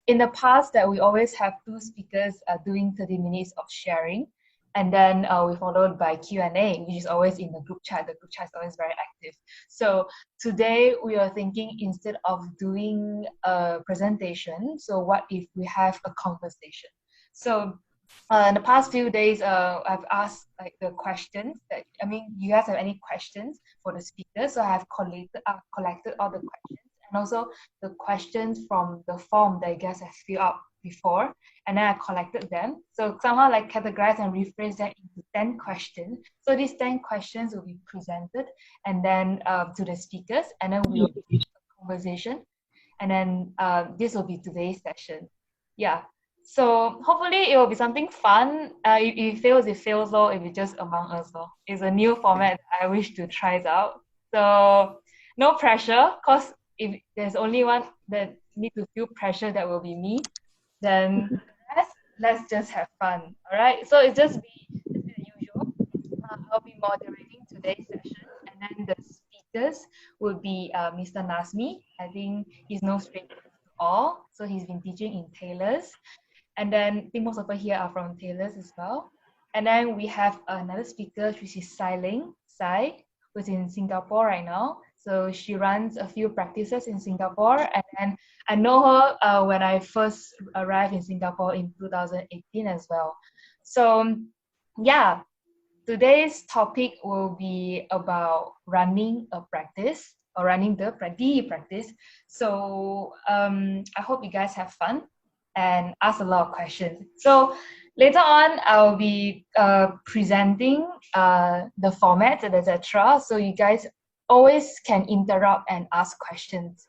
in the past that we always have two speakers doing 30 minutes of sharing, and then we followed by Q&A, which is always in the group chat. The group chat is always very active. So today we are thinking, instead of doing a presentation, so what if we have a conversation? So in the past few days, I've asked like the questions that, you guys have any questions for the speakers? So I have collected all the questions, and also the questions from the form that you guys have filled out before, and then I collected them. So somehow like categorize and rephrase them into 10 questions. So these 10 questions will be presented and then to the speakers, and then we will have a conversation, and then this will be today's session. Yeah. So hopefully it will be something fun. If it fails, it fails. Or if it's just among us, it's a new format I wish to try it out. So no pressure, because if there's only one that need to feel pressure, that will be me. Then let's just have fun. All right. So it's just be the usual. I'll be moderating today's session, and then the speakers will be Mr. Nazmi. I think he's no stranger to all. So he's been teaching in Taylor's. And then I think most of us here are from Taylor's as well. And then we have another speaker, which is Lyng, who's in Singapore right now. So she runs a few practices in Singapore. And then I know her when I first arrived in Singapore in 2018 as well. So yeah, today's topic will be about running a practice, or running the practice. So I hope you guys have fun and ask a lot of questions. So later on, I'll be presenting the format, etc. So you guys always can interrupt and ask questions.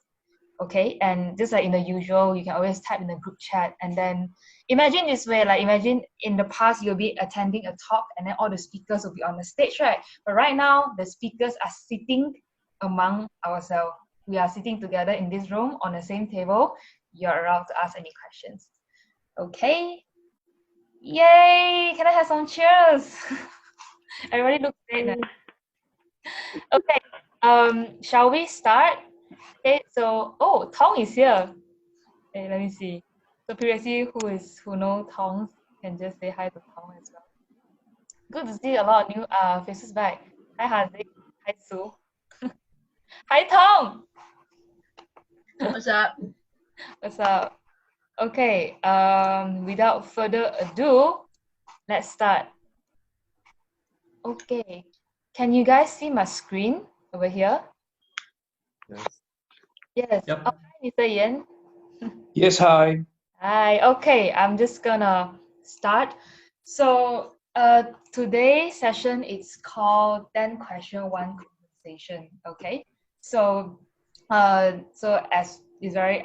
Okay, and just like in the usual, you can always type in the group chat, and then imagine this way, like imagine in the past you'll be attending a talk and then all the speakers will be on the stage, right? But right now the speakers are sitting among ourselves. We are sitting together in this room on the same table. You're allowed to ask any questions. Okay. Yay! Can I have some cheers? Everybody looks great now. Okay. Shall we start? Okay. So, Tong is here. Okay, let me see. So previously, who know Tong can just say hi to Tong as well. Good to see a lot of new faces back. Hi Haziq. Hi Sue. Hi Tong. What's up? What's up? Okay, without further ado, let's start. Okay, can you guys see my screen over here? Yes. Yes. Yep. Oh, hi, Mr. Yan. Yes, hi. Hi. Okay, I'm just gonna start. So today's session is called 10 question, 1 conversation. Okay. So so as it's very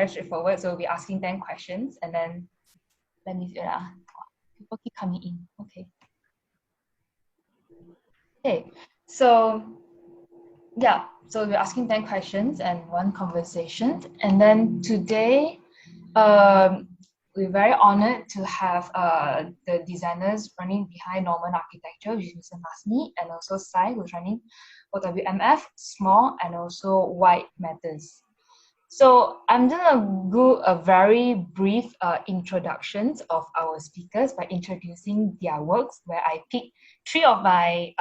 straightforward. So we'll be asking 10 questions, and then let me see. People keep coming in. Okay. Okay. So yeah. So we're asking 10 questions and 1 conversation, and then today we're very honored to have the designers running behind Norman Architecture, which is Mr. Nazmi, and also Sai, who's running OWMF, Small, and also White Matters. So I'm gonna do a very brief introductions of our speakers by introducing their works, where I picked 3 of my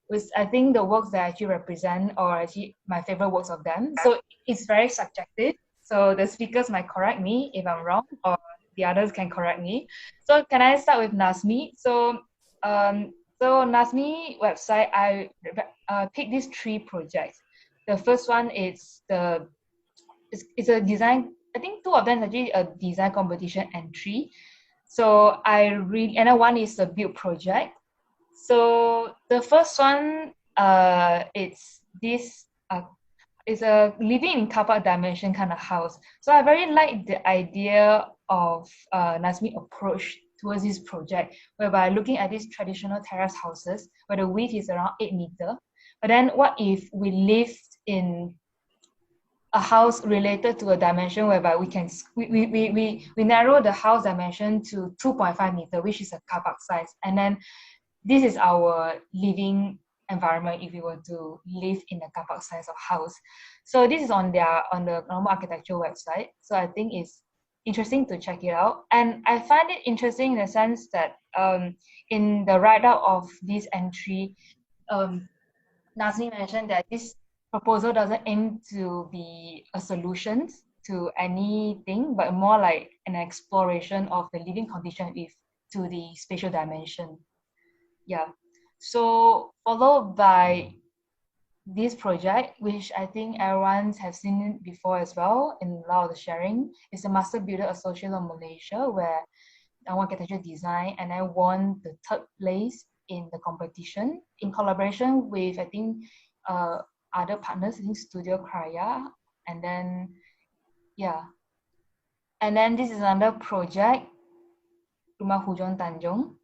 which I think the works that I actually represent, or actually my favorite works of them. So it's very subjective. So the speakers might correct me if I'm wrong, or the others can correct me. So can I start with Nazmi? So Nazmi website, I picked these 3 projects. The first one is it's a design. I think 2 of them is actually a design competition entry. So and then one is a build project. So the first one, it's this. It's a living in car park dimension kind of house. So I very like the idea of Nazmi approach towards this project, whereby looking at these traditional terrace houses where the width is around 8 meters. But then what if we lived in a house related to a dimension whereby we narrow the house dimension to 2.5 meters, which is a car park size. And then this is our living environment if we were to live in a car park size of house. So this is on the normal architecture website. So I think it's interesting to check it out. And I find it interesting in the sense that in the write-up of this entry, Nazmi mentioned that this proposal doesn't aim to be a solution to anything, but more like an exploration of the living condition to the spatial dimension. Yeah. So followed by this project, which I think everyone has seen it before as well in a lot of the sharing, is the Master Builder Association of Malaysia, where I won architecture design and I won the 3rd place in the competition in collaboration with, I think, other partners, I think Studio Kraya, and then, yeah. And then this is another project, Rumah Hujung Tanjung.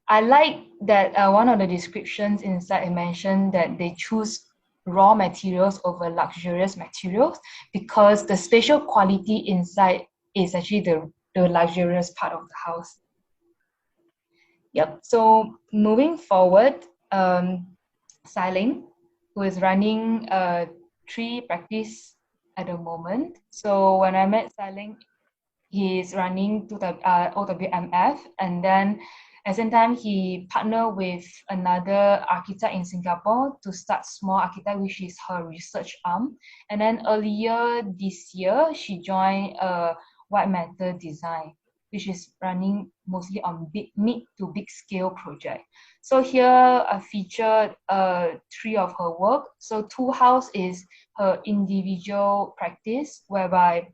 I like that one of the descriptions inside it mentioned that they choose raw materials over luxurious materials because the spatial quality inside is actually the luxurious part of the house. Yep, so moving forward, Lyng, who is running 3 practice at the moment. So when I met Lyng, he is running OWMF, and then at the same time, he partnered with another architect in Singapore to start Small Architect, which is her research arm. And then earlier this year, she joined White Matter Design, which is running mostly on mid to big scale project. So here I featured 3 of her work. So Two House is her individual practice, whereby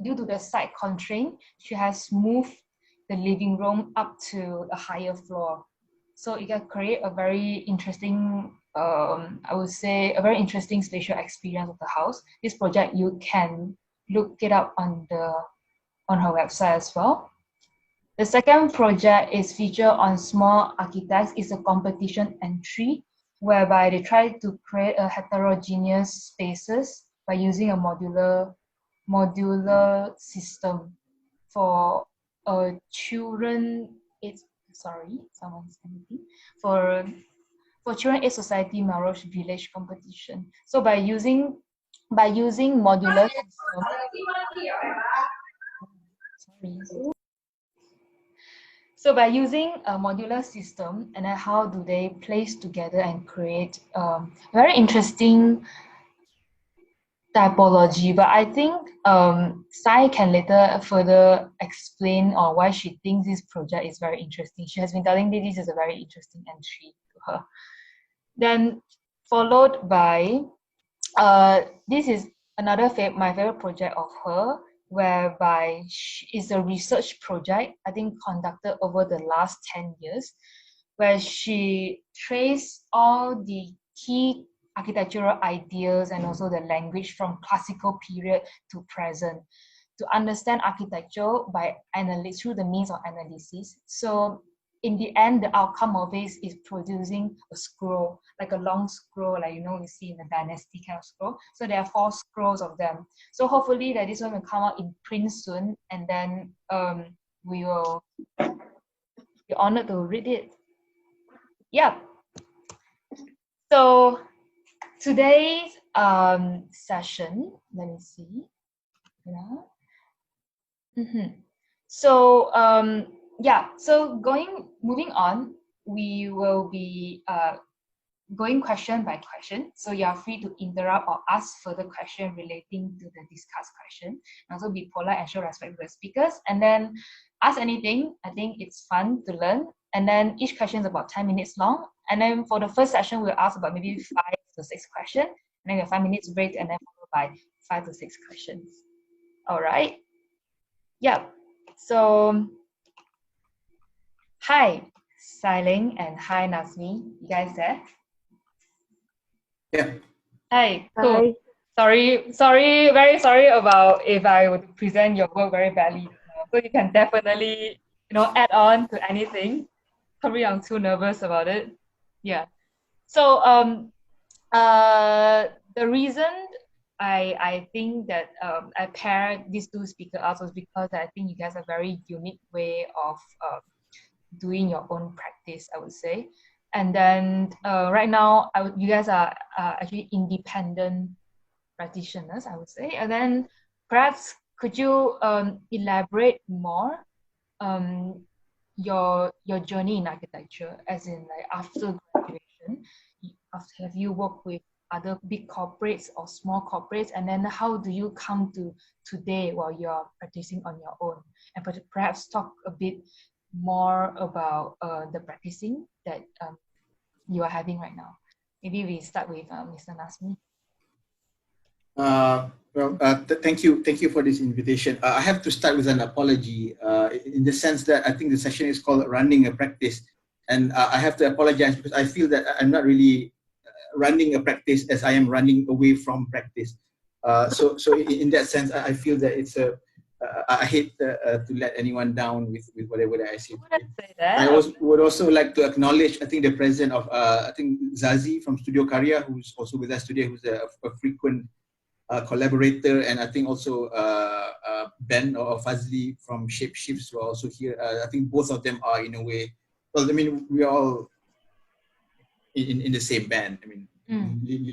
due to the site constraint, she has moved the living room up to a higher floor. So it can create a very interesting, I would say, a very interesting spatial experience of the house. This project, you can look it up on her website as well. The second project is featured on Small Architects. It's a competition entry whereby they try to create a heterogeneous spaces by using a modular system for children. For children aid society Melrose Village competition. So by using modular system, So by using a modular system, and then how do they place together and create very interesting typology. But I think Sai can later further explain on why she thinks this project is very interesting. She has been telling me this is a very interesting entry to her. Then followed by, this is another my favorite project of her, whereby it's a research project, I think conducted over the last 10 years, where she traced all the key architectural ideas and also the language from classical period to present to understand architecture through the means of analysis. So in the end, the outcome of it is producing a scroll, like a long scroll, like you see in the Dynasty kind of scroll. So there are 4 scrolls of them. So hopefully that this one will come out in print soon, and then we will be honored to read it. Yeah. So today's session, let me see. Yeah. So so moving on, we will be going question by question. So you are free to interrupt or ask further question relating to the discussed question. And also be polite and show respect to the speakers. And then ask anything. I think it's fun to learn. And then each question is about 10 minutes long. And then for the first session, we'll ask about maybe 5 to 6 questions. And then we have 5 minutes break, and then followed by 5 to 6 questions. All right. Yeah. So, hi, Lyng, and hi, Nazmi. You guys there? Yeah. Hi. Cool. Hi. Sorry, very sorry about if I would present your work very badly. So you can definitely, add on to anything. Probably I'm too nervous about it. Yeah. So, the reason I think that I paired these 2 speakers out was because I think you guys have a very unique way of doing your own practice, I would say. And then right now, you guys are actually independent practitioners, I would say. And then perhaps could you elaborate more your journey in architecture, as in like after graduation, have you worked with other big corporates or small corporates, and then how do you come to today while you're practicing on your own, and perhaps talk a bit more about the practicing that you are having right now. Maybe we start with Mr. Nazmi. Thank you for this invitation. I have to start with an apology in the sense that I think the session is called Running a Practice, and I have to apologize because I feel that I'm not really running a practice as I am running away from practice. So in that sense, I feel that it's a I hate to let anyone down with whatever that I say. I would also like to acknowledge, I think, the presence of I think Zazie from Studio Karya, who's also with us today, who's a frequent collaborator, and I think also Ben or Fazli from Shape Shifts who are also here. I think both of them are in a way, well, I mean, we are all in the same band. I mean,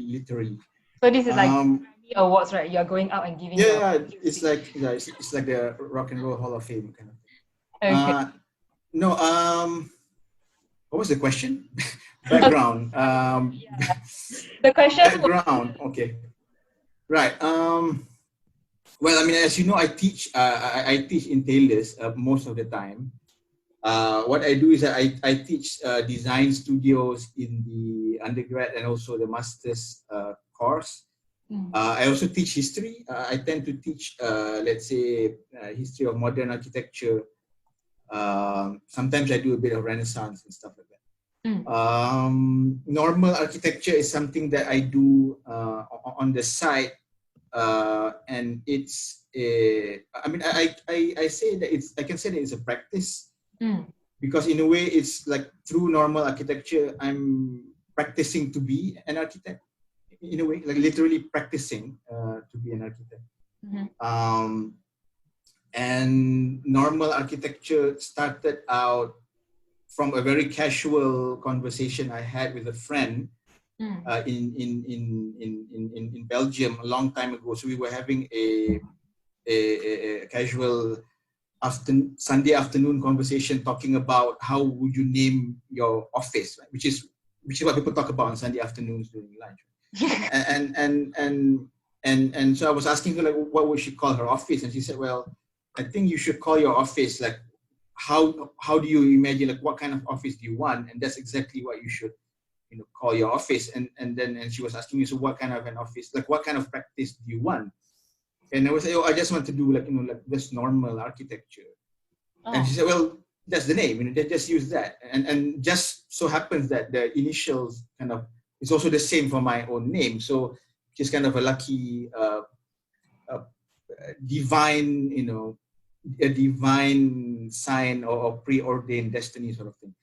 literally. So this is like awards, right? You're going out and giving. Yeah, it's like it's like the Rock and Roll Hall of Fame kind of thing. Okay. No, what was the question? Background. The question. Background. Okay. Right. Well, I mean, as you know, I teach. I teach in Taylor's most of the time. What I do is I teach design studios in the undergrad and also the master's course. I also teach history. I tend to teach, let's say, history of modern architecture. Sometimes I do a bit of Renaissance and stuff like that. Normal architecture is something that I do on the side, and it's I mean, I say that I can say that it's a practice. Because in a way, it's like through normal architecture, I'm practicing to be an architect. In a way, like literally practicing to be an architect. And normal architecture started out from a very casual conversation I had with a friend in Belgium a long time ago. So we were having a casual Sunday afternoon conversation talking about how would you name your office, right? which is what people talk about on Sunday afternoons during lunch. And so I was asking her, like, what would she call her office? And she said, well, I think you should call your office like how do you imagine, like what kind of office do you want? And that's exactly what you should, call your office. And she was asking me, so what kind of an office, like what kind of practice do you want? And I was like, I just want to do like this normal architecture. And she said, well, that's the name, they just use that. And just so happens that the initials kind of is also the same for my own name. So it's kind of a lucky divine, a divine sign or preordained destiny sort of thing.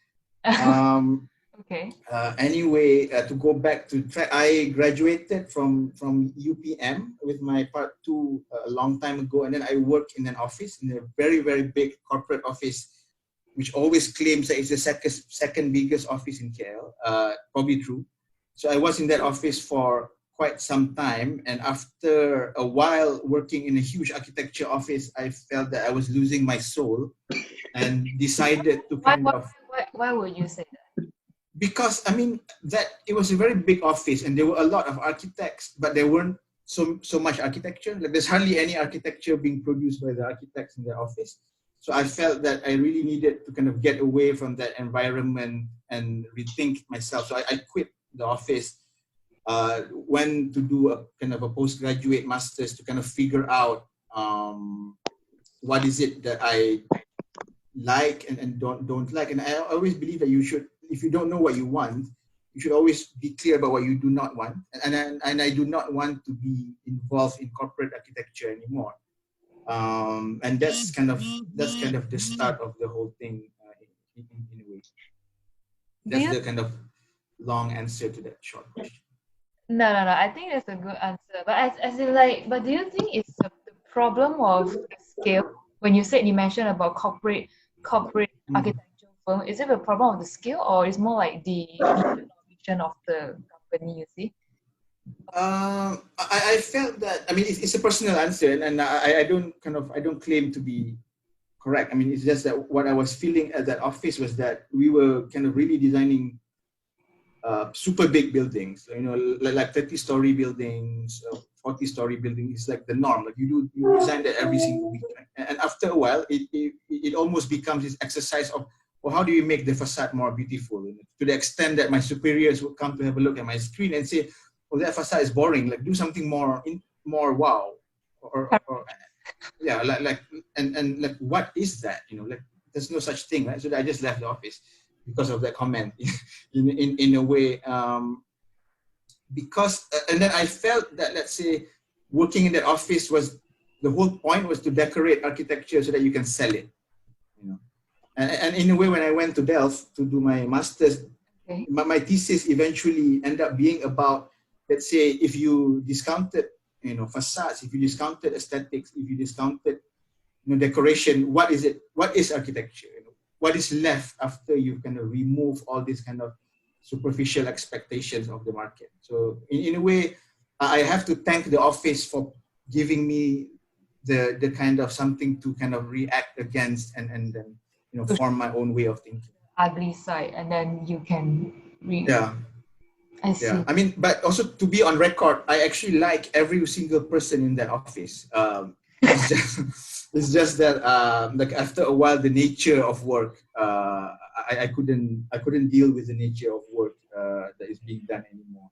Okay. Anyway, to go back to track, I graduated from UPM with my part 2 a long time ago, and then I worked in an office, in a very, very big corporate office, which always claims that it's the second biggest office in KL. Probably true. So I was in that office for quite some time, and after a while working in a huge architecture office, I felt that I was losing my soul, and decided to Why would you say that? Because I mean that it was a very big office, and there were a lot of architects, but there weren't so much architecture. Like there's hardly any architecture being produced by the architects in the office. So I felt that I really needed to kind of get away from that environment and rethink myself. So I quit the office, went to do a kind of a postgraduate master's to kind of figure out what is it that I like and don't like. And I always believe that you should, if you don't know what you want, you should always be clear about what you do not want. And I do not want to be involved in corporate architecture anymore. And that's kind of the start of the whole thing in a way. That's the kind of long answer to that short question. No. I think that's a good answer. But as in like, but do you think it's the problem of scale? When you mentioned about corporate architecture firm, is it a problem of the scale, or is more like the vision of the company? You see? I felt that, I mean, it's a personal answer, and I don't claim to be correct. I mean, it's just that what I was feeling at that office was that we were kind of really designing super big buildings, you know, like 30-story buildings, 40-story buildings is like the norm. Like you design that every single week, right? And after a while, it almost becomes this exercise of, well, how do you make the facade more beautiful? To the extent that my superiors would come to have a look at my screen and say, "Oh, that facade is boring. Like do something more wow." Or yeah, like and like what is that? You know, like there's no such thing, right? So I just left the office because of that comment. In a way, because and then I felt that, let's say, working in that office was, the whole point was to decorate architecture so that you can sell it, you know. And in a way, when I went to Delft to do my master's, Okay. my thesis eventually ended up being about, let's say, if you discounted, you know, facades, if you discounted aesthetics, if you discounted, you know, decoration, what is it? What is architecture? You know, what is left after you kind of remove all these kind of superficial expectations of the market? So in a way, I have to thank the office for giving me the kind of something to kind of react against and then, you know, form my own way of thinking. Ugly side, and then you can read. Yeah. I see. Yeah, I mean, but also to be on record, I actually like every single person in that office. It's just, it's just that like after a while, the nature of work, I couldn't deal with the nature of work that is being done anymore.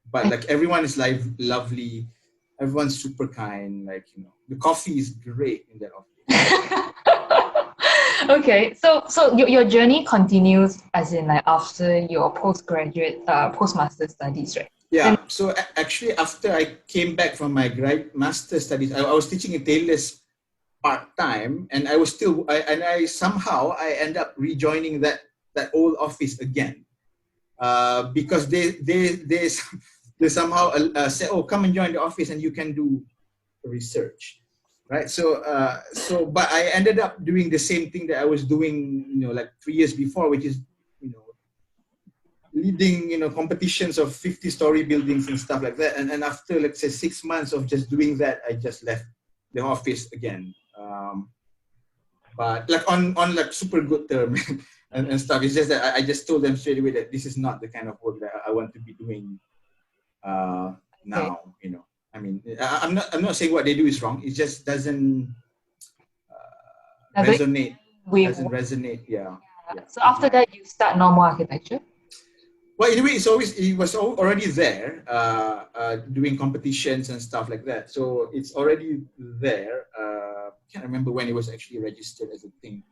But like everyone is like lovely, everyone's super kind. Like, you know, the coffee is great in that office. Okay, so your journey continues as in like after your postmaster studies, right? Yeah, so actually after I came back from my master studies, I was teaching in Taylor's part-time, and I was still, I somehow I end up rejoining that old office again, because they somehow say, oh, come and join the office and you can do research, right? So but I ended up doing the same thing that I was doing, you know, like 3 years before, which is, you know, leading, you know, competitions of 50-story buildings and stuff like that. And after, let's say, 6 months of just doing that, I just left the office again. But like on like super good term and stuff. It's just that I just told them straight away that this is not the kind of work that I want to be doing now. You know, I mean, I'm not saying what they do is wrong. It just doesn't resonate. Doesn't resonate. Yeah. So after that, you start normal architecture. Well, anyway, it was already there, doing competitions and stuff like that. So it's already there. Can't remember when it was actually registered as a thing,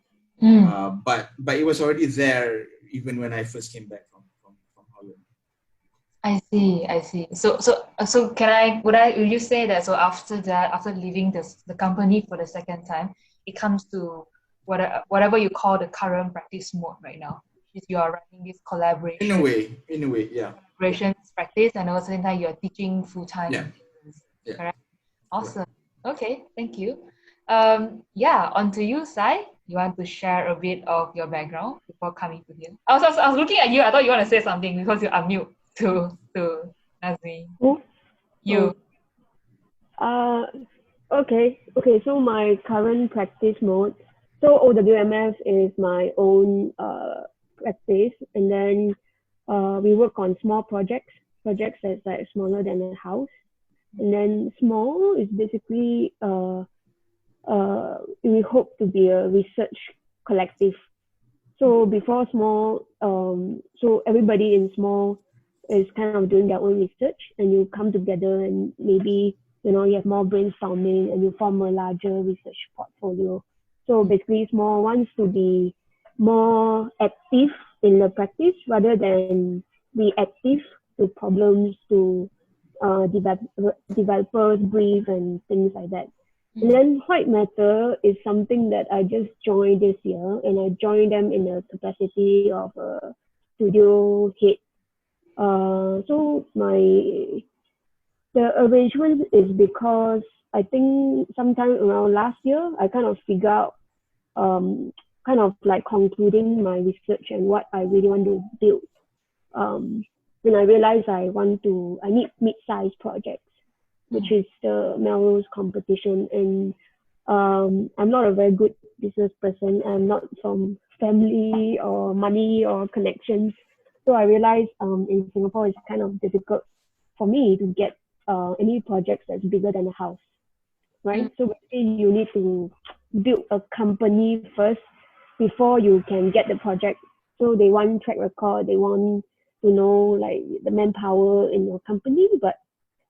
but it was already there even when I first came back from Holland. I see. So would you say that, so after that, after leaving the company for the second time, it comes to whatever you call the current practice mode right now? Is you are running this collaboration. In a way, yeah. Collaborations practice, and also same time you're teaching full time. Yeah. Correct. Awesome. Okay, thank you. On to you, Sai. You want to share a bit of your background before coming to here? I was looking at you. I thought you want to say something because you unmute to Nazmi. Who? You. Okay. So my current practice mode. So OWMF is my own practice, and then we work on small projects that's like smaller than a house, and then small is basically we hope to be a research collective. So before small, so everybody in small is kind of doing their own research, and you come together and maybe, you know, you have more brainstorming and you form a larger research portfolio. So basically small wants to be more active in the practice rather than reactive to problems, to developers brief and things like that. And then White Matter is something that I just joined this year, and I joined them in the capacity of a studio head. So the arrangement is because I think sometime around last year, I kind of figured out, kind of like concluding my research and what I really want to build. then I realized I need mid-sized projects, which is the Melrose competition. And I'm not a very good business person. I'm not from family or money or connections. So I realized in Singapore it's kind of difficult for me to get any projects that's bigger than a house, right? So basically you need to build a company first before you can get the project. So they want track record, they want to know like the manpower in your company, but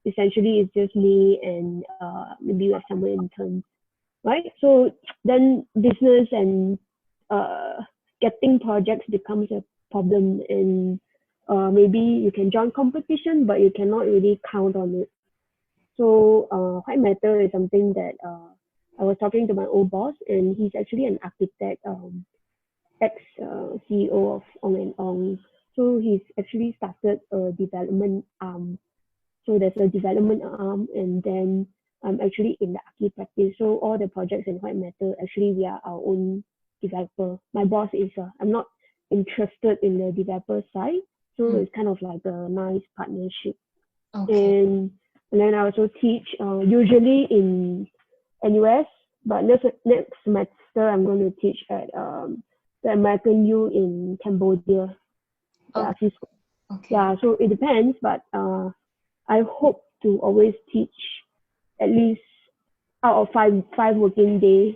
essentially it's just me and maybe you have someone interns, right? So then business and getting projects becomes a problem, and maybe you can join competition, but you cannot really count on it. So White Matter is something that I was talking to my old boss, and he's actually an architect, ex-CEO of Ong and Ong. So he's actually started a development arm. So there's a development arm, and then I'm actually in the archi practice. So all the projects in White Matter, actually we are our own developer. My boss is, I'm not interested in the developer side. So it's kind of like a nice partnership. Okay. And then I also teach usually in NUS, but next semester I'm going to teach at the American U in Cambodia. Okay. Yeah, so it depends, but I hope to always teach at least out of five working days,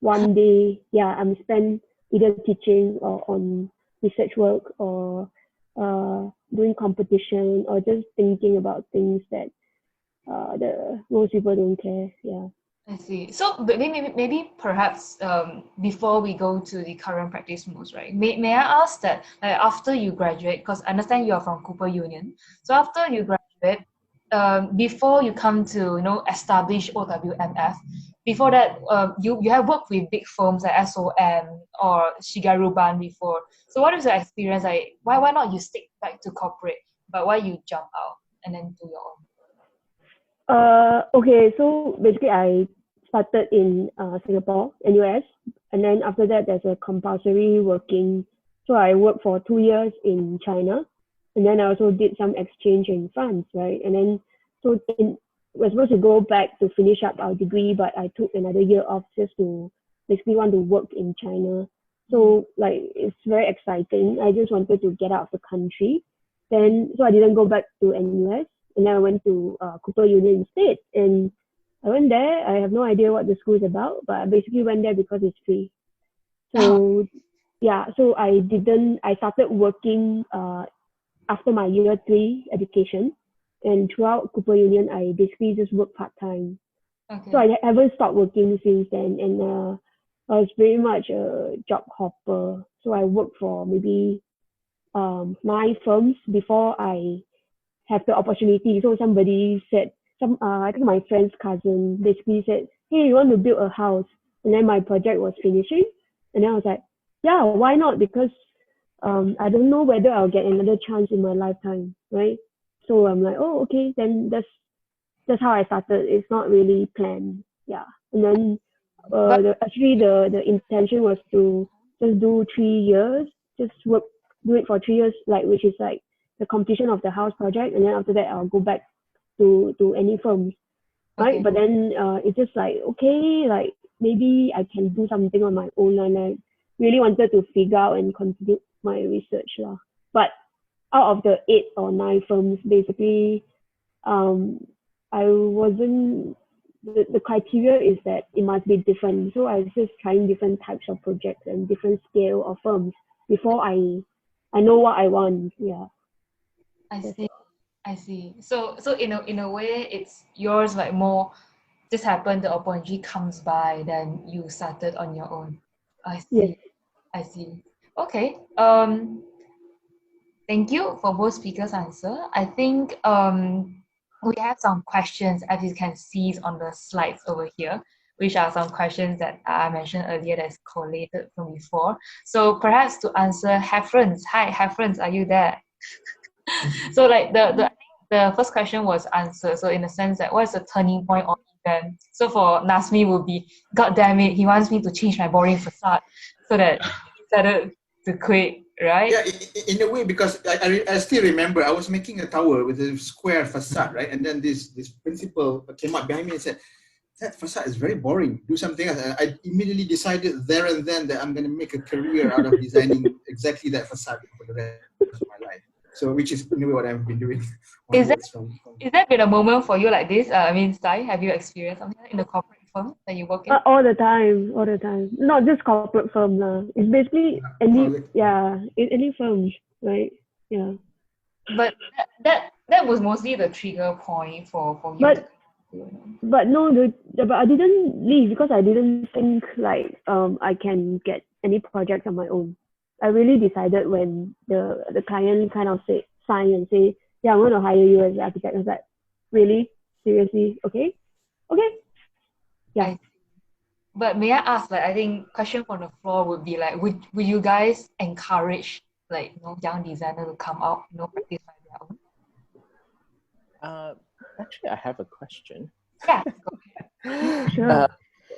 1 day, I'm spent either teaching or on research work or doing competition or just thinking about things that most people don't care. Yeah. I see. So maybe perhaps before we go to the current practice modes, right? May I ask that after you graduate, because I understand you are from Cooper Union. So after you graduate, before you come to establish OWMF, before that you have worked with big firms like SOM or Shigaruban before. So what is your experience like? Why not you stick back to corporate, but why you jump out and then do your own? Okay, so basically I started in Singapore, NUS, and then after that there's a compulsory working. So I worked for 2 years in China, and then I also did some exchange in France, right? And then we're supposed to go back to finish up our degree, but I took another year off just to basically want to work in China. So like it's very exciting. I just wanted to get out of the country. Then so I didn't go back to NUS, and then I went to Cooper Union instead. And I went there. I have no idea what the school is about, but I basically went there because it's free. So so I started working after my year 3 education, and throughout Cooper Union I basically just work part-time. Okay. So I haven't stopped working since then, and I was very much a job hopper. So I worked for maybe 9 firms before I have the opportunity. So somebody said, I think my friend's cousin basically said, hey, you want to build a house? And then my project was finishing. And then I was like, yeah, why not? Because I don't know whether I'll get another chance in my lifetime, right? So I'm like, oh, okay, then that's how I started. It's not really planned. Yeah. And then the intention was to just do 3 years, do it for 3 years, like which is like the completion of the house project, and then after that I'll go back to any firms, right? Okay. But then it's just like, okay, like maybe I can do something on my own, and I really wanted to figure out and continue my research lah. But out of the 8 or 9 firms, basically I wasn't, the criteria is that it must be different. So I was just trying different types of projects and different scale of firms before I know what I want. Yeah. I see. So in a way, it's yours like more. This happened, the opportunity comes by, then you started on your own. I see. Yes. I see. Okay. Thank you for both speakers' answer. I think we have some questions, as you can see on the slides over here, which are some questions that I mentioned earlier that's collated from before. So perhaps to answer Heffrens. Hi, Heffrens, are you there? So like the first question was answered. So in the sense that what is the turning point or event? So for Nazmi will be, God damn it, he wants me to change my boring facade so that he decided to quit, right? Yeah, in a way, because I still remember I was making a tower with a square facade, right? And then this principal came up behind me and said, "That facade is very boring. Do something else." And I immediately decided there and then that I'm going to make a career out of designing exactly that facade for the rest of my life. So, which is in a way what I've been doing. Is that onwards from is that been a moment for you like this? I mean, Sai, have you experienced something like in a corporate firm that you work in? All the time, all the time. Not just corporate firm lah. It's basically any firm, right? Yeah. But that was mostly the trigger point for you. But but no, but I didn't leave because I didn't think like I can get any projects on my own. I really decided when the client kind of sign and say, yeah, I'm going to hire you as an architect. I was like, really? Seriously? Okay. Yeah. But may I ask, like, I think question from the floor would be like, would you guys encourage like young designer to come out, practice by their own? Actually, I have a question. Yeah. Sure.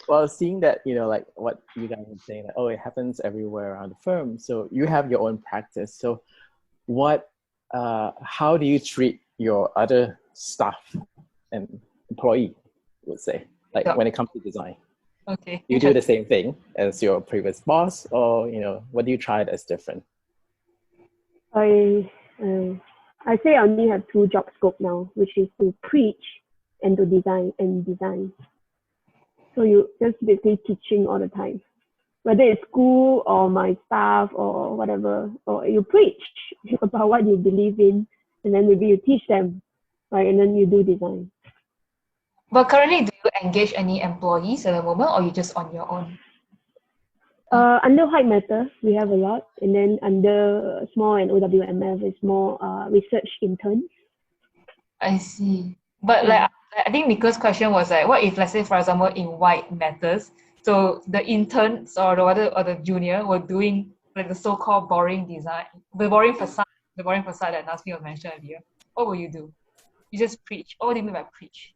Well, seeing that, like what you guys are saying, that, it happens everywhere around the firm. So you have your own practice. So how do you treat your other staff and employee, would say, like when it comes to design? Okay. You do the same thing as your previous boss, or, what do you try that's different? I say I only have 2 job scope now, which is to preach and to design. So you just basically teaching all the time, whether it's school or my staff or whatever, or you preach about what you believe in, and then maybe you teach them, right? And then you do design. But currently, do you engage any employees at the moment, or you just on your own? Under White Matter, we have a lot, and then under Small and OWMF is more research interns. I see. But like I think Nico's question was like, what if, let's say, for example, in White Matters, so the interns or the junior were doing like the so-called boring design, the boring facade that Nazmi was mentioned earlier. What will you do? You just preach. What do you mean by preach?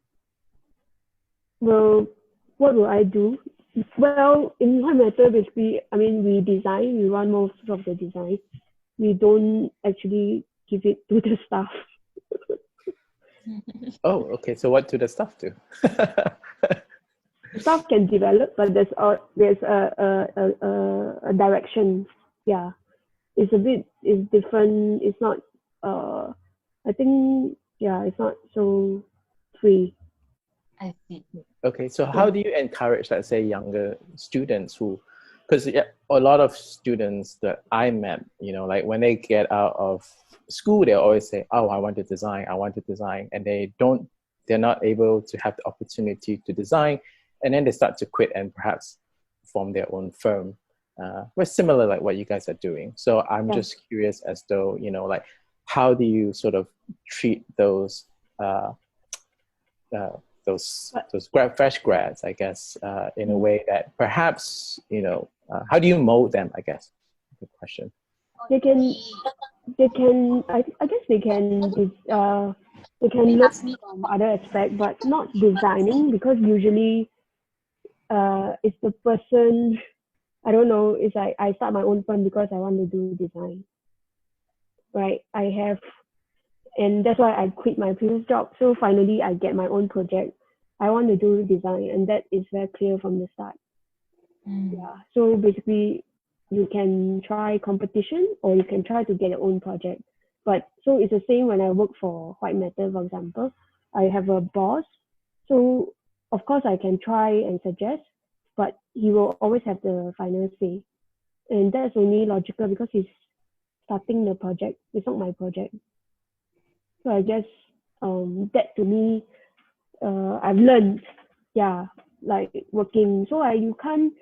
Well, what will I do? Well, in White Matter, basically, I mean, we run most of the design. We don't actually give it to the staff. Oh, okay. So what do the staff do? Staff can develop, but there's a direction. Yeah, it's different. It's not. I think it's not so free. I see. Okay, so how do you encourage, let's say, younger students who, because a lot of students that I met, like when they get out of school, they always say, "Oh, I want to design," and they're not able to have the opportunity to design, and then they start to quit and perhaps form their own firm. We're similar like what you guys are doing. So I'm just curious as though, like how do you sort of treat those fresh grads, I guess, in a way that perhaps, how do you mold them, I guess? Good question. They can I guess they can look from other aspects, but not designing, because usually it's the person, I don't know, it's like I start my own firm because I want to do design, right? And that's why I quit my previous job. So finally I get my own project. I want to do design, and that is very clear from the start. Yeah. So basically you can try competition, or you can try to get your own project. But so it's the same when I work for White Matter, for example. I have a boss. So of course I can try and suggest, but he will always have the final say. And that's only logical because he's starting the project. It's not my project. So I guess that to me, I've learned, like working. So I don't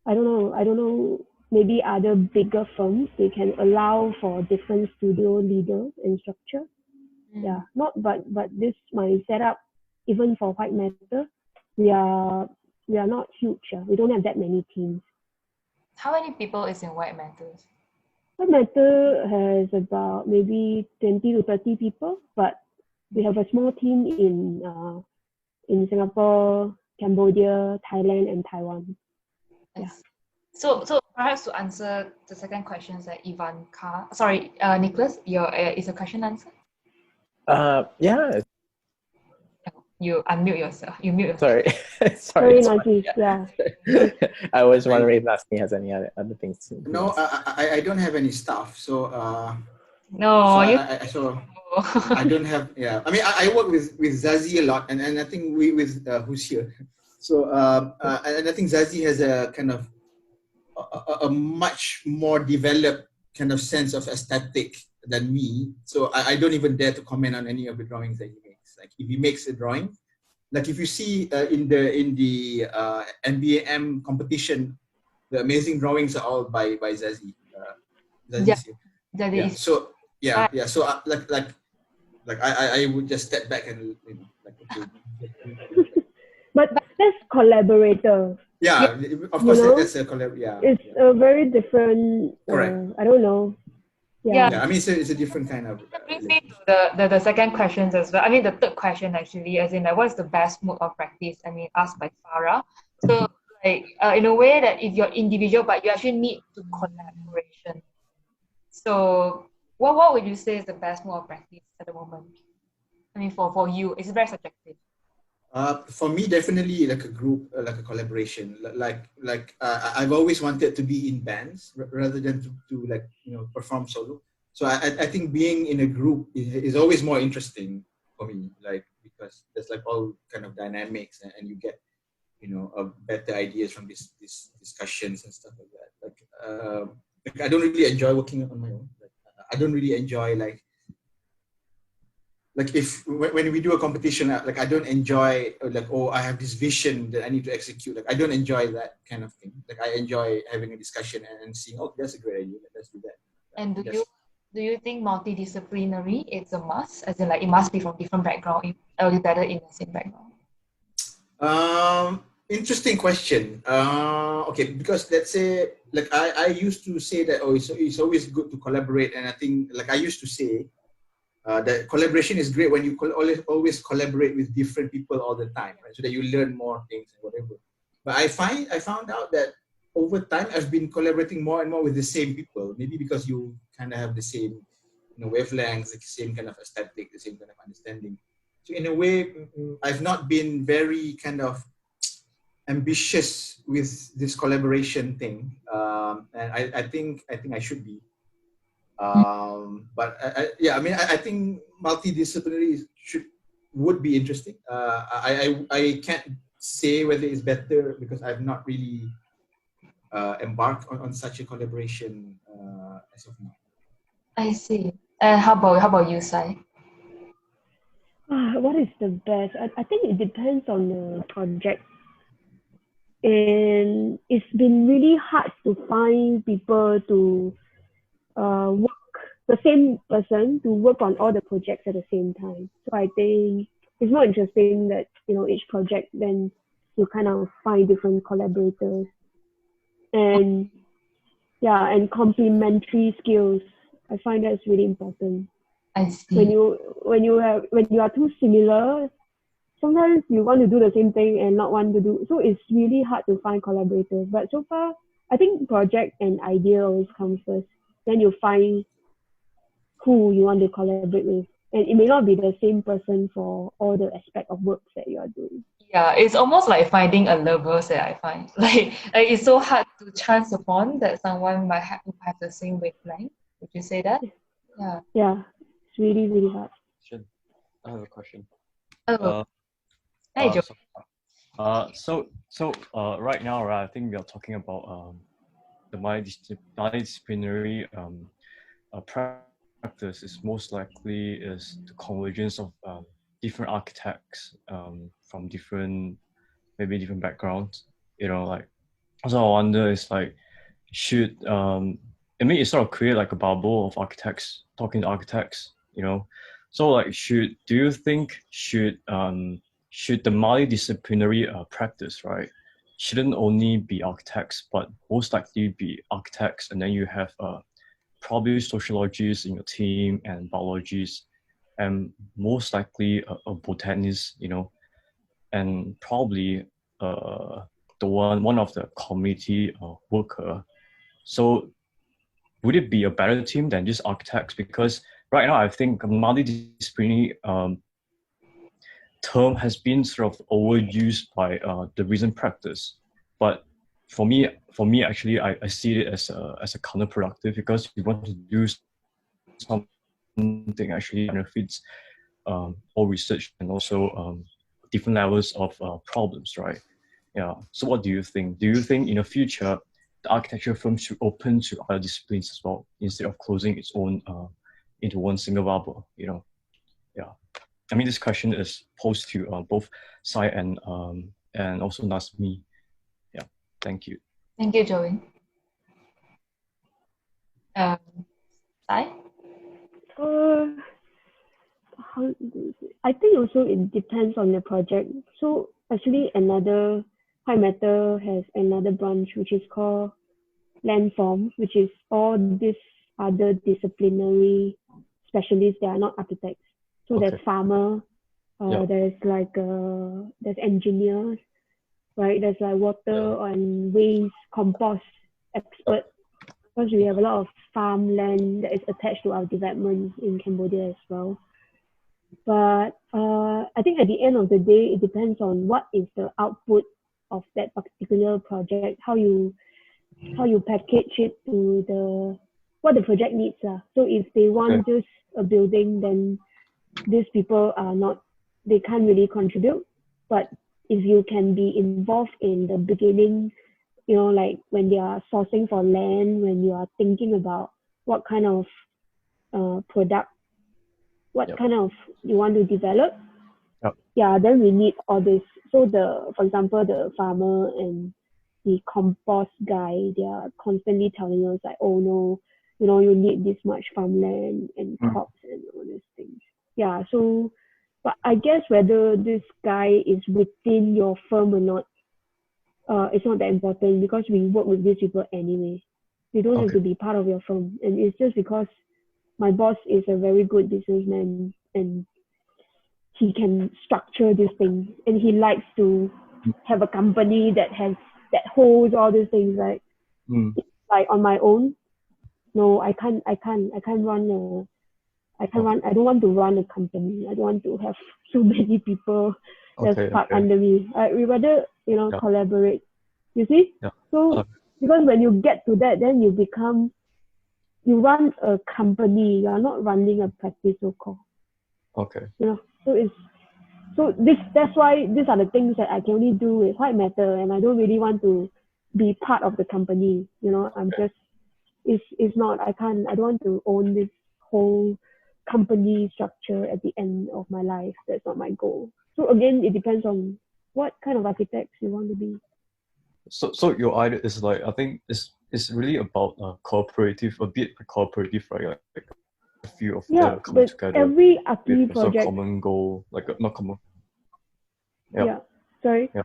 know, maybe other bigger firms, they can allow for different studio leaders and structure. Yeah, but this, my setup, even for White Matter, we are not huge. We don't have that many teams. How many people is in White Matters? White Matter has about maybe 20 to 30 people, but we have a small team in Singapore, Cambodia, Thailand, and Taiwan. Yeah. So Perhaps to answer the second question that Nicholas, is your question answered? Yeah. You unmute yourself. You mute yourself. Sorry. Very Sorry. nice. Yeah. I was wondering if Nazmi has any other things to No, ask. I don't have any staff, so No, I don't have. Yeah, I mean, I work with Zazie a lot, and I think who's here. So and I think Zazie has a kind of a much more developed kind of sense of aesthetic than me. So I don't even dare to comment on any of the drawings that he makes. Like if he makes a drawing, like if you see in the NBAM competition, the amazing drawings are all by Zazie. Zazie's here. Yeah. So yeah. So I would just step back and like okay. But that's collaborator. Yeah, of course that's a collab. Yeah, it's a very different. Correct. I don't know. Yeah, I mean it's a different kind of. Brings me to the second question as well. I mean the third question actually, as in like what is the best mode of practice? I mean asked by Farah. So like in a way that if you're individual but you actually need to collaboration. So what would you say is the best mode of practice at the moment? I mean for you, it's very subjective. For me, definitely like a group, like a collaboration. I've always wanted to be in bands rather than to like perform solo. So I think being in a group is always more interesting for me, like because there's like all kind of dynamics and you get better ideas from these discussions and stuff like that. Like I don't really enjoy working on my own. Like, I don't really enjoy like if when we do a competition, like I don't enjoy like, oh, I have this vision that I need to execute. Like I don't enjoy that kind of thing. Like I enjoy having a discussion and seeing, oh, that's a great idea. Let's do that. And do you think multidisciplinary is a must? As in like it must be from different background or you better in the same background? Interesting question. Okay, because let's say like I used to say that it's always good to collaborate, and I think like I used to say that collaboration is great when you always collaborate with different people all the time, right? So that you learn more things and whatever. But I found out that over time I've been collaborating more and more with the same people. Maybe because you kind of have the same wavelengths, the same kind of aesthetic, the same kind of understanding. So in a way, I've not been very kind of ambitious with this collaboration thing, and I think I should be. But I think multidisciplinary would be interesting. I can't say whether it's better because I've not really embarked on such a collaboration as of now. I see. And how about you, Sai? What is the best? I think it depends on the project. And it's been really hard to find people to work, the same person to work on all the projects at the same time. So I think it's more interesting that each project then you kind of find different collaborators and complementary skills. I find that's really important. I see. When you are too similar, sometimes you want to do the same thing and not want to do. So it's really hard to find collaborators. But so far, I think project and idea always comes first. Then you find who you want to collaborate with. And it may not be the same person for all the aspect of works that you are doing. Yeah, it's almost like finding a lover that I find. Like it's so hard to chance upon that someone might have the same wavelength. Would you say that? Yeah. Yeah, it's really, really hard. I have a question. Oh. Hey, Joe. So right now, right, I think we are talking about the multidisciplinary practice is most likely is the convergence of different architects from different backgrounds. Like so I wonder is like should it sort of create like a bubble of architects talking to architects, So like do you think should the multidisciplinary practice, right, shouldn't only be architects, but most likely be architects, and then you have probably sociologists in your team and biologists, and most likely a botanist, and probably one of the community worker, So would it be a better team than just architects? Because right now, I think multidisciplinary term has been sort of overused by the recent practice. But for me, actually, I see it as a counterproductive, because you want to do something actually benefits all research and also different levels of problems, right? Yeah. So what do you think? Do you think in the future the architecture firm should open to other disciplines as well, instead of closing its own into one single bubble? You know, yeah. I mean, this question is posed to both Sai and also Nazmi. Yeah. Thank you. Thank you, Joyee. Sai? I think also it depends on the project. So actually another High Matter has another branch which is called Landform, which is all these other disciplinary specialists that are not architects. So Okay. there's farmer, Yeah. there's like there's engineers, right? There's like water and waste compost expert, because we have a lot of farmland that is attached to our development in Cambodia as well. But I think at the end of the day, it depends on what is the output of that particular project, how you package it to what the project needs. So if they want just a building, then these people they can't really contribute. But if you can be involved in the beginning, you know, like when they are sourcing for land, when you are thinking about what kind of product, what kind of you want to develop, then we need all this. So for example, the farmer and the compost guy, they are constantly telling us like, oh no, you know, you need this much farmland and crops and all these things. Yeah, so, but I guess whether this guy is within your firm or not, it's not that important, because we work with these people anyway. They don't have to be part of your firm. And it's just because my boss is a very good businessman and he can structure this thing, and he likes to have a company that holds all these things, right? Like on my own, no, I don't want to run a company. I don't want to have so many people that's stuck under me. We rather, you know, collaborate. You see? So because when you get to that, then you run a company. You are not running a practice, so-called. Okay. You know, that's why these are the things that I can only do with White Matter, and I don't really want to be part of the company. You know, I'm just it's not. I don't want to own this whole company structure at the end of my life. That's not my goal. So again, it depends on what kind of architects you want to be. So your idea is like, I think it's really about cooperative, a bit cooperative, right? Like a few of them come together. Every archi project, common goal, like not common. Yeah. Sorry. Yeah.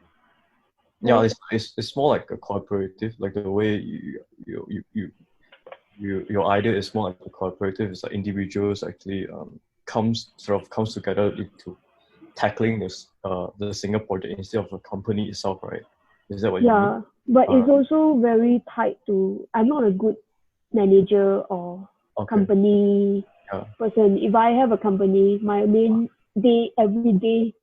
Yeah, it's more like a cooperative, like the way your idea is more like a cooperative. It's like individuals actually comes together into tackling this the single project instead of a company itself, right? Is that what you mean? Yeah, but it's also very tied to, I'm not a good manager or company person. If I have a company, my main day, every day,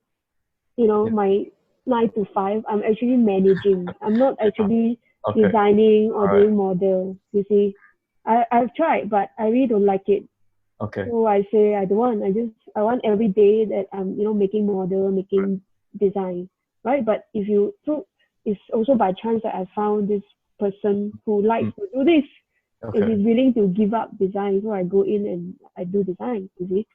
you know, my 9 to 5, I'm actually managing. I'm not actually designing or doing model, you see. I've tried, but I really don't like it. So I say I don't want. I want every day that I'm, you know, making model, making design, right? But it's also by chance that I found this person who likes to do this, and he's willing to give up design. So I go in and I do design, you see.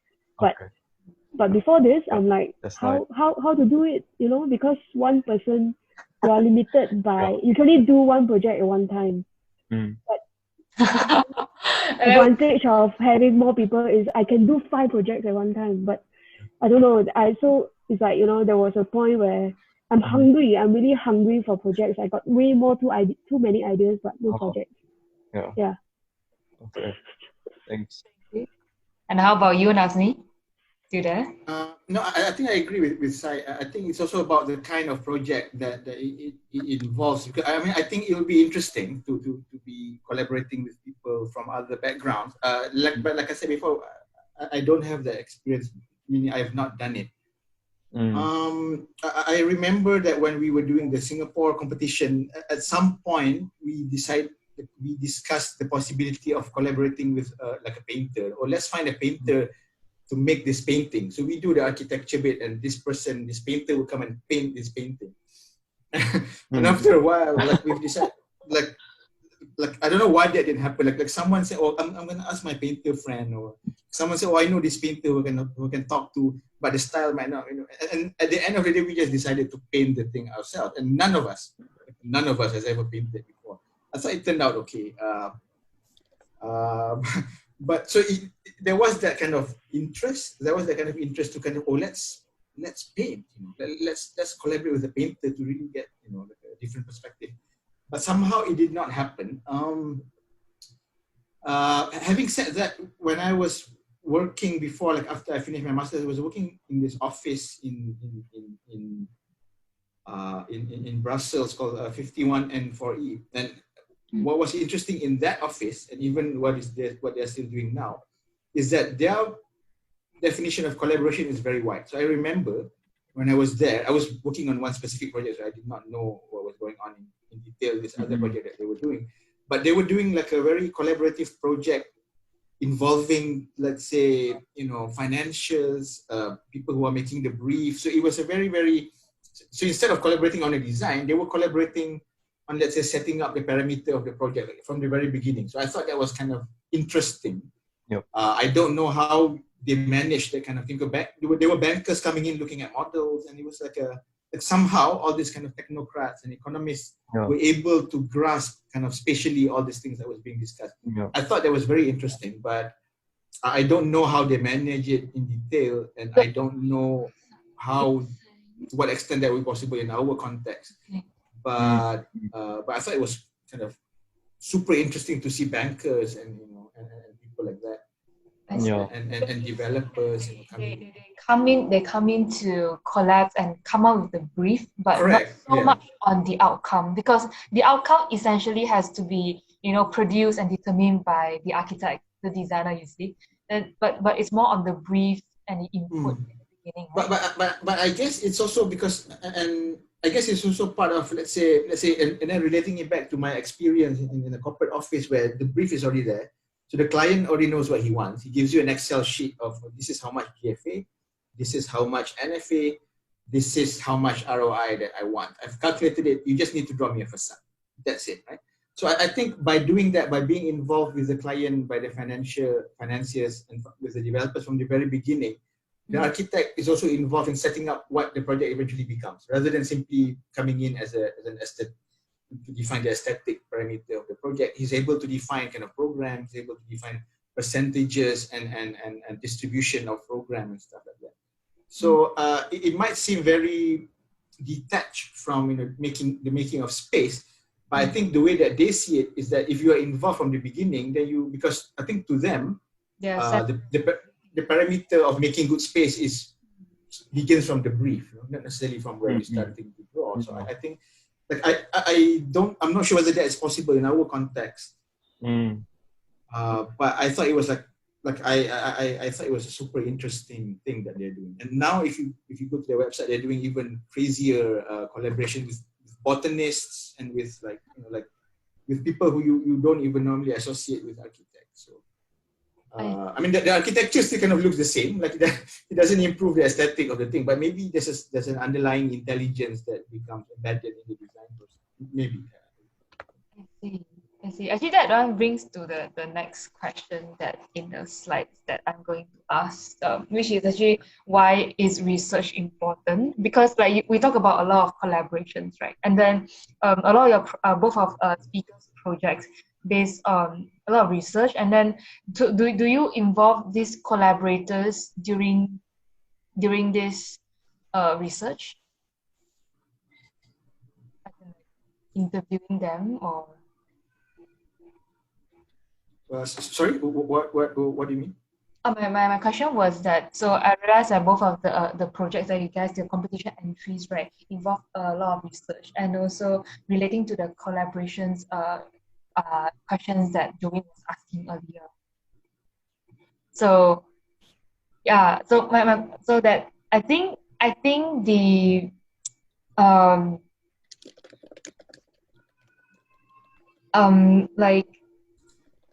But before this, I'm like, how to do it, you know? Because one person, you are limited by, you can only do one project at one time. But the advantage of having more people is I can do 5 projects at one time. But I don't know. It's like, you know, there was a point where I'm hungry. I'm really hungry for projects. I got way more too many ideas, but no projects. Yeah. Okay. Thanks. And how about you, Nazmi? You there? No, I think I agree with Sai. I think it's also about the kind of project that it involves. Because, I mean, I think it will be interesting to be collaborating with people from other backgrounds. But like I said before, I don't have the experience, meaning I have not done it. I remember that when we were doing the Singapore competition, at some point we discussed the possibility of collaborating with like a painter, or let's find a painter to make this painting. So we do the architecture bit, and this painter will come and paint this painting. And after a while, like we've decided, like I don't know why that didn't happen. Like someone said, "Oh, I'm gonna ask my painter friend," or someone said, "Oh, I know this painter who can talk to, but the style might not." You know. And at the end of the day, we just decided to paint the thing ourselves, and none of us has ever painted before. I thought it turned out okay. But so there was that kind of interest. There was that kind of interest to kind of, oh, let's paint. You know, let's collaborate with the painter to really get, you know, like a different perspective. But somehow it did not happen. Having said that, when I was working before, like after I finished my master's, I was working in this office in Brussels called 51N4E. And what was interesting in that office, and even what they're still doing now, is that their definition of collaboration is very wide. So I remember when I was there, I was working on one specific project, so I did not know what was going on in detail, this other project that they were doing. But they were doing like a very collaborative project involving, let's say, you know, financials, people who are making the brief. So it was a very, very, so instead of collaborating on a design, they were collaborating on, let's say, setting up the parameter of the project from the very beginning. So I thought that was kind of interesting. Yep. I don't know how they managed that kind of thing. There were bankers coming in looking at models, and it was like somehow all these kind of technocrats and economists were able to grasp kind of spatially all these things that was being discussed. I thought that was very interesting, but I don't know how they manage it in detail, and I don't know to what extent that was possible in our context. But I thought it was kind of super interesting to see bankers and, you know, and people like that. And developers, you know, they come in to collab and come up with the brief, but correct. not so much on the outcome, because the outcome essentially has to be, you know, produced and determined by the architect, the designer, you see. But it's more on the brief and the input at the beginning. Right? But I guess it's also because, and I guess it's also part of, let's say, and then relating it back to my experience in a corporate office where the brief is already there. So the client already knows what he wants. He gives you an Excel sheet of, this is how much GFA, this is how much NFA, this is how much ROI that I want. I've calculated it. You just need to draw me a facade. That's it, right? So I think by doing that, by being involved with the client, by the financiers, and with the developers from the very beginning, the architect is also involved in setting up what the project eventually becomes, rather than simply coming in as an aesthetic, to define the aesthetic parameter of the project. He's able to define kind of programs, he's able to define percentages and distribution of program and stuff like that. So it might seem very detached from, you know, the making of space, but I think the way that they see it is that if you are involved from the beginning, then because I think to them, the parameter of making good space begins from the brief, you know, not necessarily from where you're starting to draw. So I think, like I'm not sure whether that is possible in our context. But I thought it was I thought it was a super interesting thing that they're doing. And now if you go to their website, they're doing even crazier collaboration with botanists and with with people who you don't even normally associate with architects. So I mean the architecture still kind of looks the same. Like it doesn't improve the aesthetic of the thing, but maybe there's an underlying intelligence that becomes embedded in the design process. Maybe. I see. Actually, that one brings to the next question that in the slides that I'm going to ask, which is actually, why is research important? Because like we talk about a lot of collaborations, right? And then a lot of both of speakers' projects based on a lot of research. And then do you involve these collaborators during this research? Interviewing them or? Sorry, what do you mean? My question was that, so I realized that both of the projects that you guys, the competition entries, right, involve a lot of research, and also relating to the collaborations questions that Joyee was asking earlier. So yeah, so so that I think the like,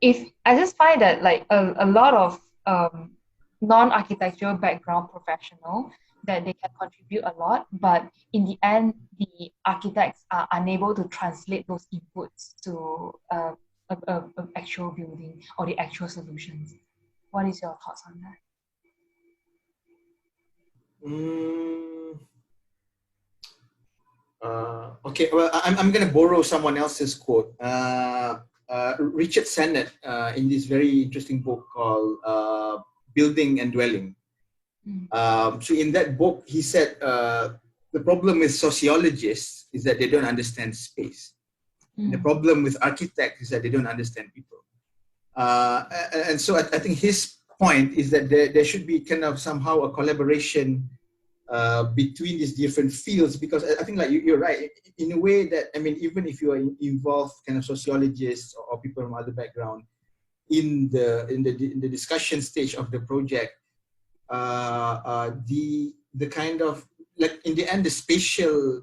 if I just find that like a lot of non-architectural background professional, that they can contribute a lot, but in the end, the architects are unable to translate those inputs to a actual building or the actual solutions. What is your thoughts on that? Okay, well, I'm going to borrow someone else's quote. Richard Sennett, in this very interesting book called Building and Dwelling. So in that book, he said the problem with sociologists is that they don't understand space. The problem with architects is that they don't understand people. And so I think his point is that there should be kind of somehow a collaboration between these different fields, because I think like you're right in a way that, I mean, even if you are involved kind of sociologists or people from other background in the discussion stage of the project, the kind of, like, in the end, the spatial,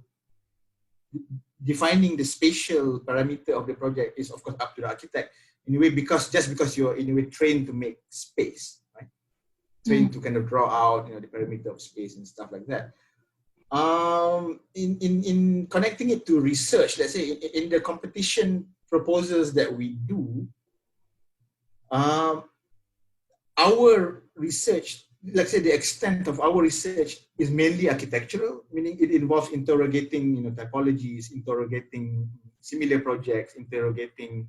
defining the spatial parameter of the project is of course up to the architect in a way, because you're in a way trained to make space, right? Trained to kind of draw out, the parameter of space and stuff like that. In connecting it to research, let's say in the competition proposals that we do, our research, let's say the extent of our research is mainly architectural, meaning it involves interrogating, typologies, interrogating similar projects, interrogating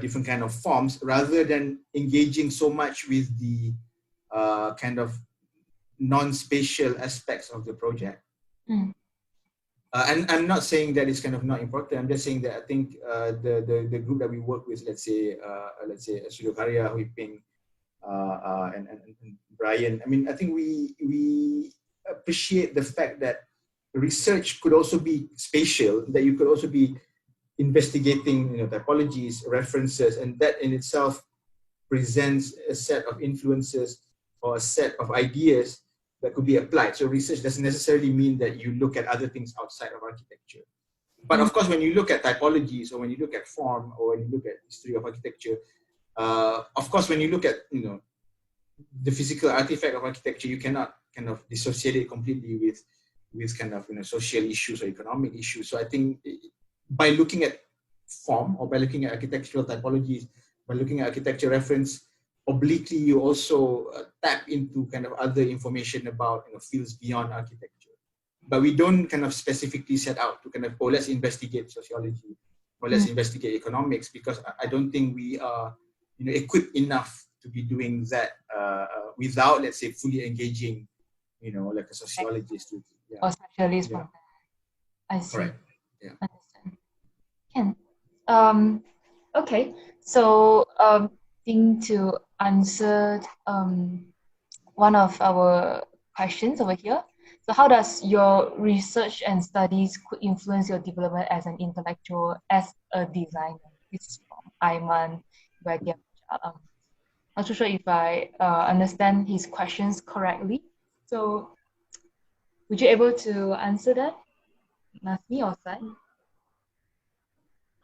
different kind of forms, rather than engaging so much with the kind of non-spatial aspects of the project. And I'm not saying that it's kind of not important. I'm just saying that I think the group that we work with, let's say Studio Karya, Hui Ping, and Brian, I mean, I think we appreciate the fact that research could also be spatial, that you could also be investigating, typologies, references, and that in itself presents a set of influences or a set of ideas that could be applied. So research doesn't necessarily mean that you look at other things outside of architecture. But of course, when you look at typologies, or when you look at form, or when you look at history of architecture, of course, when you look at the physical artifact of architecture, you cannot kind of dissociate it completely with kind of social issues or economic issues. So I think by looking at form, or by looking at architectural typologies, by looking at architecture reference, obliquely you also tap into kind of other information about fields beyond architecture. But we don't kind of specifically set out to kind of, let's investigate sociology, or let's investigate economics, because I don't think we are equipped enough to be doing that without, let's say, fully engaging like a sociologist or specialist. Yeah. I see. Correct. Yeah. Understand. Ken. Okay. So think to answer one of our questions over here. So how does your research and studies could influence your development as an intellectual, as a designer? It's from Aiman. Not too sure if I understand his questions correctly. So would you able to answer that, Nazmi or Sai?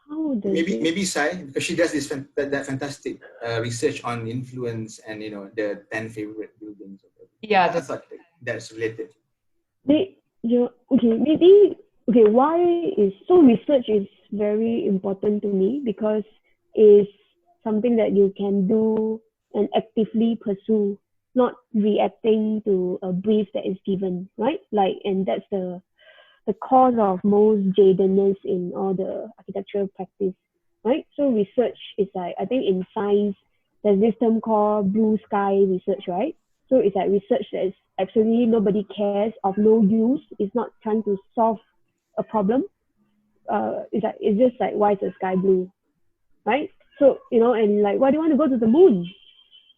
Maybe Sai, because she does this that fantastic research on influence and the 10 favorite buildings. Yeah, I thought that's related. Why is so? Research is very important to me because it's something that you can do and actively pursue, not reacting to a brief that is given, right? Like, and that's the cause of most jadedness in all the architectural practice, right? So research is like, I think in science, there's this term called blue sky research, right? So it's like research that is absolutely nobody cares, of no use. It's not trying to solve a problem. It's just like, why is the sky blue, right? So, and like, why do you want to go to the moon?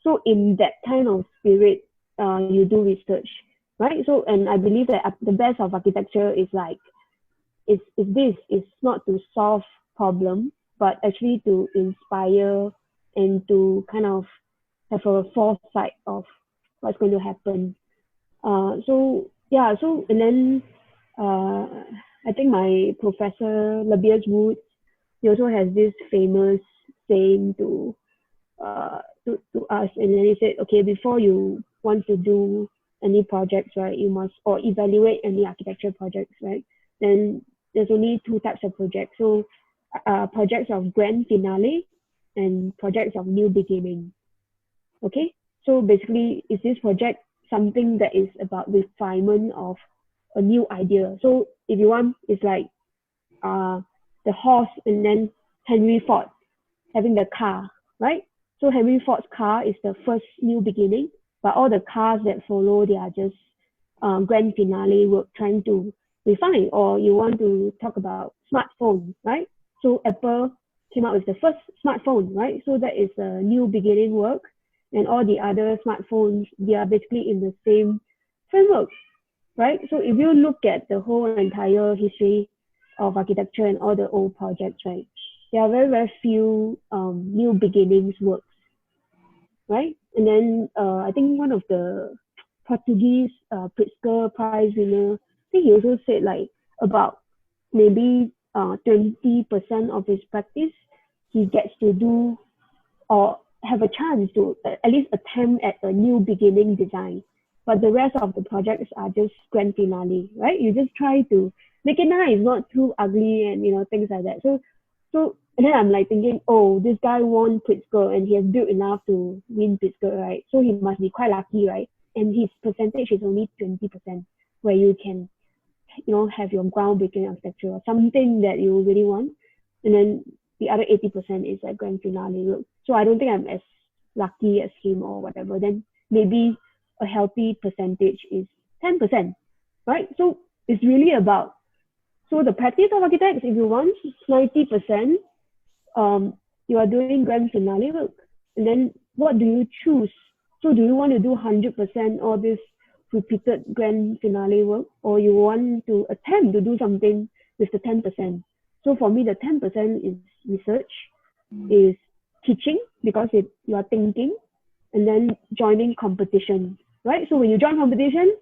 So in that kind of spirit, you do research, right? So, and I believe that the best of architecture is like, is this, it's not to solve problems, but actually to inspire and to kind of have a foresight of what's going to happen. So yeah, so and then I think my professor Labias Wood, he also has this famous saying to us, and then he said, okay, before you want to do any projects, right, you must, or evaluate any architecture projects, right, then there's only two types of projects. So projects of grand finale and projects of new beginning. Okay, so basically, is this project something that is about refinement of a new idea? So if you want, it's like the horse and then Henry Ford having the car, right? So Henry Ford's car is the first new beginning, but all the cars that follow, they are just grand finale work trying to refine. Or you want to talk about smartphone, right? So Apple came out with the first smartphone, right? So that is a new beginning work, and all the other smartphones, they are basically in the same framework, right? So if you look at the whole entire history of architecture and all the old projects, right, there are very, very few new beginnings works, right? And then I think one of the Portuguese Pritzker Prize winner, I think he also said like about maybe 20% of his practice, he gets to do or have a chance to at least attempt at a new beginning design. But the rest of the projects are just grand finale, right? You just try to make it nice, not too ugly, and things like that. So and then I'm like thinking, oh, this guy won Pritzker and he has built enough to win Pritzker, right? So he must be quite lucky, right? And his percentage is only 20%, where you can, have your groundbreaking architecture or something that you really want, and then the other 80% is like grand finale work. So I don't think I'm as lucky as him or whatever. Then maybe a healthy percentage is 10%, right? So it's really about, so the practice of architects, if you want 90%, you are doing grand finale work. And then what do you choose? So do you want to do 100% all this repeated grand finale work, or you want to attempt to do something with the 10%? So for me, the 10% is research, is teaching, because you are thinking, and then joining competition, right? So when you join competition,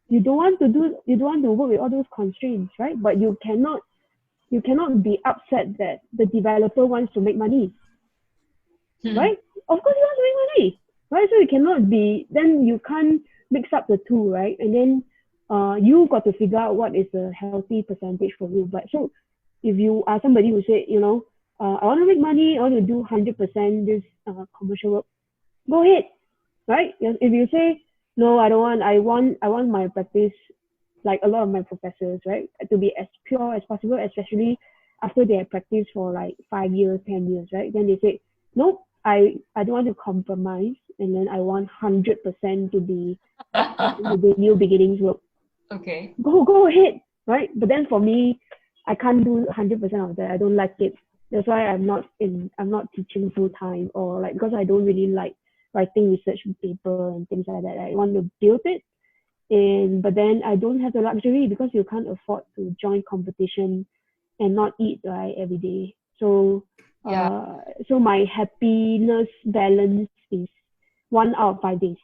you don't want to work with all those constraints, right? But you cannot be upset that the developer wants to make money, right? Of course he wants to make money, right? So you cannot be, then you can't mix up the two, right? And then you got to figure out what is the healthy percentage for you. But so if you are somebody who say, I want to make money, I want to do 100% this commercial work, go ahead, right? If you say, no, I don't want, I want my practice, like a lot of my professors, right, to be as pure as possible, especially after they have practiced for like 5 years, 10 years, right? Then they say, nope, I don't want to compromise, and then I want 100% to be the new beginnings work. Okay. Go ahead, right? But then for me, I can't do 100% of that. I don't like it. That's why I'm not teaching full time, or like, because I don't really like writing research paper and things like that. I want to build it, but then I don't have the luxury, because you can't afford to join competition and not eat, right, every day. So so my happiness balance is 1 out of 5 days.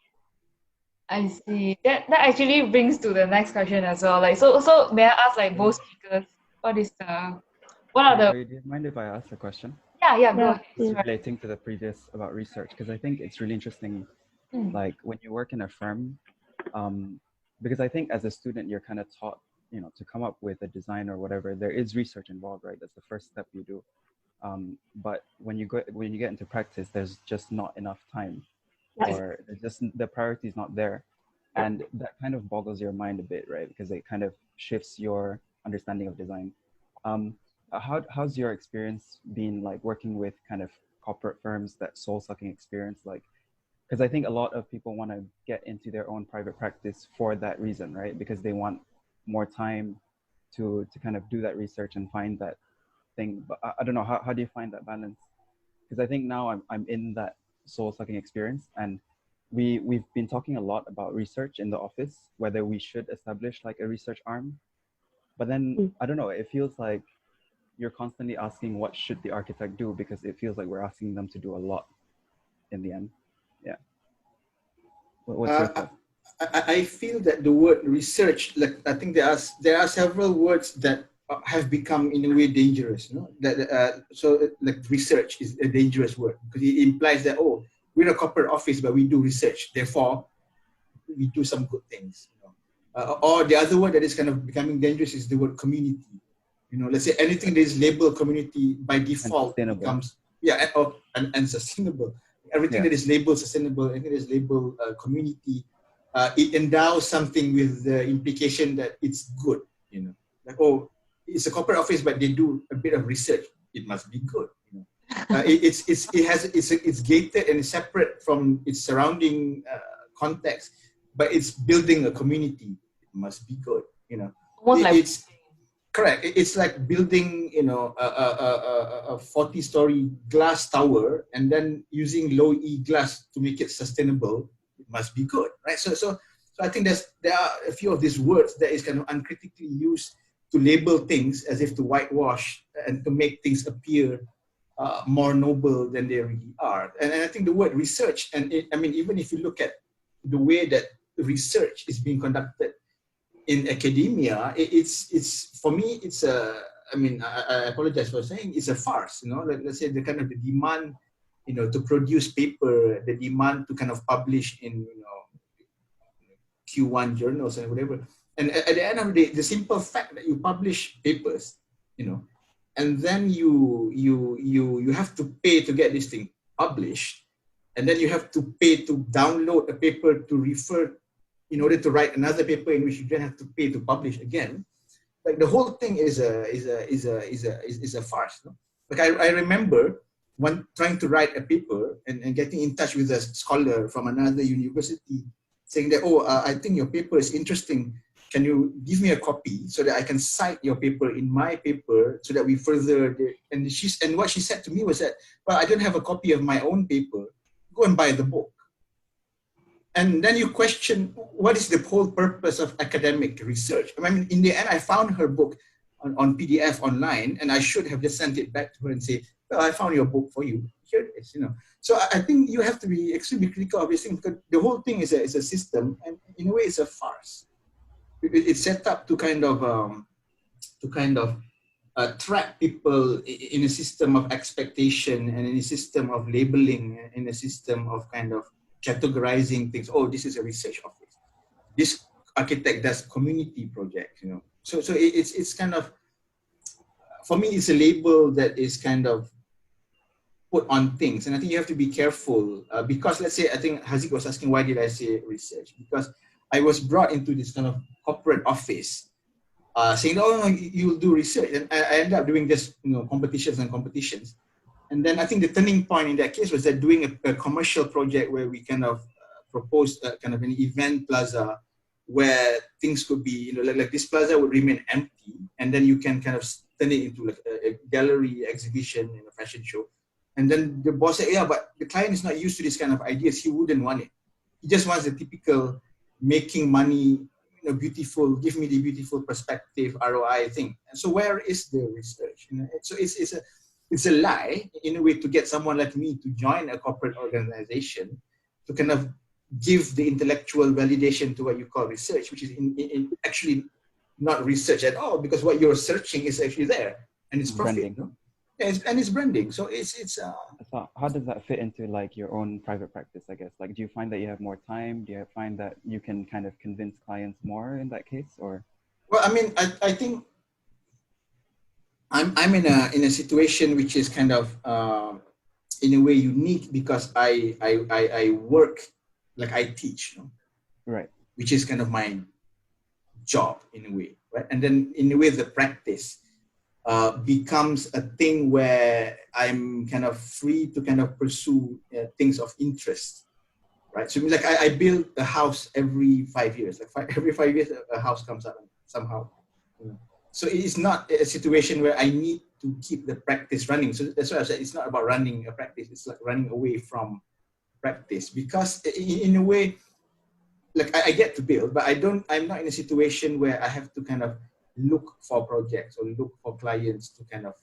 I see. That actually brings to the next question as well. Like, so may I ask, like, both speakers, what are the? Do you mind if I ask a question? Yeah, go ahead. Yeah. Relating to the previous about research, because I think it's really interesting, like when you work in a firm, because I think as a student you're kind of taught, to come up with a design or whatever. There is research involved, right? That's the first step you do. But when you get into practice, there's just not enough time, or the priority is not there, and that kind of boggles your mind a bit, right? Because it kind of shifts your understanding of design. How's your experience been, like working with kind of corporate firms, that soul-sucking experience, like? Because I think a lot of people want to get into their own private practice for that reason, right? Because they want more time to kind of do that research and find that thing. But I don't know, how do you find that balance? Because I think now I'm in that soul-sucking experience. And we've been talking a lot about research in the office, whether we should establish like a research arm. But then I don't know, it feels like you're constantly asking what should the architect do, because it feels like we're asking them to do a lot in the end. Yeah. What's your thought? I feel that the word research, like I think there are several words that have become in a way dangerous. You know? So like research is a dangerous word because it implies that, oh, we're a corporate office but we do research, therefore we do some good things. You know? Or the other word that is kind of becoming dangerous is the word community. You know, let's say anything that is labeled community by default becomes and sustainable. Everything that is labeled sustainable, anything that is labeled community, it endows something with the implication that it's good. You know, like, oh, it's a corporate office, but they do a bit of research. It must be good. You know, it's gated and separate from its surrounding context, but it's building a community. It must be good. You know, it's correct. It's like building, you know, a 40-story glass tower and then using low E glass to make it sustainable. It must be good, right? So I think there are a few of these words that is kind of uncritically used to label things as if to whitewash and to make things appear more noble than they really are. And I think the word research, and I mean, even if you look at the way that research is being conducted in academia, it's for me, it's a, I mean, I apologize for saying it's a farce, you know, like, let's say the kind of the demand, you know, to produce paper, the demand to kind of publish in, you know, Q1 journals and whatever. And at the end of the day, the simple fact that you publish papers, you know, and then you have to pay to get this thing published, and then you have to pay to download a paper to refer in order to write another paper in which you then have to pay to publish again. Like the whole thing is a farce. No? Like I remember trying to write a paper and getting in touch with a scholar from another university saying that, oh, I think your paper is interesting. Can you give me a copy so that I can cite your paper in my paper so that we further and what she said to me was that, well, I don't have a copy of my own paper. Go and buy the book. And then you question, what is the whole purpose of academic research? I mean, in the end, I found her book on PDF online, and I should have just sent it back to her and say, well, I found your book for you. Here it is, you know. So I think you have to be extremely critical of this thing, because the whole thing is a system, and in a way, it's a farce. It's set up to kind of trap people in a system of expectation and in a system of labeling, in a system of kind of categorizing things. Oh, this is a research office. This architect does community projects, you know. So it's kind of, for me, it's a label that is kind of put on things. And I think you have to be careful because, let's say, I think Haziq was asking, why did I say research? Because I was brought into this kind of corporate office saying, oh, no, you will do research. And I ended up doing just, you know, competitions. And then I think the turning point in that case was that doing a commercial project where we kind of proposed kind of an event plaza where things could be, you know, like this plaza would remain empty, and then you can kind of turn it into like a gallery exhibition in a fashion show. And then the boss said, yeah, but the client is not used to this kind of ideas. He wouldn't want it. He just wants the typical making money, you know, beautiful, give me the beautiful perspective ROI thing. And so where is the research? You know, so it's a lie in a way to get someone like me to join a corporate organization to kind of give the intellectual validation to what you call research, which is in actually not research at all, because what you're searching is actually there, and it's profit. Branding. No? Yeah, and it's branding. So it's. So how does that fit into like your own private practice? I guess, like, do you find that you have more time? Do you find that you can kind of convince clients more in that case, or? Well, I mean, I think I'm in a situation which is kind of in a way unique, because I work like I teach, you know? Right? Which is kind of my job in a way, right? And then in a way the practice becomes a thing where I'm kind of free to kind of pursue things of interest, right? So it means like I build a house every 5 years, like every 5 years a house comes up somehow. You know? So it's not a situation where I need to keep the practice running. So that's why I said it's not about running a practice. It's like running away from practice, because in a way, like I get to build, but I'm not in a situation where I have to kind of look for projects or look for clients to kind of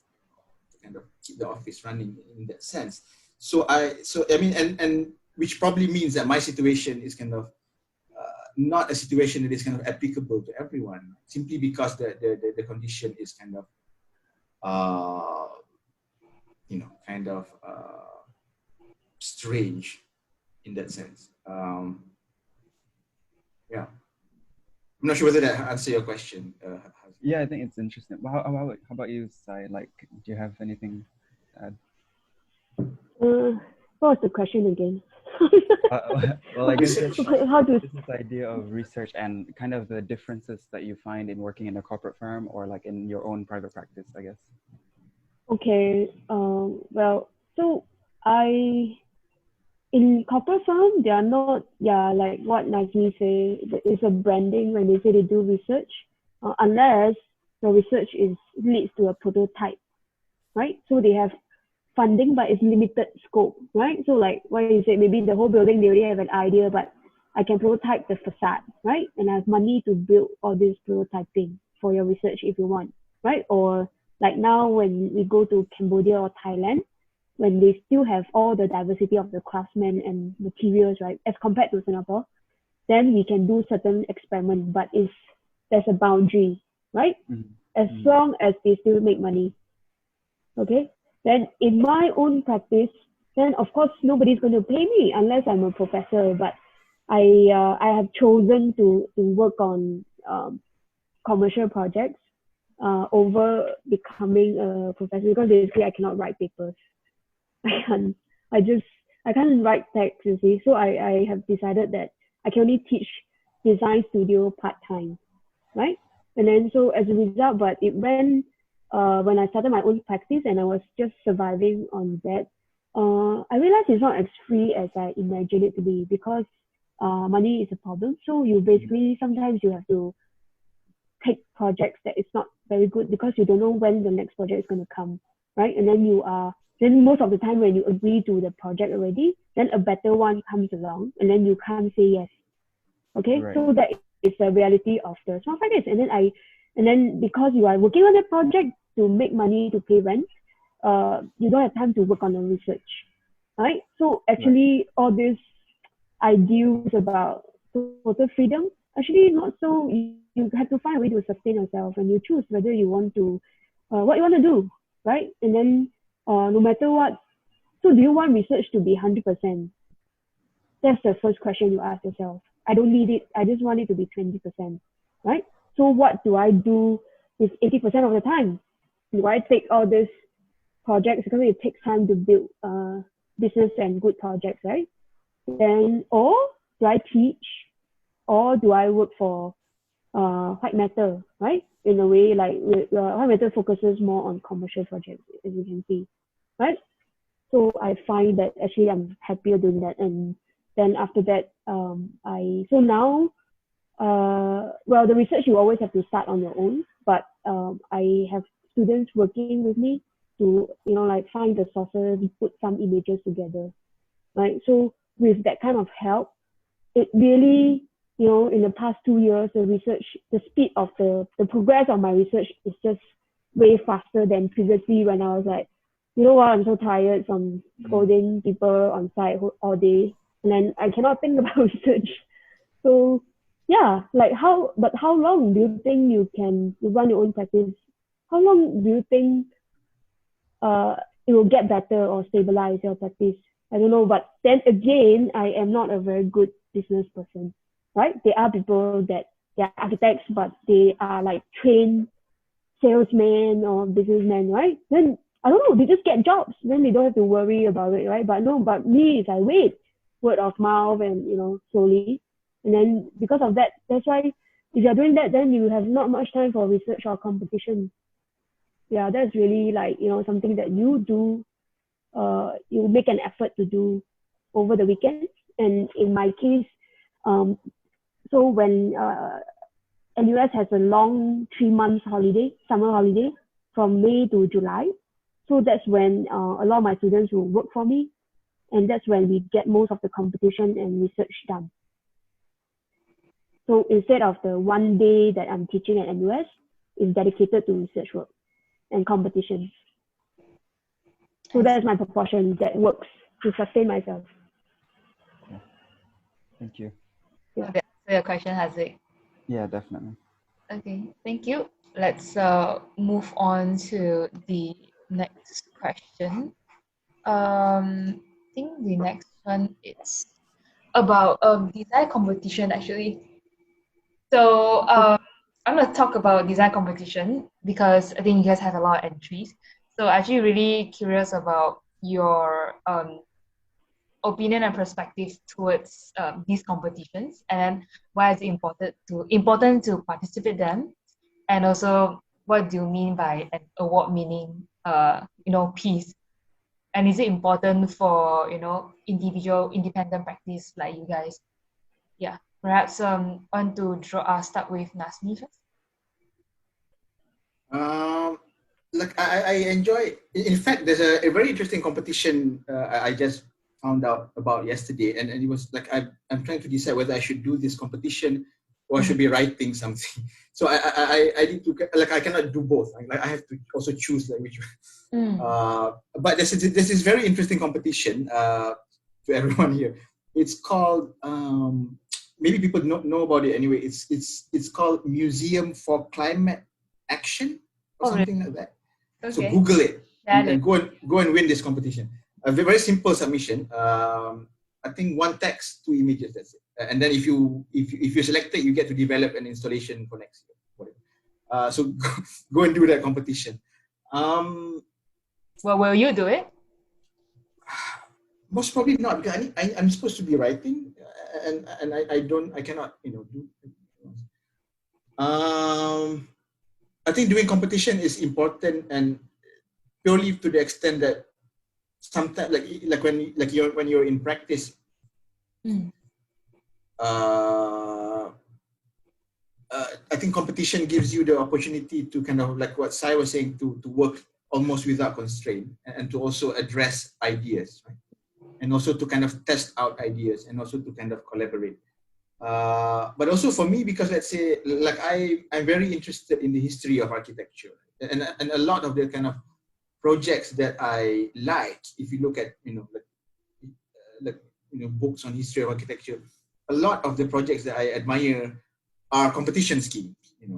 keep the office running in that sense. So I mean, and which probably means that my situation is kind of not a situation that is kind of applicable to everyone, simply because the condition is kind of strange in that sense. Yeah, I'm not sure whether that answers your question. Yeah, I think it's interesting. Well, how about you, Sai? Like, do you have anything to add? What was the question again? Well, like this idea of research and kind of the differences that you find in working in a corporate firm or like in your own private practice, I guess. Okay. Well, so in corporate firm, they are not, like what Nazmi say, it's a branding when they say they do research, unless the research leads to a prototype, right? So they have funding, but it's limited scope, right? So like what you said, maybe the whole building, they already have an idea, but I can prototype the facade, right? And I have money to build all this prototyping for your research if you want, right? Or like now when we go to Cambodia or Thailand, when they still have all the diversity of the craftsmen and materials, right, as compared to Singapore, then we can do certain experiments, but there's a boundary, right? As long as they still make money, okay? Then in my own practice, then of course nobody's going to pay me unless I'm a professor. But I have chosen to work on commercial projects over becoming a professor, because basically I cannot write papers. I can't write text, you see. So I have decided that I can only teach design studio part-time, right? And then so as a result, but it went, when I started my own practice and I was just surviving on that, I realized it's not as free as I imagined it to be, because money is a problem. So you basically, sometimes you have to take projects that is not very good because you don't know when the next project is going to come, right? And then most of the time when you agree to the project already, then a better one comes along and then you can't say yes. Okay, right. So that is the reality of the small practice. And then because you are working on a project to make money to pay rent, you don't have time to work on the research, right? So actually, all these ideals about total freedom, actually not so. You have to find a way to sustain yourself, and you choose whether you want to, what you want to do, right? And then no matter what, so do you want research to be 100%? That's the first question you ask yourself. I don't need it. I just want it to be 20%, right? So what do I do with 80% of the time? Do I take all these projects, because it takes time to build business and good projects, right? Then, or do I teach, or do I work for White Matter, right? In a way, like White Matter focuses more on commercial projects, as you can see, right? So I find that actually I'm happier doing that. And then after that, so now, well, the research you always have to start on your own, but I have students working with me to, like find the sources, put some images together, right? So with that kind of help, it really, in the past 2 years, the speed of the progress of my research is just way faster than previously, when I was like, you know what, I'm so tired from scolding people on site all day, and then I cannot think about research. So yeah, like how long do you think you can run your own practice? How long do you think it will get better or stabilize your practice? I don't know, but then again, I am not a very good business person, right? There are people that they're architects, but they are like trained salesmen or businessmen, right? Then I don't know, they just get jobs, then they don't have to worry about it, right? But me, is I wait, word of mouth, and slowly. And then because of that, that's why if you're doing that, then you have not much time for research or competition. Yeah, that's really like, something that you do, you make an effort to do over the weekends. And in my case, so when NUS has a long 3 months holiday, summer holiday, from May to July. So that's when a lot of my students will work for me. and that's when we get most of the competition and research done. So instead of the one day that I'm teaching at NUS, it's dedicated to research work and competitions. So that's my proportion that works to sustain myself. Thank you. Yeah. That answer your question, Haziq. Yeah, definitely. Okay, thank you. Let's move on to the next question. I think the next one is about design competition actually. So I'm gonna talk about design competition because I think you guys have a lot of entries. So actually really curious about your opinion and perspective towards these competitions, and why is it important to participate in them, and also what do you mean by an award meaning piece, and is it important for individual independent practice like you guys? Yeah, perhaps want to start with Nazmi first. Like I enjoy. In fact, there's a very interesting competition I just found out about yesterday, and it was like I'm trying to decide whether I should do this competition or I should be writing something. So I need to, like, I cannot do both. Like I have to also choose like which one. But this is very interesting competition to everyone here. It's called maybe people don't know about it anyway. It's called Museum for Climate Action or something like that. Okay. So Google it and go and win this competition. A very simple submission. I think one text, 2 images. That's it. And then if you're selected, you get to develop an installation for next year. So go and do that competition. Well, will you do it? Most probably not, because I'm supposed to be writing, and I cannot do. I think doing competition is important, and purely to the extent that sometimes, like when you're in practice, I think competition gives you the opportunity to kind of, like what Sai was saying, to work almost without constraint, and to also address ideas, right? And also to kind of test out ideas, and also to kind of collaborate. But also for me, because let's say, like I'm very interested in the history of architecture, and a lot of the kind of projects that I like, if you look at books on history of architecture, a lot of the projects that I admire are competition schemes,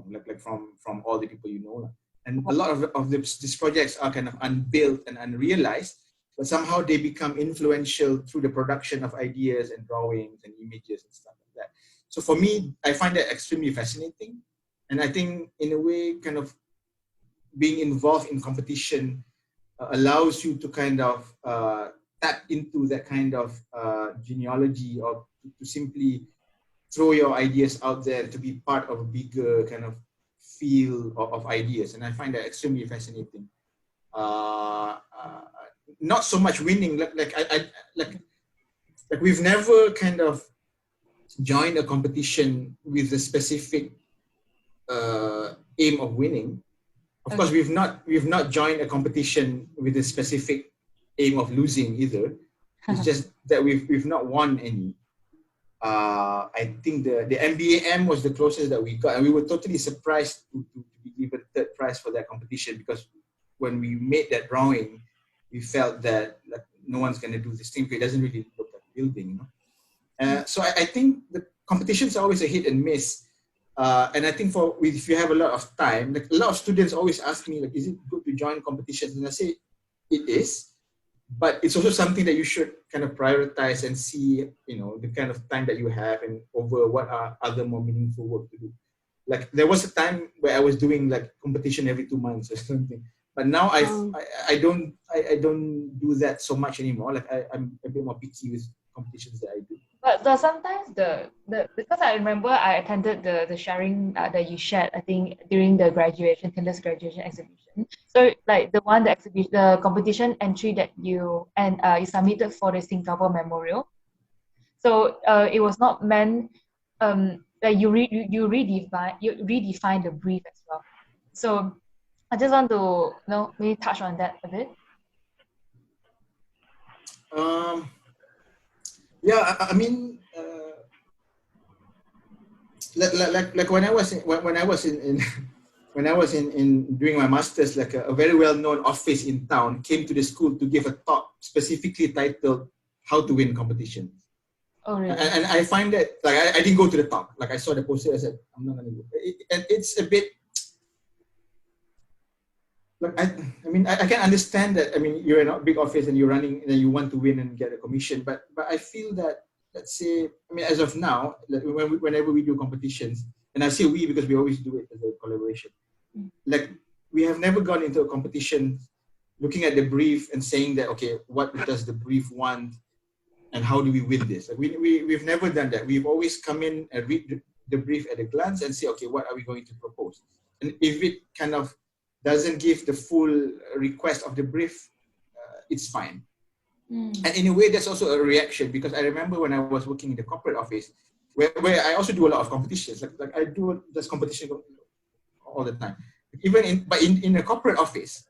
like from all the people and a lot of these projects are kind of unbuilt and unrealized, but somehow they become influential through the production of ideas and drawings and images and stuff like that. So for me, I find that extremely fascinating. And I think in a way, kind of being involved in competition allows you to kind of tap into that kind of genealogy, or to simply throw your ideas out there to be part of a bigger kind of field of ideas. And I find that extremely fascinating. Not so much winning, like we've never kind of joined a competition with a specific aim of winning. Of course, we've not joined a competition with a specific aim of losing either. It's just that we've not won any. I think the MBAM was the closest that we got, and we were totally surprised to be given third prize for that competition, because when we made that drawing, we felt that like no one's going to do this thing, because it doesn't really look like building, So I think the competitions are always a hit and miss. And I think if you have a lot of time, like a lot of students always ask me, like, is it good to join competitions? And I say, it is, but it's also something that you should kind of prioritize and see, the kind of time that you have and over what are other more meaningful work to do. Like there was a time where I was doing like competition every 2 months or something, but now I don't do that so much anymore. Like I'm a bit more picky with competitions that I do. But sometimes because I remember I attended the sharing that you shared, I think during the Tinder's graduation exhibition. So like the competition entry that you submitted for the Singapore Memorial. So it was not meant that you redefine the brief as well. So I just want to maybe touch on that a bit. Yeah, I mean, like when I was when I was in when I was in doing my master's, like a very well-known office in town came to the school to give a talk specifically titled "How to Win Competition." Oh, really? And I find that, like, I didn't go to the talk. Like, I saw the poster, I said, I'm not gonna go. And it's a bit like, I mean, I can understand that. I mean, you're in a big office and you're running and you want to win and get a commission, but I feel that, let's say, I mean, as of now, like whenever we do competitions, and I say we because we always do it as a collaboration. Like, we have never gone into a competition looking at the brief and saying that, okay, what does the brief want and how do we win this? Like, we've never done that. We've always come in and read the brief at a glance and say, okay, what are we going to propose? And if it kind of doesn't give the full request of the brief, it's fine. And in a way, that's also a reaction, because I remember when I was working in the corporate office, where I also do a lot of competitions. Like I do this competition all the time. Even in a corporate office,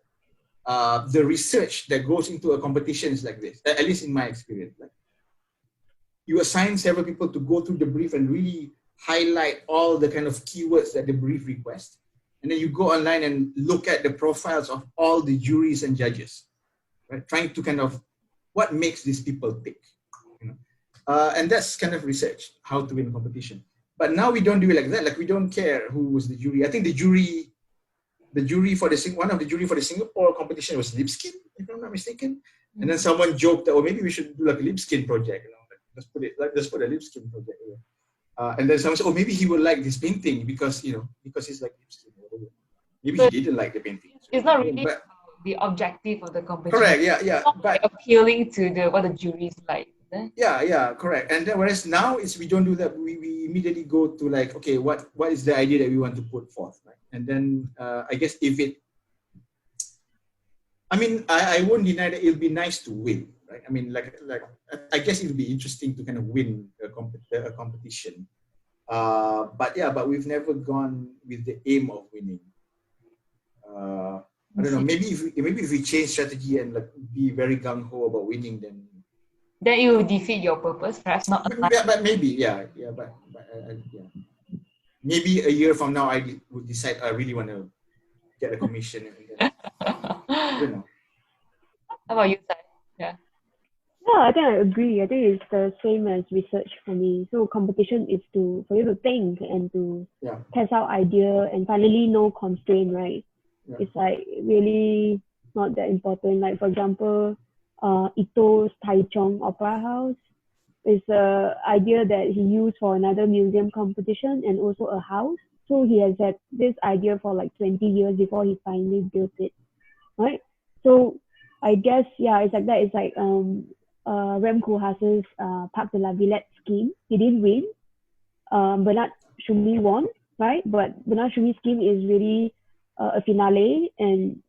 the research that goes into a competition is like this, at least in my experience. Like, you assign several people to go through the brief and really highlight all the kind of keywords that the brief requests. And then you go online and look at the profiles of all the juries and judges, right? Trying to kind of, what makes these people tick, you know? And that's kind of research, how to win competition. But now we don't do it like that. Like, we don't care who was the jury. I think the jury for one of the jury for the Singapore competition was Lipskin, if I'm not mistaken. And then someone joked that, oh, maybe we should do like a Lipskin project, you know? Let's put a Lipskin project here. And then someone said, oh, maybe he would like this painting because he's like Lipskin. Maybe he didn't like the painting. So, it's not really the objective of the competition. Correct, yeah. It's not but appealing to what the jury's like. Yeah, correct. And then, whereas now we don't do that. We immediately go to, like, okay, what is the idea that we want to put forth, right? And then I guess I won't deny that it'll be nice to win, right? I mean, like I guess it'll be interesting to kind of win a competition. But we've never gone with the aim of winning. I don't know. Maybe if we change strategy and like be very gung ho about winning, then you will defeat your purpose. Perhaps not. But maybe, yeah. Maybe a year from now, I would decide I really want to get a commission. And then, I don't know. How about you, Sai? Yeah. Yeah, I think I agree. I think it's the same as research for me. So competition is for you to think and to test out idea and finally no constraint, right? Yeah. It's like really not that important. Like, for example, Ito's Taichung Opera House is an idea that he used for another museum competition and also a house. So he has had this idea for like 20 years before he finally built it, right? So I guess, it's like that. It's like Rem Koolhaas's Parc de la Villette scheme. He didn't win. Bernard Shumi won, right? But Bernard Shumi's scheme is really a finale, and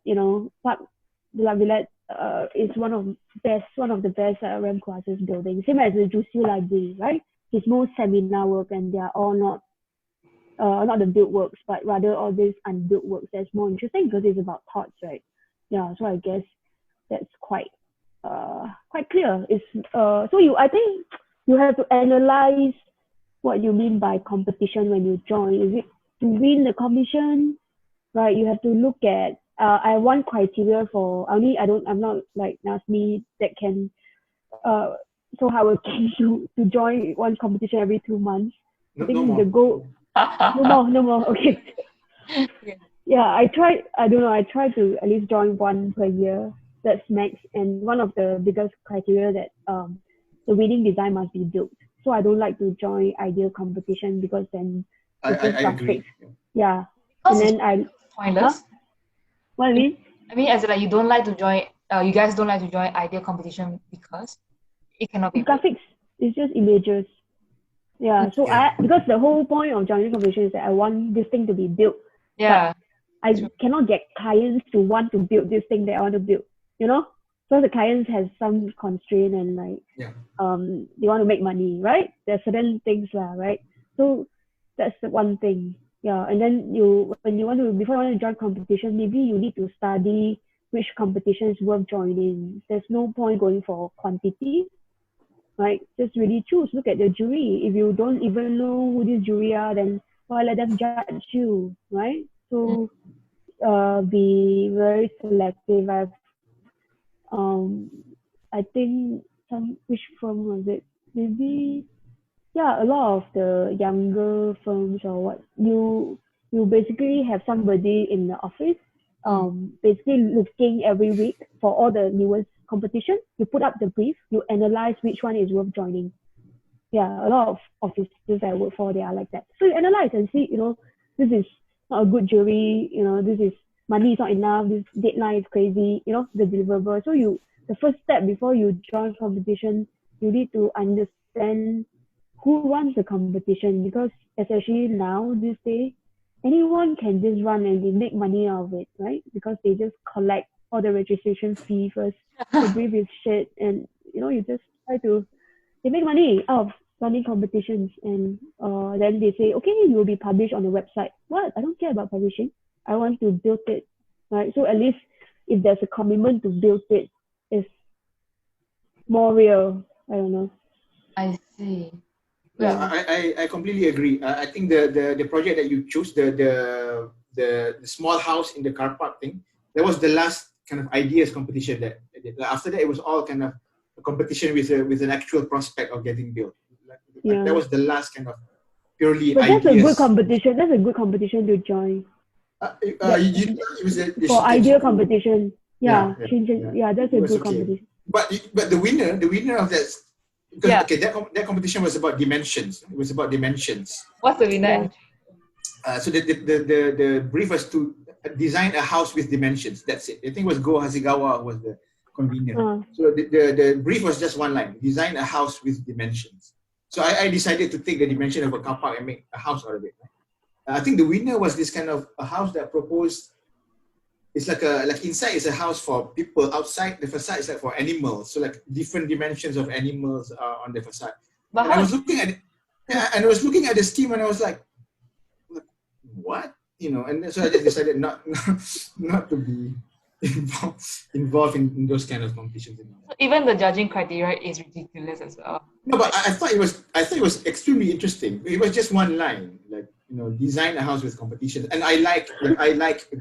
Parc de la Villette is one of the best Rem Koolhaas's buildings. Same as the Jussieu Library, right? His most seminar work, and they are all not the built works, but rather all these unbuilt works. That's more interesting because it's about thoughts, right? Yeah, so I guess that's quite clear. It's I think you have to analyze what you mean by competition when you join. Is it to win the commission, right? You have to look at. I have one criteria for I'm not like Nazmi that can so hardworking to join one competition every 2 months. I think the goal. No more. Okay. Yeah, I try to at least join one per year. That's max. And one of the biggest criteria that the winning design must be built. So I don't like to join idea competition because then I agree. Yeah. Because and then pointless. Huh? What I mean? I mean, as in, like, you don't like to join. You guys don't like to join idea competition because it cannot be graphics. It's just images. Yeah. So because the whole point of joining competition is that I want this thing to be built. Yeah. But I cannot get clients to want to build this thing that I want to build. So the clients has some constraint and they want to make money, right? There are certain things right? So that's the one thing. Yeah, and then before you want to join competition, maybe you need to study which competition is worth joining. There's no point going for quantity. right? Just really choose. Look at the jury. If you don't even know who this jury are, then why let them judge you, right? So be very selective. I think which firm was it? Maybe yeah, a lot of the younger firms or what you basically have somebody in the office basically looking every week for all the newest competition. You put up the brief, you analyze which one is worth joining. Yeah, a lot of offices I work for, they are like that. So you analyze and see, this is not a good jury, this is money is not enough, this deadline is crazy, the deliverable. So the first step before you join competition, you need to understand who runs the competition, because especially now this day, anyone can just run and they make money out of it, right? Because they just collect all the registration fee first. The brief is shit, and you just try to they make money out of running competitions, and then they say, okay, you will be published on the website. What? I don't care about publishing. I want to build it, right? So at least if there's a commitment to build it, it's more real. I don't know. I see. Yeah, I completely agree. I think the project that you choose, the small house in the car park thing, that was the last kind of ideas competition that after that it was all kind of a competition with an actual prospect of getting built. That was the last kind of purely but ideas. That's a good competition. That's a good competition to join. For ideal competition. Yeah, that's a good competition. But the winner of that, because that competition was about dimensions. It was about dimensions. What's the winner? So the brief was to design a house with dimensions. That's it. I think it was Go Hasegawa was the convener. So the brief was just one line: design a house with dimensions. So I decided to take the dimension of a car park and make a house out of it. I think the winner was this kind of a house that proposed. It's like inside is a house for people, outside the facade is like for animals. So like different dimensions of animals are on the facade. But I was looking at it, and I was looking at the scheme, and I was like, what? And so I just decided not to be involved in those kind of competitions. So even the judging criteria is ridiculous as well. No, but I thought it was extremely interesting. It was just one line, like design a house with competitions, and I like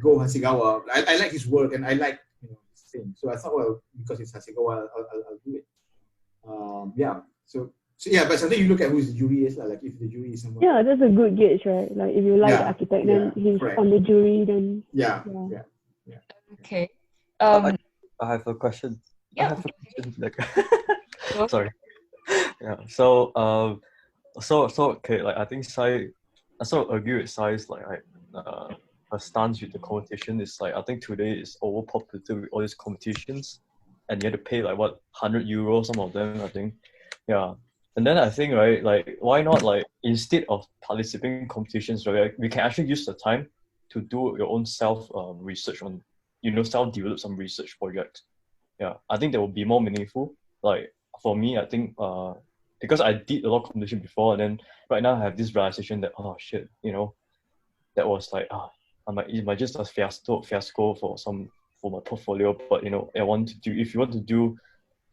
Go Hasegawa. I like his work, and I like his thing. So I thought, well, because it's Hasegawa, I'll do it. So yeah, but sometimes you look at who the jury is, like if the jury is someone. Yeah, that's a good gauge, right? Like if you like the architect, then he's on the jury, then. Yeah. Okay. I have a question. Yeah. I have a question. Like, sorry. Yeah. So okay. Like I think I sort of agree with Sai's her stance with the competition is like I think today is overpopulated with all these competitions, and you have to pay like what €100 some of them I think. Yeah. And then I think, right, like, why not, like, instead of participating in competitions, right, we can actually use the time to do your own research on, self-develop some research projects. Yeah, I think that would be more meaningful. Like, for me, I think, because I did a lot of competition before, and then right now I have this realization that, oh, shit, that was like, it might just a fiasco for my portfolio, but, if you want to do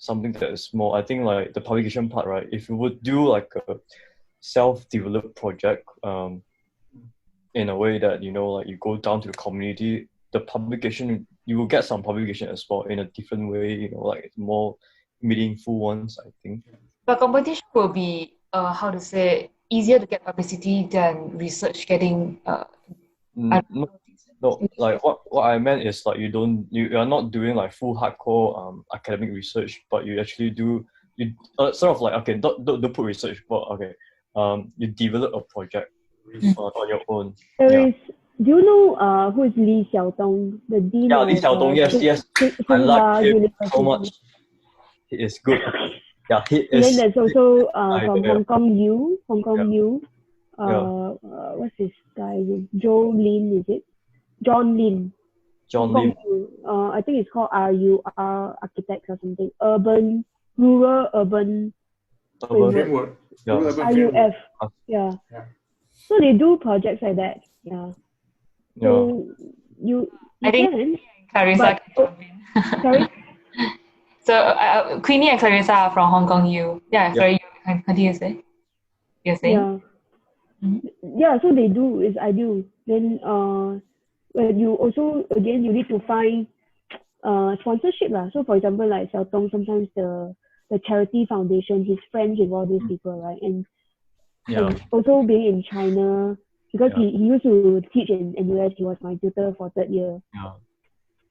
something that is more, I think like the publication part, right? If you would do like a self-developed project in a way that, like you go down to the community, the publication, you will get some publication as well in a different way, like more meaningful ones, I think. But competition will be, easier to get publicity than research getting... No, like what I meant is like you are not doing like full hardcore academic research, but you actually do sort of like, okay, don't put research, but okay, you develop a project on your own. Do you know who is Lee Xiaodong, the dean? Yeah, Lee Xiaodong, yes. I like him so much. He is good. Yeah, he is. And then there's also from Hong Kong U. What's his guy? Joyee Lee, is it? John Lin. I think it's called RUR Architects or something. Rural Urban Framework. RUF. Yeah. So they do projects like that. Yeah. So you I think can. Carissa can jump in. Sorry? So Queenie and Clarissa are from Hong Kong U. Yeah, sorry, you can continue to say. You're saying? Yeah. Yeah, so they do is ideal. Then when you also again you need to find sponsorship lah. So for example, like Xiao Tong, sometimes the charity foundation, he's friends with all these people, right? And also being in China, because he used to teach in NUS, he was my tutor for third year.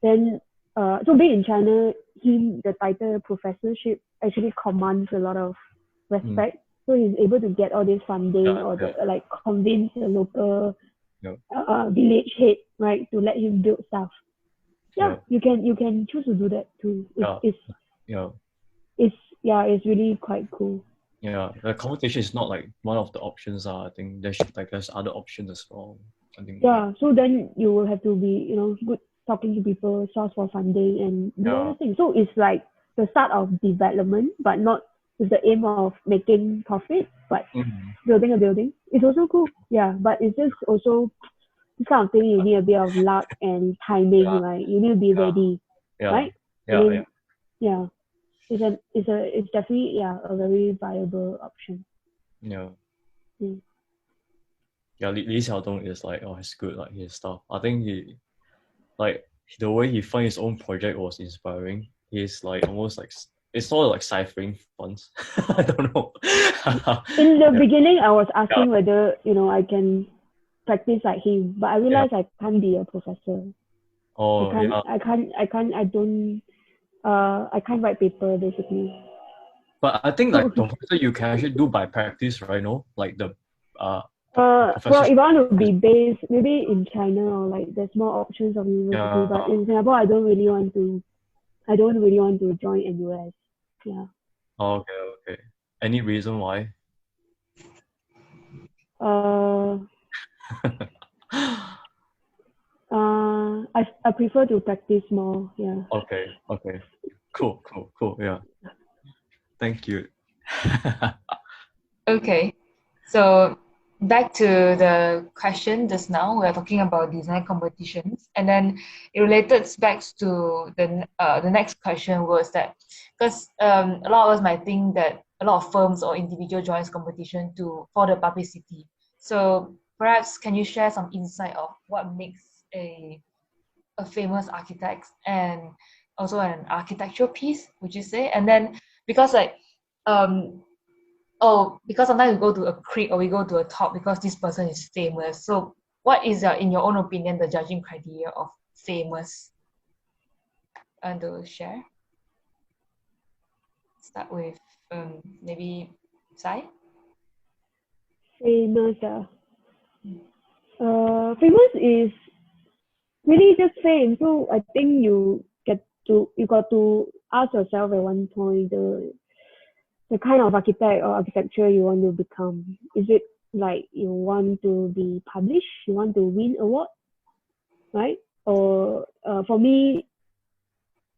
Then so being in China, the title professorship actually commands a lot of respect. So he's able to get all this funding or like convince the local village head, right, to let him build stuff. You can choose to do that too. It's really quite cool. Yeah, the competition is not like one of the options. I think there's other options as well. I think. Yeah, so then you will have to be good talking to people, source for funding, and do all those things. So it's like the start of development, but not with the aim of making profit, but building a building. It's also cool. Yeah, but it's just also this kind of thing. You need a bit of luck and timing, right? You need to be ready, right? It's definitely a very viable option. Yeah, Li Xiaodong is like, it's good, like his stuff. I think he, like, the way he found his own project was inspiring. He's like almost like, it's sort of like ciphering funds. I don't know. In the beginning, I was asking whether I can practice like him, but I realized I can't be a professor. I can't write paper basically. But I think like the professor you can actually do by practice, right? No, like the well, if I want to be based maybe in China or like there's more options of university, but in Singapore I don't really want to join NUS. Yeah. Okay. Any reason why? I prefer to practice more. Yeah. Okay. Cool. Yeah. Thank you. Okay. So back to the question just now, we are talking about design competitions, and then it related back to the next question was that because a lot of us might think that a lot of firms or individual joins competition for the publicity. So perhaps can you share some insight of what makes a famous architect and also an architectural piece, would you say? And then because like because sometimes we go to a creek or we go to a top because this person is famous. So what is in your own opinion the judging criteria of famous? And to share? Start with maybe Sai? Famous famous is really just fame. So I think you got to ask yourself at one point the kind of architect or architecture you want to become. Is it like you want to be published? You want to win award, right? Or for me,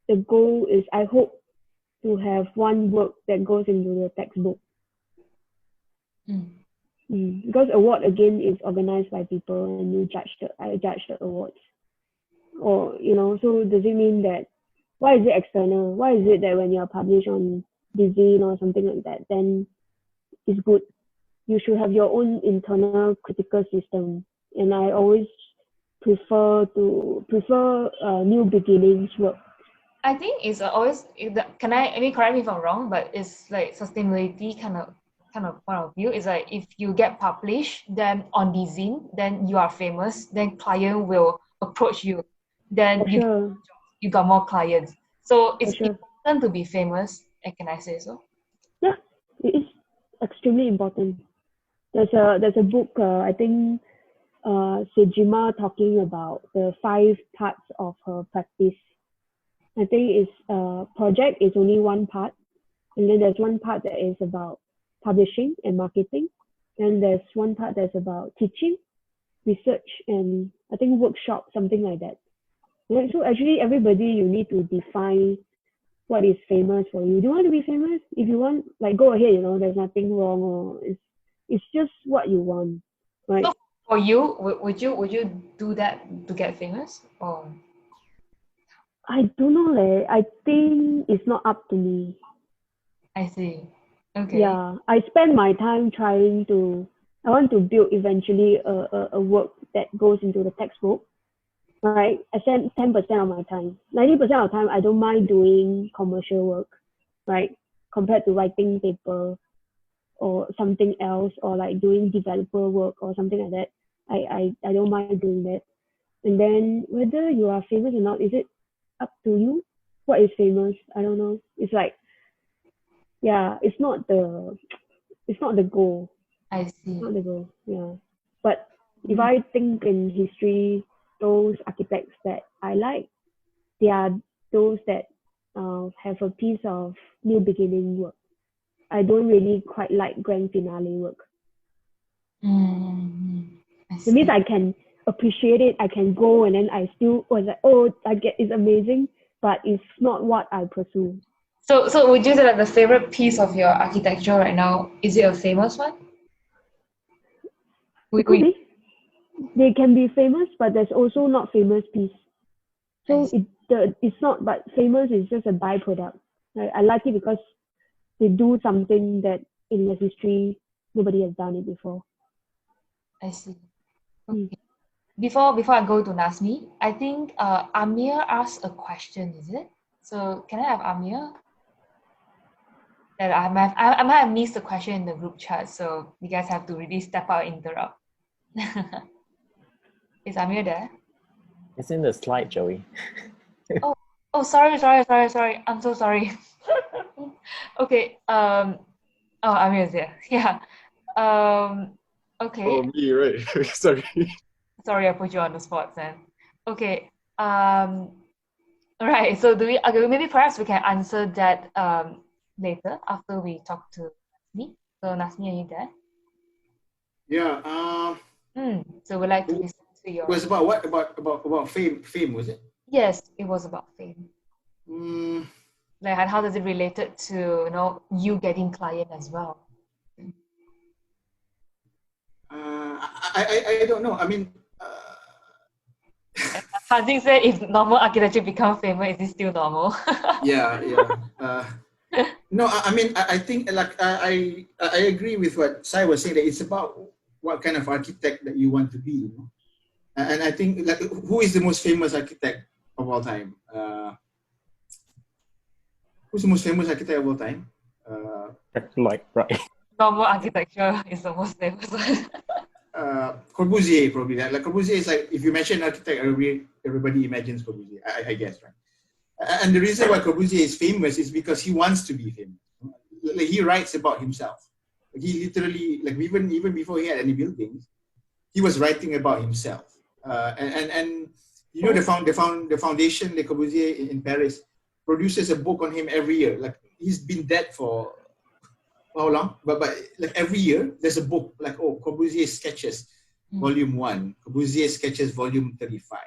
the goal is I hope to have one work that goes into the textbook. Because award again is organized by people and I judge the awards. Or so does it mean that why is it external? Why is it that when you're published on Design or something like that, then it's good? You should have your own internal critical system. And I always prefer new beginnings work. I think it's always correct me if I'm wrong, but it's like sustainability kind of point of view. It's like if you get published then on Design, then you are famous, then client will approach you, then you got more clients. So it's important to be famous. Can I say so? Yeah, it is extremely important. There's a book I think Sejima talking about the 5 parts of her practice. I think it's project is only one part, and then there's one part that is about publishing and marketing, and there's one part that's about teaching, research, and I think workshop, something like that. Right? So actually everybody, you need to define what is famous for you. Do you want to be famous? If you want, like, go ahead, there's nothing wrong, or it's just what you want, right? So for you, would you do that to get famous? Or I don't know, I think it's not up to me. I see. Okay. Yeah, I spend my time I want to build eventually a work that goes into the textbook, right? I spend 10% of my time. 90% of the time, I don't mind doing commercial work, right? Compared to writing paper or something else, or like doing developer work or something like that. I don't mind doing that. And then whether you are famous or not, is it up to you? What is famous? I don't know. It's like, yeah, it's not the goal. I see. Not the goal. Yeah. But if I think in history, those architects that I like, they are those that have a piece of new beginning work. I don't really quite like grand finale work. I It means see. I can appreciate it. I can go and then I still was like, oh, I get it's amazing, but it's not what I pursue. So would you say that the favorite piece of your architecture right now, is it a famous one? It could be. They can be famous, but there's also not famous piece. So it's not, but famous is just a byproduct. I like it because they do something that in the history nobody has done it before. I see. Okay. Before I go to Nazmi, I think Amir asked a question, is it? So can I have Amir? That I might have missed the question in the group chat, so you guys have to really step out and interrupt. Is Amir there? It's in the slide, Joey. Oh, sorry. I'm so sorry. Okay. Oh, Amir is there. Yeah. Okay. Oh, me, right? Sorry. Sorry, I put you on the spot then. Okay. Right. So okay, maybe perhaps we can answer that later after we talk to Nazmi. So Nazmi, are you there? Yeah. So we'd like to listen to your. It was about what? About fame? Fame, was it? Yes, it was about fame. Like, and how does it relate to you getting client as well? I don't know. I mean, Hanzing said, if normal architecture become famous, is it still normal? yeah. No, I mean, I think like I agree with what Sai was saying, that it's about what kind of architect that you want to be, And I think like who is the most famous architect of all time? Who's the most famous architect of all time? Like, right. Normal architecture is the most famous one. Corbusier, probably. Like Corbusier is like, if you mention architect, everybody imagines Corbusier, I guess, right? And the reason why Corbusier is famous is because he wants to be famous. Like he writes about himself. Like he literally, like even before he had any buildings, he was writing about himself. And you know, the foundation Le Corbusier in Paris produces a book on him every year. Like he's been dead for how long? But like every year there's a book like, oh, Corbusier Sketches, Volume 1, Corbusier Sketches Volume 35,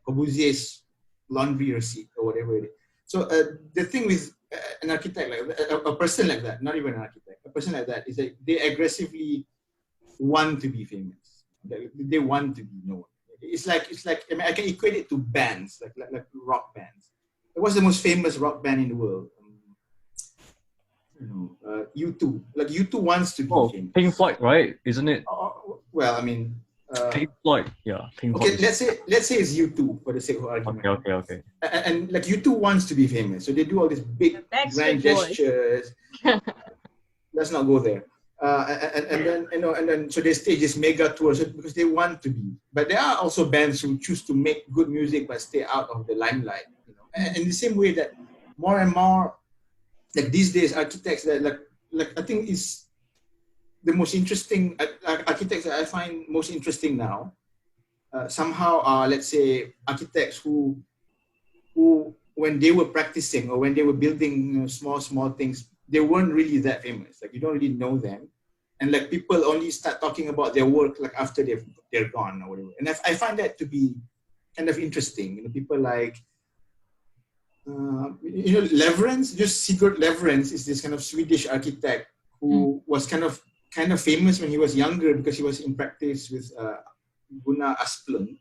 Corbusier's Laundry Receipt or whatever it is. So the thing with an architect, like a person like that, not even an architect, a person like that is that they aggressively want to be famous. They want to be known. It's like I mean, I can equate it to bands, like rock bands. What's the most famous rock band in the world? U2. Like U2 wants to be famous. Pink Floyd, right? Isn't it? Well, I mean, Pink Floyd. Yeah, Pink okay, Floyd. let's say it's U2 for the sake of argument. Okay. And like U2 wants to be famous, so they do all these big grand gestures. Let's not go there. And then so they stage this mega tour because they want to be. But there are also bands who choose to make good music but stay out of the limelight. And in the same way that more and more, like these days, architects that like I think is the most interesting architects that I find most interesting now. Somehow are, let's say, architects who when they were practicing or when they were building small things, they weren't really that famous. Like you don't really know them, and like people only start talking about their work like after they're gone or whatever. And I find that to be kind of interesting. People like Leverance, just Sigurd Leverance is this kind of Swedish architect who was kind of famous when he was younger because he was in practice with Gunnar Asplund.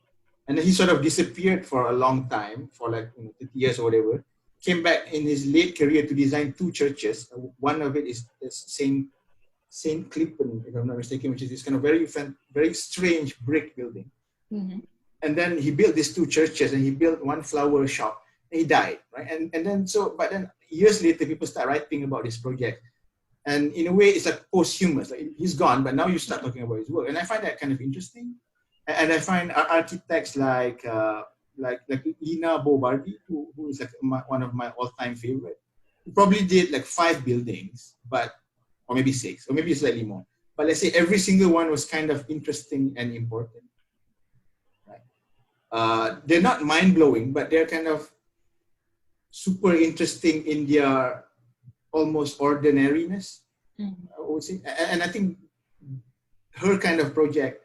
And then he sort of disappeared for a long time, for like 30 years or whatever. Came back in his late career to design 2 churches. One of it is Saint Clippen, if I'm not mistaken, which is this kind of very strange brick building. Mm-hmm. And then he built these 2 churches, and he built one flower shop. And he died, right? And then but then years later, people start writing about this project, and in a way, it's like posthumous. Like he's gone, but now you start talking about his work, and I find that kind of interesting. And I find architects like Lina Bobardi, who is like one of my all-time favorite, who probably did like 5 buildings, or maybe 6, or maybe slightly more. But let's say every single one was kind of interesting and important. Right? They're not mind-blowing, but they're kind of super interesting in their almost ordinariness, I would say. And I think her kind of project,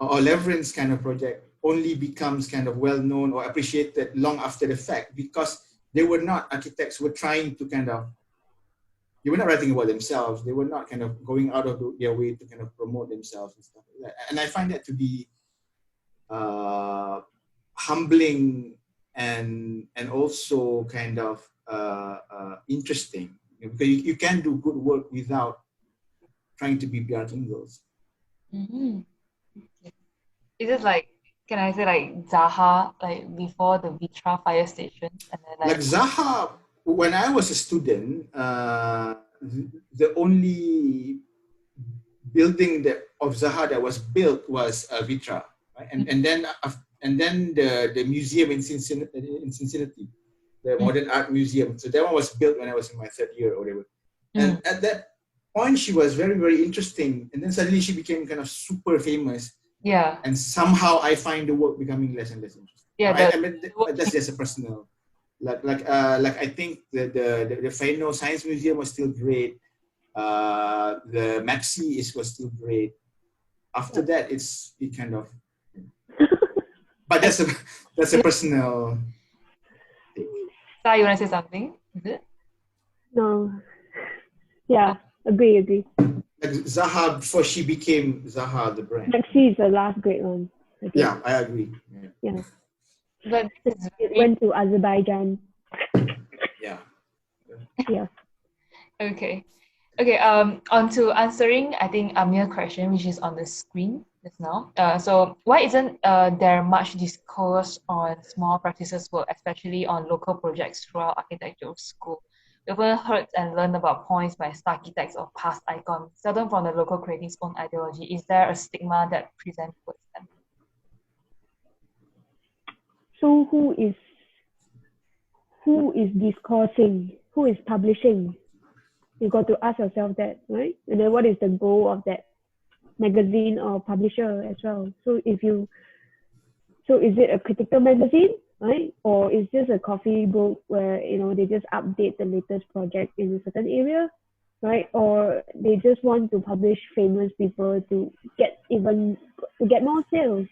or Leveren's kind of project, only becomes kind of well-known or appreciated long after the fact, because they were not architects who were trying to they were not writing about themselves. They were not kind of going out of their way to kind of promote themselves and stuff like that. And I find that to be humbling and also kind of interesting, because you can do good work without trying to be Björn Ingels. Mm-hmm. Is it like, can I say like Zaha, like before the Vitra fire station? And then Like Zaha, when I was a student, the only building of Zaha that was built was Vitra, right? And then the museum in Cincinnati, the Modern Art Museum. So that one was built when I was in my 3rd year or whatever. And at that point, she was very, very interesting. And then suddenly she became kind of super famous. Yeah. And somehow I find the work becoming less and less interesting. Yeah. Right? I mean, that's just a personal. Like I think the Fano Science Museum was still great. The Maxi was still great. After that, it kind of. But that's a personal thing. Sa, you want to say something? Is it? No. Yeah, agree. Like Zaha, before she became Zaha, the brand. Maxi is the last great one. Yeah, I agree. Yeah. But it went to Azerbaijan. Yeah. Yeah. Okay. On to answering, I think, Amir's question, which is on the screen just now. So why isn't there much discourse on small practices work, especially on local projects throughout architectural school? We've often heard and learned about points by star architects or past icons, seldom from the local creative's own ideology. Is there a stigma that presents towards them? So who is discoursing? Who is publishing? You got to ask yourself that, right? And then what is the goal of that magazine or publisher as well? So is it a critical magazine, right? Or is this a coffee book where they just update the latest project in a certain area, right? Or they just want to publish famous people to get more sales,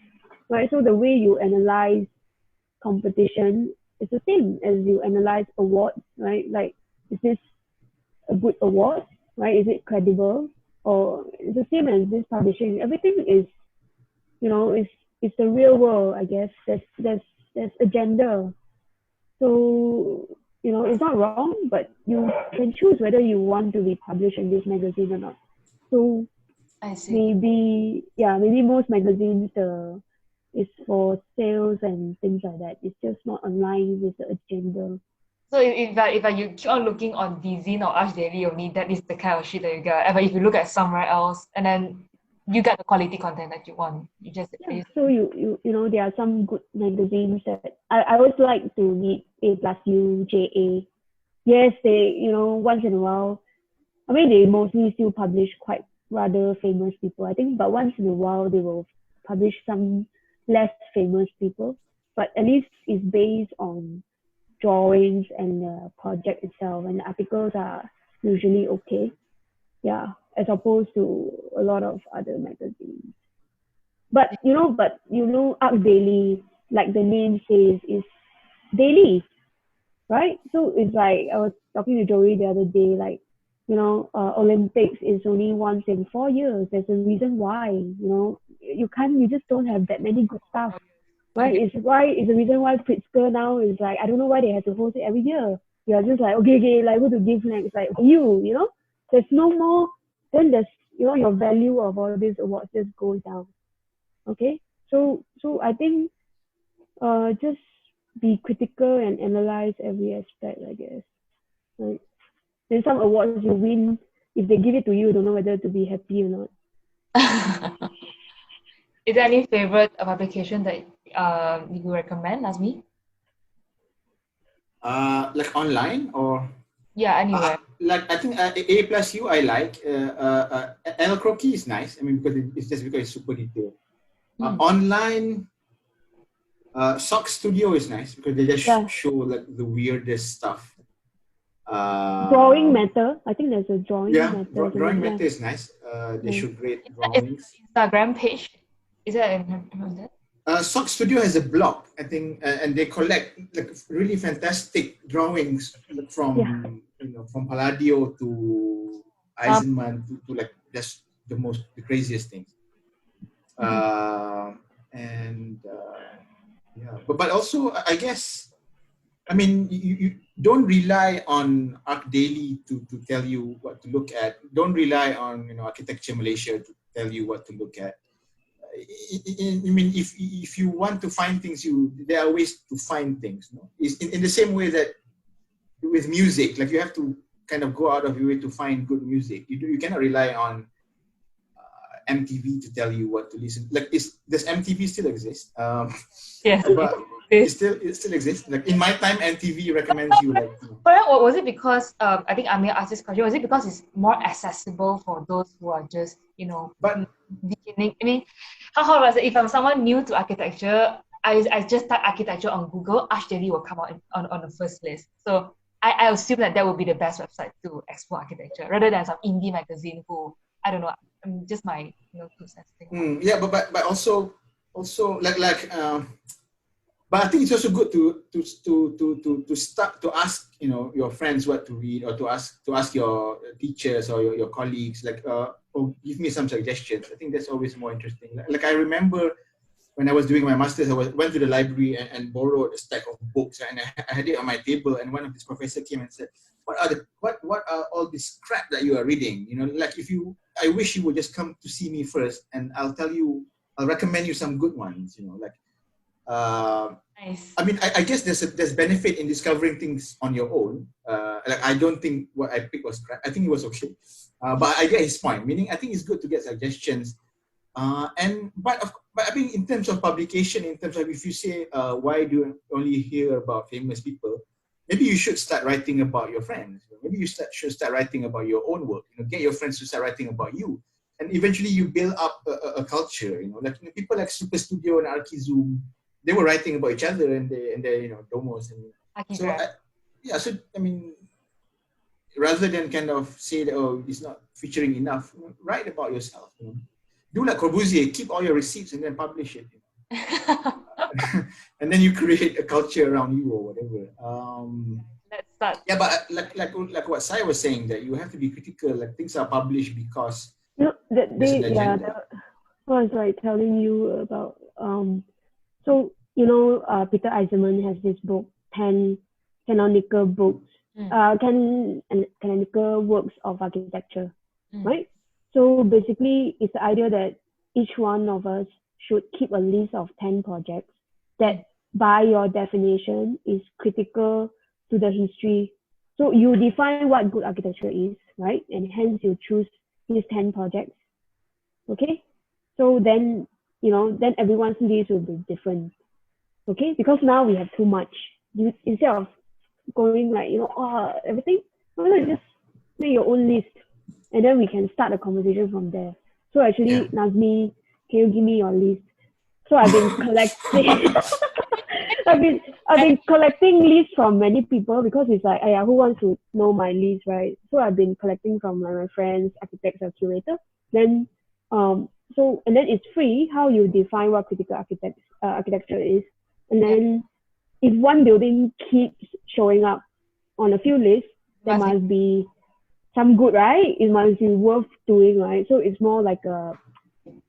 right? So the way you analyze competition is the same as you analyze awards, right? Like, is this a good award, right? Is it credible? Or it's the same as this publishing. Everything is, it's the real world, I guess. There's agenda. So, it's not wrong, but you can choose whether you want to be published in this magazine or not. So I see. Maybe most magazines is for sales and things like that. It's just not aligned with the agenda. So if you keep on looking on Dizine or Arch Daily only, that is the kind of shit that you get. But if you look at somewhere else, and then you get the quality content that you want, you just So you there are some good magazines that I always like to read. A+U, JA. Yes, they once in a while. I mean, they mostly still publish quite rather famous people, I think. But once in a while, they will publish some less famous people. But at least it's based on drawings and the project itself, and the articles are usually okay, as opposed to a lot of other magazines. But Arc Daily, like the name says, is daily, right? So it's like, I was talking to Joyee the other day, like, Olympics is only once in 4 years. There's a reason why, you just don't have that many good stuff. right? It's the reason why Pritzker now is like, I don't know why they have to host it every year. They are just like, okay, like who to give next? Like you know? There's no more, then there's, your value of all these awards just goes down. Okay? So I think just be critical and analyze every aspect, I guess. Like, then some awards you win, if they give it to you, you don't know whether to be happy or not. Is there any favorite publication that you recommend, Nazmi? Like online or? Yeah, anywhere. Like I think A plus U I like. L Croquis is nice. I mean, because it's just because it's super detailed. Online, Sock Studio is nice because they just show like the weirdest stuff. Drawing Matter. I think there's a Drawing Matter. Drawing Matter is nice. They show great drawings. Instagram page. Is that? Sock Studio has a blog, I think, and they collect like really fantastic drawings from from Palladio to Eisenman to like just the craziest things. But also I guess, I mean, you don't rely on Arc Daily to tell you what to look at. Don't rely on Architecture Malaysia to tell you what to look at. I mean, if you want to find things, there are ways to find things. No? In the same way that with music, like you have to kind of go out of your way to find good music. You cannot rely on MTV to tell you what to listen. Like, does MTV still exist? Yes. But it still exists. Like in my time, MTV recommends you like. But was it because I think Amir asked this question? Was it because it's more accessible for those who are just beginning? I mean, how was it? If I'm someone new to architecture, I just type architecture on Google, Arch Daily will come out on the first list. So I assume that would be the best website to explore architecture, rather than some indie magazine who, I don't know, just my 2 cents thing. Yeah, but also like but I think it's also good to start to ask your friends what to read, or to ask your teachers or your colleagues like give me some suggestions. I think that's always more interesting. Like I remember when I was doing my master's, I went to the library and borrowed a stack of books, and I had it on my table, and one of these professors came and said, what are all this crap that you are reading? Like I wish you would just come to see me first, and I'll recommend you some good ones. Nice. I mean, I guess there's benefit in discovering things on your own. Like I don't think what I picked was crap. I think it was okay. But I get his point. Meaning, I think it's good to get suggestions. But I think in terms of publication, in terms of if you say why do you only hear about famous people, maybe you should start writing about your friends. Maybe you should start writing about your own work. Get your friends to start writing about you, and eventually you build up a culture. Like people like Super Studio and Archizoom, they were writing about each other and their Domos and so so I mean, rather than kind of say that it's not featuring enough, write about yourself. Do like Corbusier, keep all your receipts and then publish it. And then you create a culture around you or whatever. Let's start. Yeah, but like what Sai was saying, that you have to be critical. Like things are published because there's an agenda. I was like telling you about so Peter Eisenman has this book, 10 canonical books, canonical works of architecture, right? So basically, it's the idea that each one of us should keep a list of 10 projects that, by your definition, is critical to the history. So you define what good architecture is, right? And hence you choose these 10 projects. Okay? So then, then everyone's list will be different. Okay? Because now we have too much. Instead of going like, everything, just make your own list. And then we can start a conversation from there. So actually, Nazmi, can you give me your list? So I've been collecting. I've been collecting lists from many people because it's like, who wants to know my list, right? So I've been collecting from my friends, architects, or curators. Then, and then it's free how you define what critical architecture is. And then, if one building keeps showing up on a few lists, there must be some good, right? It must be worth doing, right? So it's more like a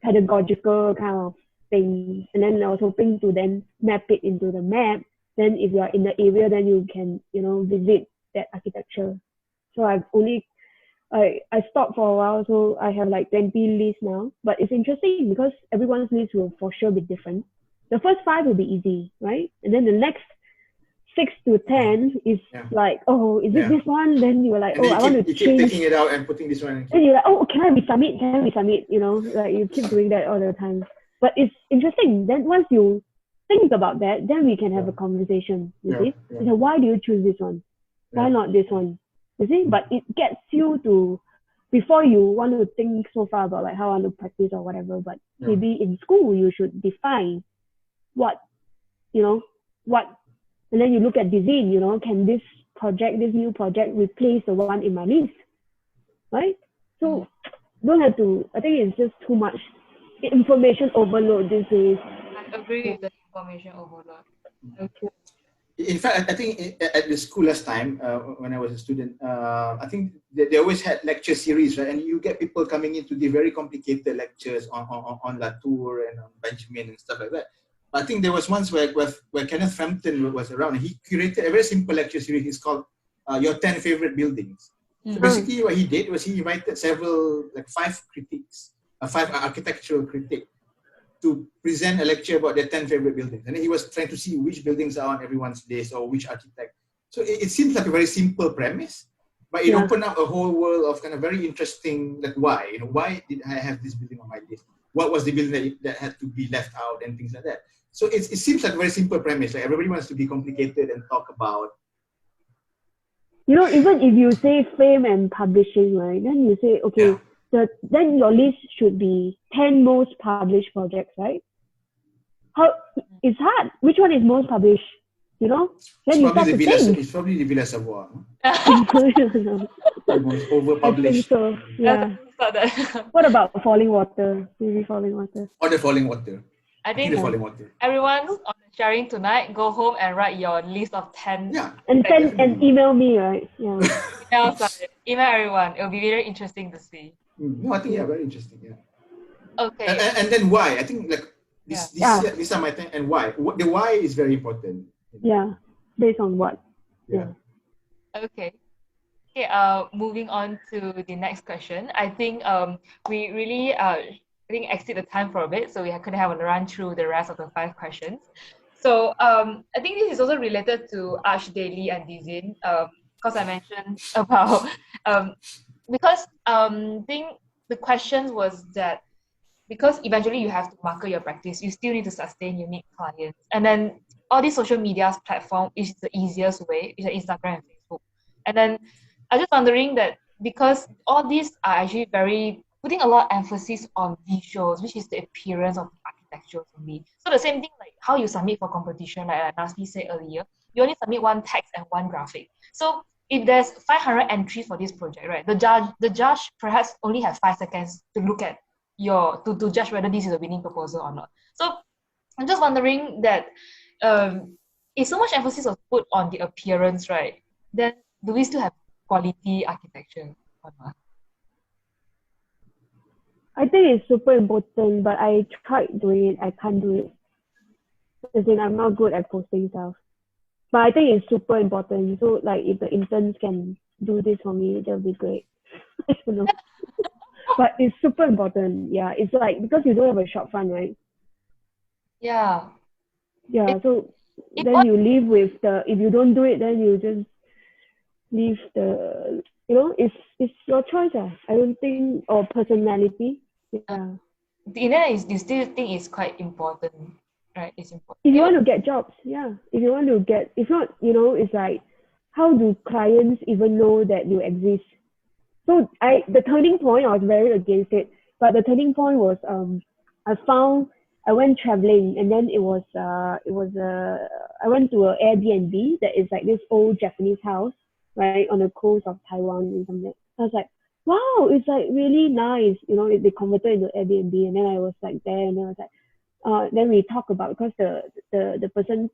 pedagogical kind of things. And then I was hoping to then map it into the map. Then if you are in the area, then you can, visit that architecture. So I stopped for a while, so I have like 20 lists now. But it's interesting because everyone's list will for sure be different. The first 5 will be easy, right? And then the next 6 to 10 is like, oh, is it this one? Then you're like, I want to keep change. taking it out and putting this one. Then you're like, oh, can I resubmit? Like you keep doing that all the time. But it's interesting. Then once you think about that, then we can have a conversation. You see? So why do you choose this one? Why not this one? You see? But it gets you to, before you want to think so far about like how I want to practice or whatever, but maybe in school you should define what, and then you look at design, can this new project replace the one in my list? Right? So don't have to, I think it's just too much information overload these days. I agree with the information overload. Okay. In fact, I think at the school last time, when I was a student, I think they always had lecture series, right? And you get people coming in to give very complicated lectures on Latour and on Benjamin and stuff like that. I think there was once where Kenneth Frampton was around, and he curated a very simple lecture series. It's called Your 10 Favorite Buildings. So basically what he did was he invited several, like 5 critics, 5 architectural critics, to present a lecture about their 10 favorite buildings. And then he was trying to see which buildings are on everyone's list or which architect. So it seems like a very simple premise, but it opened up a whole world of kind of very interesting, like why? Why did I have this building on my list? What was the building that had to be left out and things like that? So it seems like a very simple premise. Like everybody wants to be complicated and talk about. Even if you say fame and publishing, right? Then you say, okay, then your list should be 10 most published projects, right? It's hard. Which one is most published? Then you start to think. It's probably the Villa Savoie. The most overpublished. I think so. Yeah. What about Falling Water? Maybe Falling Water. Or the Falling Water. I think the Falling Water. Everyone's on the sharing tonight. Go home and write your list of 10. Yeah. And send and email me, right? Yeah. Email everyone. It'll be very interesting to see. No, I think very interesting. Yeah. Okay. And then why? I think like these are my thing. And why? The why is very important. Yeah. Based on what? Yeah. Okay. Moving on to the next question. I think we really exceed the time for a bit, so we couldn't have a run through the rest of the 5 questions. So I think this is also related to Arch Daily and Design, because I mentioned about because I think the question was that because eventually you have to market your practice, you still need to sustain unique clients, and then all these social media platform is the easiest way, is Instagram and Facebook. And then I'm just wondering that because all these are actually putting a lot of emphasis on visuals, which is the appearance of the architecture for me. So the same thing like how you submit for competition, like Nazmi said earlier, you only submit 1 text and 1 graphic. So if there's 500 entries for this project, right, the judge perhaps only has 5 seconds to look at to judge whether this is a winning proposal or not. So I'm just wondering that if so much emphasis was put on the appearance, right, then do we still have quality architecture or not? I think it's super important, but I tried doing it. I can't do it. As in, I'm not good at posting stuff. But I think it's super important. So, like, if the interns can do this for me, that would be great. I don't know. But it's super important. Yeah, it's like, because you don't have a shop front, right? Yeah. Yeah, so then you leave with if you don't do it, then you just leave it's your choice. I don't think, or personality. Yeah. The end you still think it's quite important, right? It's important. If you want to get jobs, yeah. If you want to get, if not, it's like, how do clients even know that you exist? So the turning point, I was very against it, but the turning point was I went traveling, and then I went to an Airbnb that is like this old Japanese house, right, on the coast of Taiwan and something. I was like, wow, it's like really nice. They converted into Airbnb, and then I was like there, and then I was like, then we talk about, because the person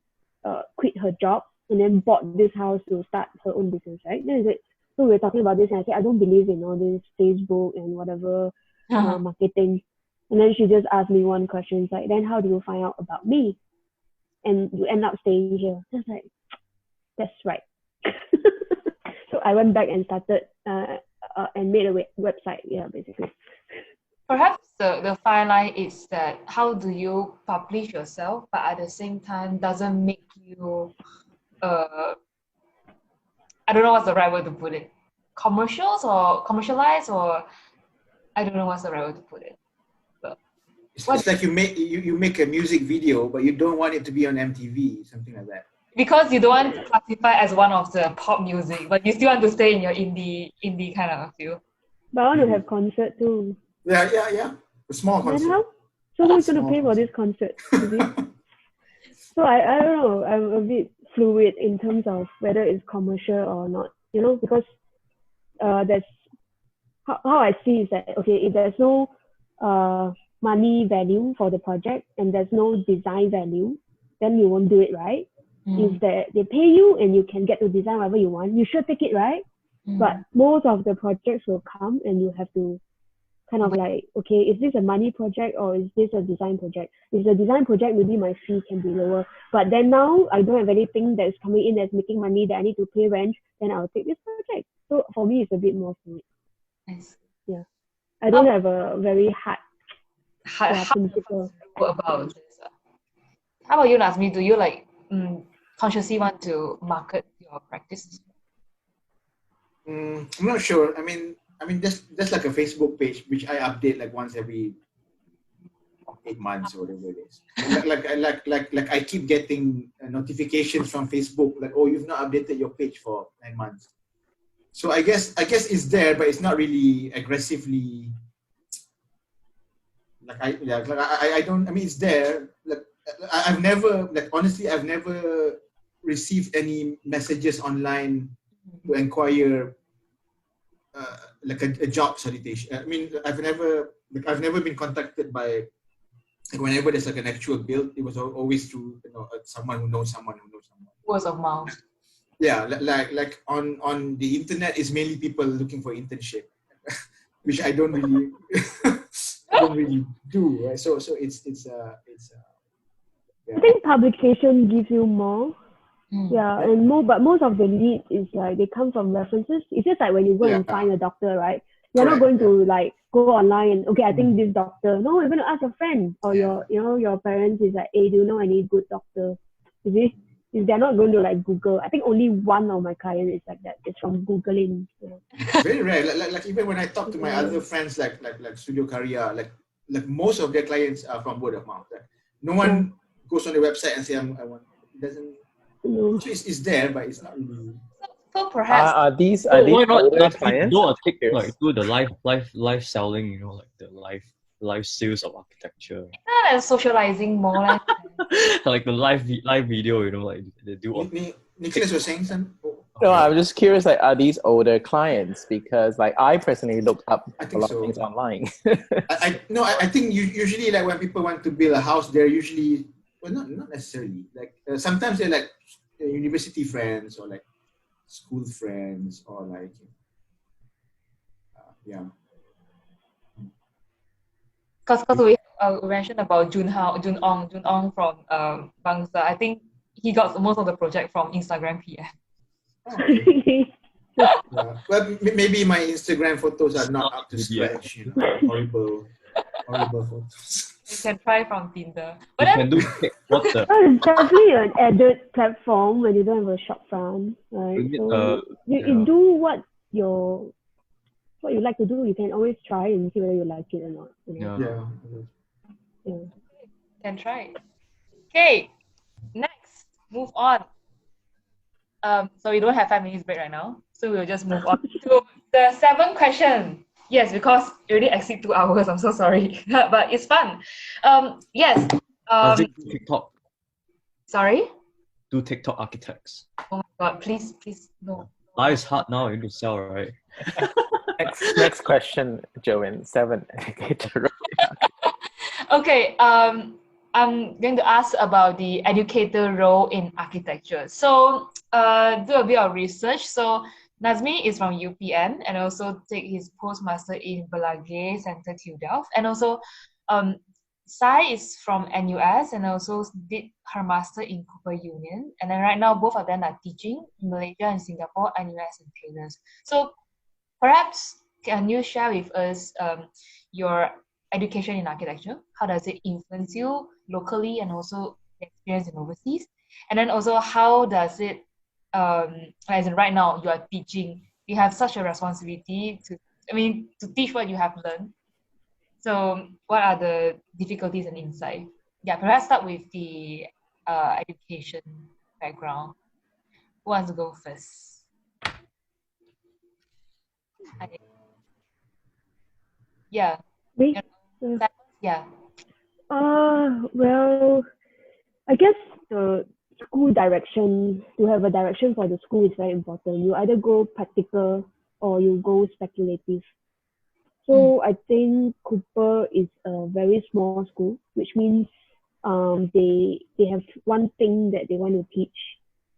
quit her job and then bought this house to start her own business, right? Then I said, so we were talking about this, and I said, I don't believe in all this Facebook and whatever marketing. And then she just asked me one question. It's like, then how do you find out about me? And you end up staying here. Just like, that's right. So I went back and started and made a website. Yeah, basically. Perhaps the fine line is that how do you publish yourself, but at the same time doesn't make you, I don't know what's the right word to put it, commercialized, or I don't know what's the right word to put it. It's like you make a music video, but you don't want it to be on MTV, something like that. Because you don't want to classify as one of the pop music, but you still want to stay in your indie kind of feel. But I want to have concert too. Yeah. A small concert. Then how? So who's going to pay for this concert? So I don't know. I'm a bit fluid in terms of whether it's commercial or not. Because there's how I see is that, okay, if there's no money value for the project and there's no design value, then you won't do it, right? If they pay you and you can get to design whatever you want, you should take it, right? But most of the projects will come and you have to kind of like, okay, is this a money project or is this a design project? If it's a design project, maybe my fee can be lower. But then now I don't have anything that's coming in that's making money that I need to pay rent, then I'll take this project. So for me, it's a bit more fluid. Nice. Yeah. I don't have a very hard principle about this. How about you, Nazmi? Do you consciously want to market your practice? I'm not sure. I mean, just like a Facebook page, which I update like once every 8 months or whatever it is. Like I keep getting notifications from Facebook, like, oh, you've not updated your page for 9 months. So I guess it's there, but it's not really aggressively. I don't. I mean, it's there. I've never received any messages online to inquire a job solicitation. I mean, I've never been contacted by, whenever there's like an actual build, it was always through someone who knows someone who knows someone. Word of mouth. Yeah, like on the internet is mainly people looking for internship, which I don't really do. Right? So it's I think publication gives you more. Yeah, and but most of the leads is like they come from references. It's just like when you go and find a doctor, right? You're not going to like go online and, okay, I think this doctor. No, you're going to ask a friend or your parents is like, hey, do you know any good doctor? You see? They're not going to like Google. I think only one of my clients is like that. It's from Googling. Very rare. Like even when I talk to my other friends, like Studio Karya, like most of their clients are from word of mouth. Like, no one goes on the website and say I want. It doesn't. So it's there, but it's not really. So perhaps are these why not older clients? do the live selling, like the live sales of architecture. and socializing more like Like the live video, like they do. Nicholas was saying something. No, I'm just curious. Like, are these older clients? Because like I personally looked up a lot of things online. I think usually like when people want to build a house, they're usually not necessarily like sometimes they're like university friends or like school friends or like because we mentioned about Jun Ong from Bangsa. I think he got most of the project from Instagram PM. Well, maybe my Instagram photos are not up to scratch. Horrible photos. You can try from Tinder. But then, can do water. It's definitely an added platform when you don't have a shop front, right? So you do what you like to do. You can always try and see whether you like it or not. Yeah. Can try. Okay, next, move on. So we don't have 5 minutes break right now, so we'll just move on to the 7th question. Yes, because it already exceed 2 hours. I'm so sorry, but it's fun. Yes. Do TikTok. Sorry. Do TikTok architects. Oh my God! Please, no. Life is hard now. You need to sell, right? Next question, Joanne. 7. Okay. I'm going to ask about the educator role in architecture. So, do a bit of research. So, Nazmi is from UPN and also take his postmaster in Belage Center, TU Delft. And also, Sai is from NUS and also did her master in Cooper Union. And then right now, both of them are teaching in Malaysia and Singapore, NUS and Taylor's. So perhaps can you share with us your education in architecture? How does it influence you locally and also experience in overseas? And then also, how does it, as in right now, you are teaching, you have such a responsibility to teach what you have learned. So what are the difficulties and insight? Yeah, perhaps start with the education background. Who wants to go first? Yeah. Me? Yeah. Well, I guess the school direction, to have a direction for the school is very important. You either go practical or you go speculative. So I think Cooper is a very small school, which means they have one thing that they want to teach,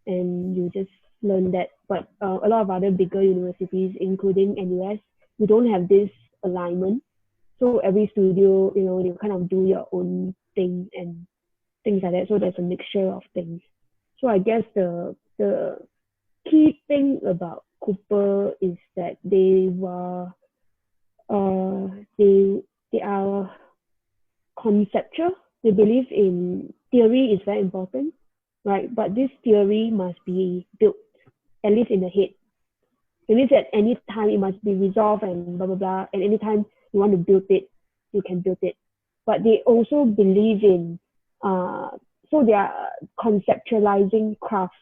and you just learn that. But a lot of other bigger universities, including NUS, you don't have this alignment. So every studio, you kind of do your own thing and things like that. So there's a mixture of things. So I guess the key thing about Cooper is that they are conceptual. They believe in theory is very important, right? But this theory must be built, at least in the head. It means at any time it must be resolved and blah blah blah. And anytime you want to build it, you can build it. But they also believe in so they are conceptualizing craft.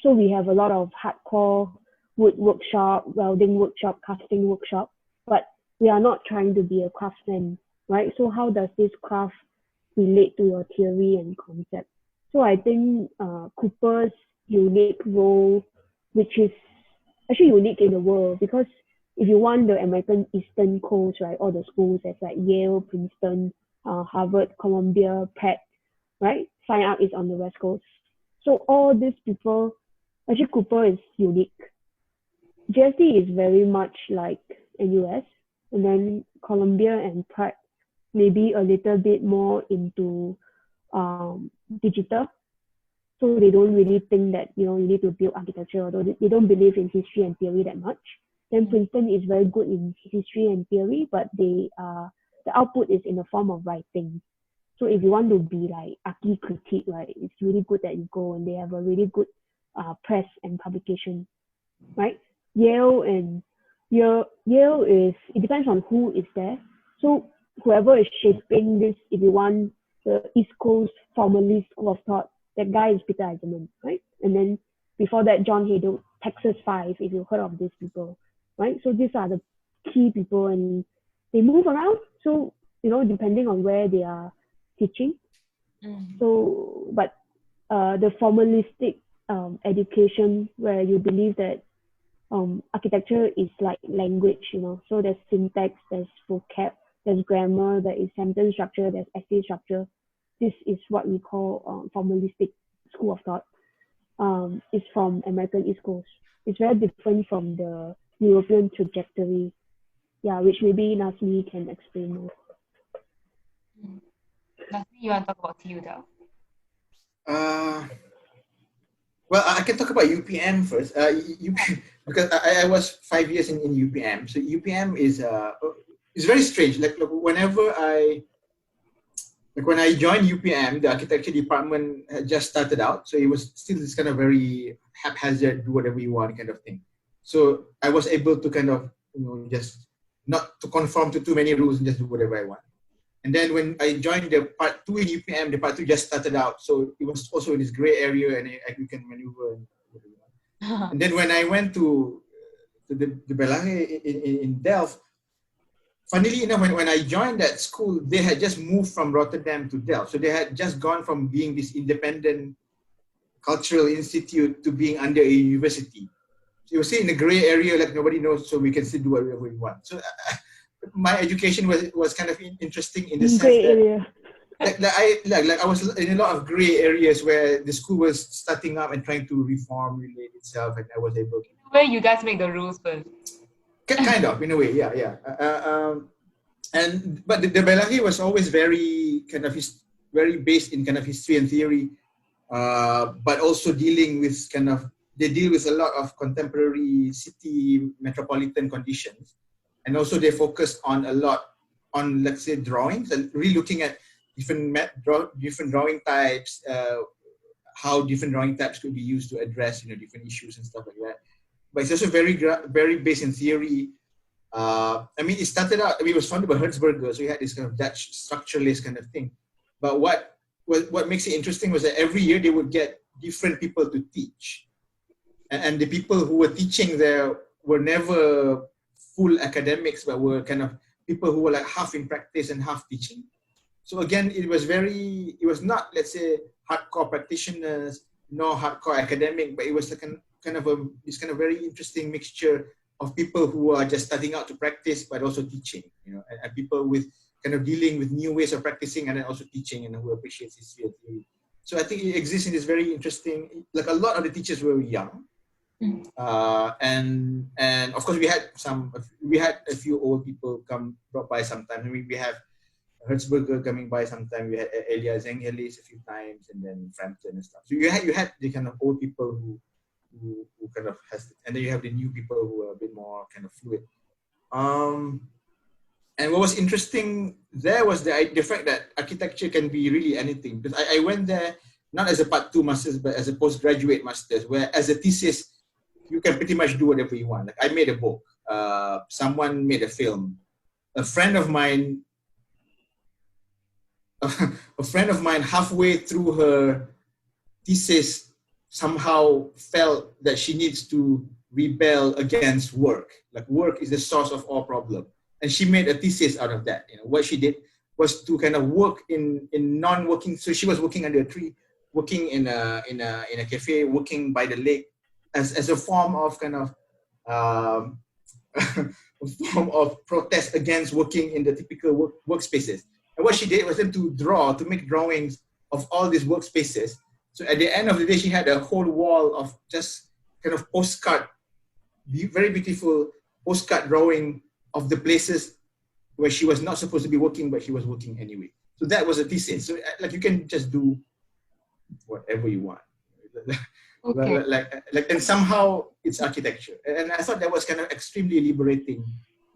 So we have a lot of hardcore wood workshop, welding workshop, casting workshop, but we are not trying to be a craftsman, right? So how does this craft relate to your theory and concept? So I think Cooper's unique role, which is actually unique in the world, because if you want the American Eastern Coast, right, all the schools as like Yale, Princeton, Harvard, Columbia, Pratt, right, sign up is on the West Coast. So all these people, actually Cooper is unique. JST is very much like NUS, and then Columbia and Pratt maybe a little bit more into digital. So they don't really think that you need to build architecture, although they don't believe in history and theory that much. Then Princeton is very good in history and theory, but the output is in the form of writing. So if you want to be like archi critique, right, it's really good that you go, and they have a really good press and publication, right? Yale is, it depends on who is there. So whoever is shaping this, if you want the East Coast formalist school of thought, that guy is Peter Eisenman, right? And then before that, John Haydel, Texas 5, if you've heard of these people, right? So these are the key people, and they move around. So, depending on where they are teaching. So, but the formalistic education, where you believe that architecture is like language, so there's syntax, there's vocab, there's grammar, there is sentence structure, there's essay structure. This is what we call formalistic school of thought. It's from American East Coast. It's very different from the European trajectory, which maybe Nazmi can explain more. Nazmi, you want to talk about TU Well, I can talk about UPM first. Because I was 5 years in UPM. So UPM is very strange. Like when I joined UPM, the architecture department had just started out. So it was still this kind of very haphazard, do whatever you want kind of thing. So I was able to kind of, just not to conform to too many rules and just do whatever I want. And then when I joined the part 2 in UPM, the part 2 just started out. So it was also in this gray area, and you can maneuver. And then when I went to the Belahe in Delft, funnily enough, when I joined that school, they had just moved from Rotterdam to Delft. So they had just gone from being this independent cultural institute to being under a university. So you were still in the gray area, like nobody knows, so we can still do whatever we want. So my education was kind of interesting in the sense gray that area. I was in a lot of gray areas where the school was starting up and trying to reformulate itself, and I was able to. Where you guys make the rules first. Kind of, in a way, yeah. But the Belahi was always very kind of very based in kind of history and theory, but also dealing with they deal with a lot of contemporary city metropolitan conditions, and also they focus on a lot on, let's say, drawings and really looking at different drawing types, how different drawing types could be used to address different issues and stuff like that. But it's also very based in theory. I mean, it started out, it was founded by Hertzberger, so he had this kind of Dutch structuralist kind of thing. But what makes it interesting was that every year they would get different people to teach. And the people who were teaching there were never full academics, but were kind of people who were like half in practice and half teaching. So again, it was not, let's say, hardcore practitioners, nor hardcore academic, but it was this kind of very interesting mixture of people who are just starting out to practice, but also teaching, and people with kind of dealing with new ways of practicing and then also teaching, and who appreciates history and theory. So I think it exists in this very interesting, like a lot of the teachers were young. And of course we had a few old people drop by sometimes. I mean, we have Hertzberger coming by sometime, we had Elia Zengelis a few times, and then Frampton and stuff. So you had the kind of old people who kind of has, and then you have the new people who are a bit more kind of fluid. And what was interesting there was the fact that architecture can be really anything. Because I went there not as a part 2 master's, but as a postgraduate master's, where as a thesis, you can pretty much do whatever you want. Like I made a book, someone made a film. A friend of mine halfway through her thesis somehow felt that she needs to rebel against work. Like work is the source of all problem. And she made a thesis out of that. What she did was to kind of work in non-working. So she was working under a tree, working in a cafe, working by the lake as a form of kind of a form of protest against working in the typical workspaces. And what she did was then to make drawings of all these workspaces. So at the end of the day, she had a whole wall of just kind of very beautiful postcard drawing of the places where she was not supposed to be working, but she was working anyway. So that was a thesis. So like you can just do whatever you want. Okay. And somehow it's architecture. And I thought that was kind of extremely liberating.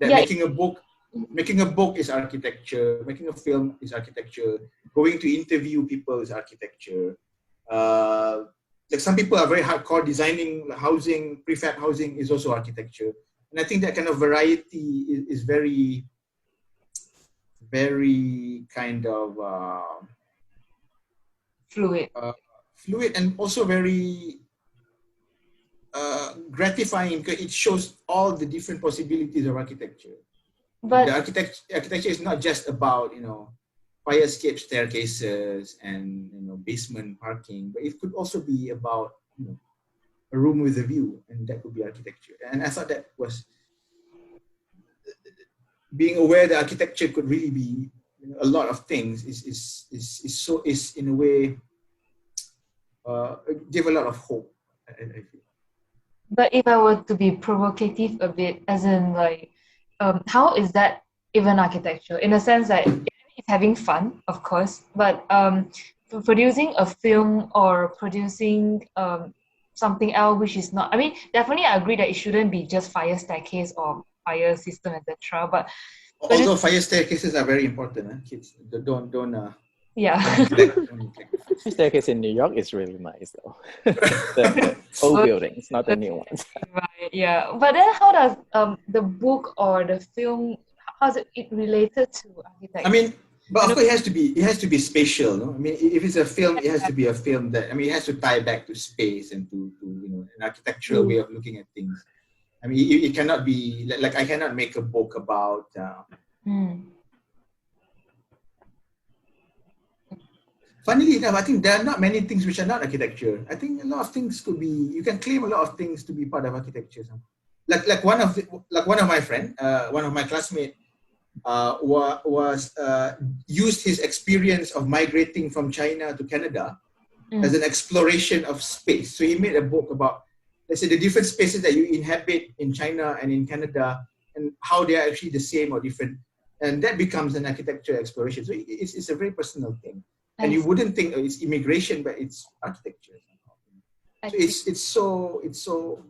That making a book is architecture, making a film is architecture, going to interview people is architecture. Like some people are very hardcore, designing housing, prefab housing is also architecture. And I think that kind of variety is very, very kind of fluid and also very gratifying, because it shows all the different possibilities of architecture. But the architecture is not just about fire escape staircases and basement parking, but it could also be about a room with a view, and that could be architecture. And I thought that was being aware that architecture could really be a lot of things is in a way give a lot of hope. I feel. But if I were to be provocative a bit, as in like, how is that even architecture? In a sense that it's having fun, of course, but producing a film or producing something else which is not, I mean, definitely I agree that it shouldn't be just fire staircase or fire system, etc. But although fire staircases are very important, kids don't yeah. The staircase in New York is really nice though. the old buildings, not the new ones. Right, yeah. But then how does the book or the film, how's it related to architecture? I mean, but of course it has to be spatial, no? I mean, if it's a film, it has to be a film that, I mean, it has to tie back to space and to an architectural way of looking at things. I mean, it cannot be like I cannot make a book about funnily enough, I think there are not many things which are not architecture. I think a lot of things could be, you can claim a lot of things to be part of architecture. Like one of my friend, one of my classmates used his experience of migrating from China to Canada as an exploration of space. So he made a book about, let's say, the different spaces that you inhabit in China and in Canada, and how they are actually the same or different. and that becomes an architecture exploration. So it's a very personal thing, I and you see. wouldn't think it's immigration, but it's architecture. I So see. it's so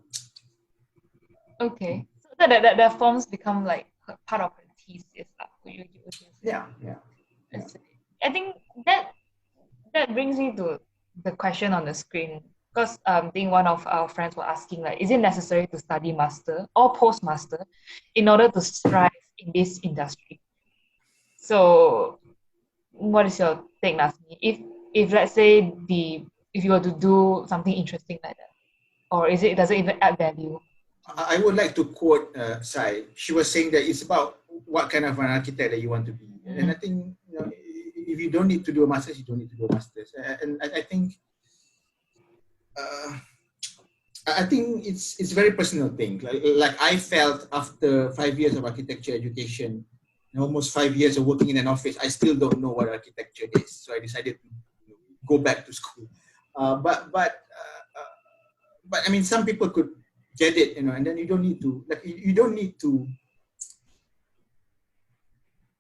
Okay. So the forms become like part of her thesis. Would you say? yeah. I see. I think that brings me to the question on the screen, because I think one of our friends were asking, like, is it necessary to study master or postmaster in order to strive in this industry? So what is your take, Nazmi? If let's say if you were to do something interesting like that, or does it even add value? I would like to quote Sai. She was saying that it's about what kind of an architect that you want to be. And I think, if you don't need to do a master's, you don't need to do a master's. And I think it's a very personal thing. Like I felt after 5 years of architecture education and almost 5 years of working in an office, I still don't know what architecture is. So I decided to go back to school. But I mean, some people could get it, and then you don't need to, you don't need to.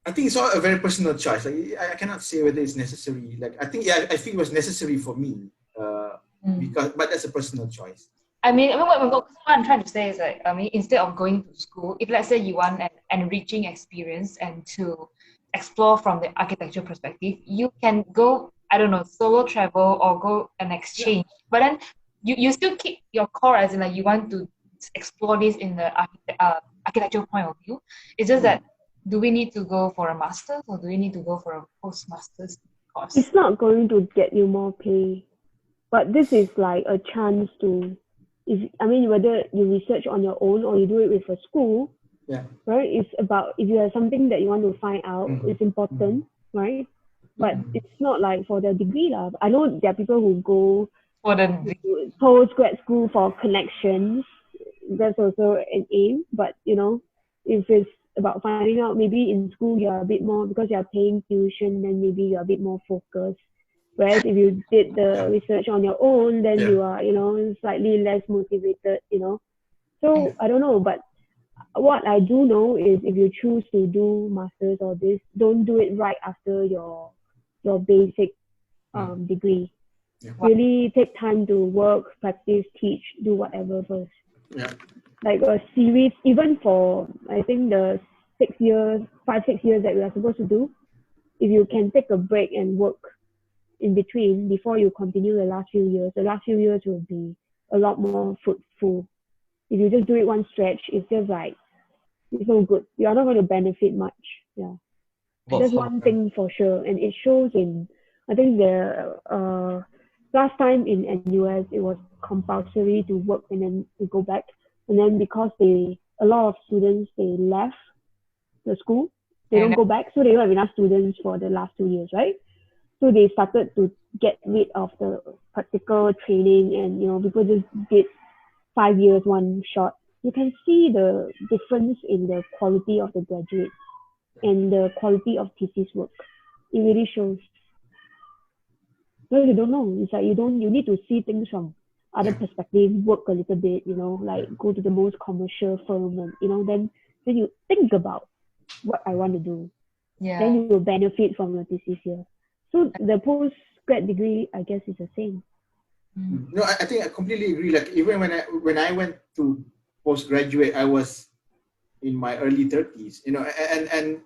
I think it's all a very personal choice. Like, I cannot say whether it's necessary. Like, I think, I think it was necessary for me, but that's a personal choice. I mean, what I'm trying to say is, like, I mean, instead of going to school, if let's say you want an enriching experience and to explore from the architecture perspective, you can go, I don't know, solo travel or go an exchange. Yeah. But then you still keep your core, as in, like, you want to explore this in the architectural point of view. It's just that, do we need to go for a master's or do we need to go for a postmaster's course? It's not going to get you more pay, but this is like a chance to, whether you research on your own or you do it with a school, right? It's about, if you have something that you want to find out, it's important, right? But it's not like for the degree. I know there are people who go for the post-grad school for connections. That's also an aim, but if it's about finding out, maybe in school you're a bit more, because you're paying tuition, then maybe you're a bit more focused. Whereas if you did the research on your own, then you are, slightly less motivated, So I don't know, but what I do know is if you choose to do masters or this, don't do it right after your basic degree. Really take time to work, practice, teach, do whatever first. Like a series, even for, I think, the 5-6 years that we are supposed to do, if you can take a break and work in between before you continue the last few years will be a lot more fruitful. If you just do it one stretch, it's just like, it's no good. You are not going to benefit much. Yeah. That's one thing for sure. And it shows in, I think last time in NUS, it was compulsory to work and then to go back. And then because a lot of students, they left the school, they don't go back, so they don't have enough students for the last 2 years, right? So they started to get rid of the practical training, and people just did 5 years one shot. You can see the difference in the quality of the graduates and the quality of thesis work. It really shows. Well, you don't know. It's like you need to see things from other perspectives, work a little bit, like go to the most commercial firm, and then you think about what I want to do. Then you will benefit from your thesis year. So the post-grad degree, I guess, is the same. No, I think I completely agree. Like, even when I went to postgraduate, I was in my early 30s, and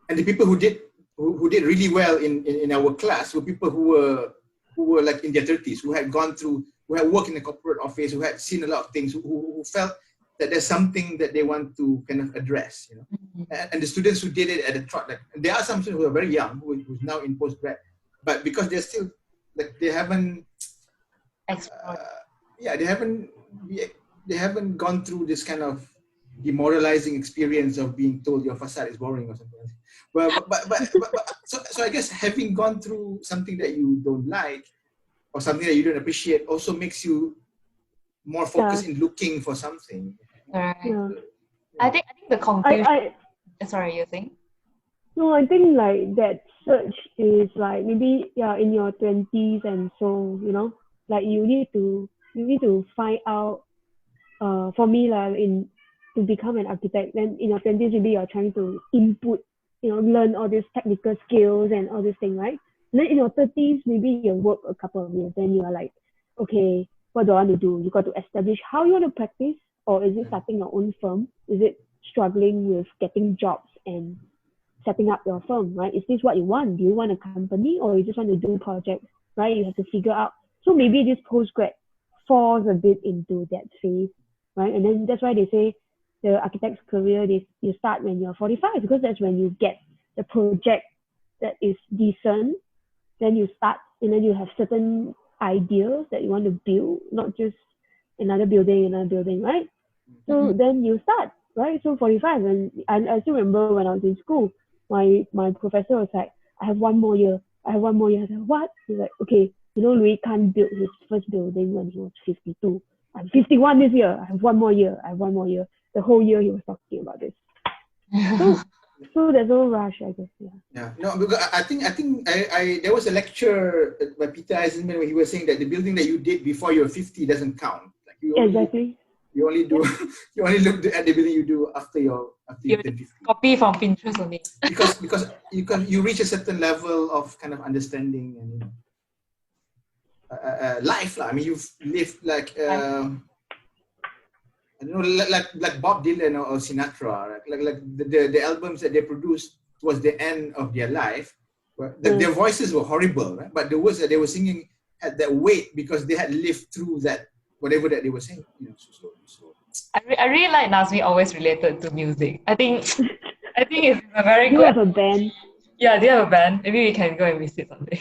the people who did really well in our class were people who were like in their 30s, who had worked in a corporate office, who had seen a lot of things, who felt that there's something that they want to kind of address, and the students who did it at the trot, like, there are some students who are very young who's now in postgrad, but because they're still, like, they haven't they haven't gone through this kind of demoralizing experience of being told your facade is boring or something. So I guess having gone through something that you don't like or something that you don't appreciate also makes you more focused in looking for something. Right. I think the conclusion. Sorry, you think? No, I think like that search is like maybe in your 20s, and so like you need to find out. For me, like to become an architect. Then in your 20s, maybe you're trying to input, learn all these technical skills and all this thing, right? And then in your 30s, maybe you work a couple of years, then you are like, okay, what do I want to do? You got to establish how you want to practice, or is it starting your own firm? Is it struggling with getting jobs and setting up your firm, right? Is this what you want? Do you want a company, or you just want to do projects, right? You have to figure out. So maybe this postgrad falls a bit into that phase, right? And then that's why they say the architect's career, you start when you're 45, because that's when you get the project that is decent. Then you start, and then you have certain ideas that you want to build, not just another building, right? So then you start, right? So 45, and I still remember when I was in school, my professor was like, I have one more year. I was like, what? He's like, okay, Louis Kahn built his first building when he was 52. I'm 51 this year. I have one more year. The whole year he was talking about this. So there's no rush, I guess. Yeah. No, because I think there was a lecture by Peter Eisenman where he was saying that the building that you did before you're 50 doesn't count. Like exactly. You only do. You only look at the building you do after you turn 50. Copy from Pinterest only. because you reach a certain level of kind of understanding and life. I mean, you've lived like. I don't know, like Bob Dylan or Sinatra, like the albums that they produced towards the end of their life, their voices were horrible, right? But the words that they were singing had that weight because they had lived through that, whatever that they were saying. So. I really like Nazmi always related to music. I think it's a very good. You have a band. Yeah, do you have a band? Maybe we can go and visit someday.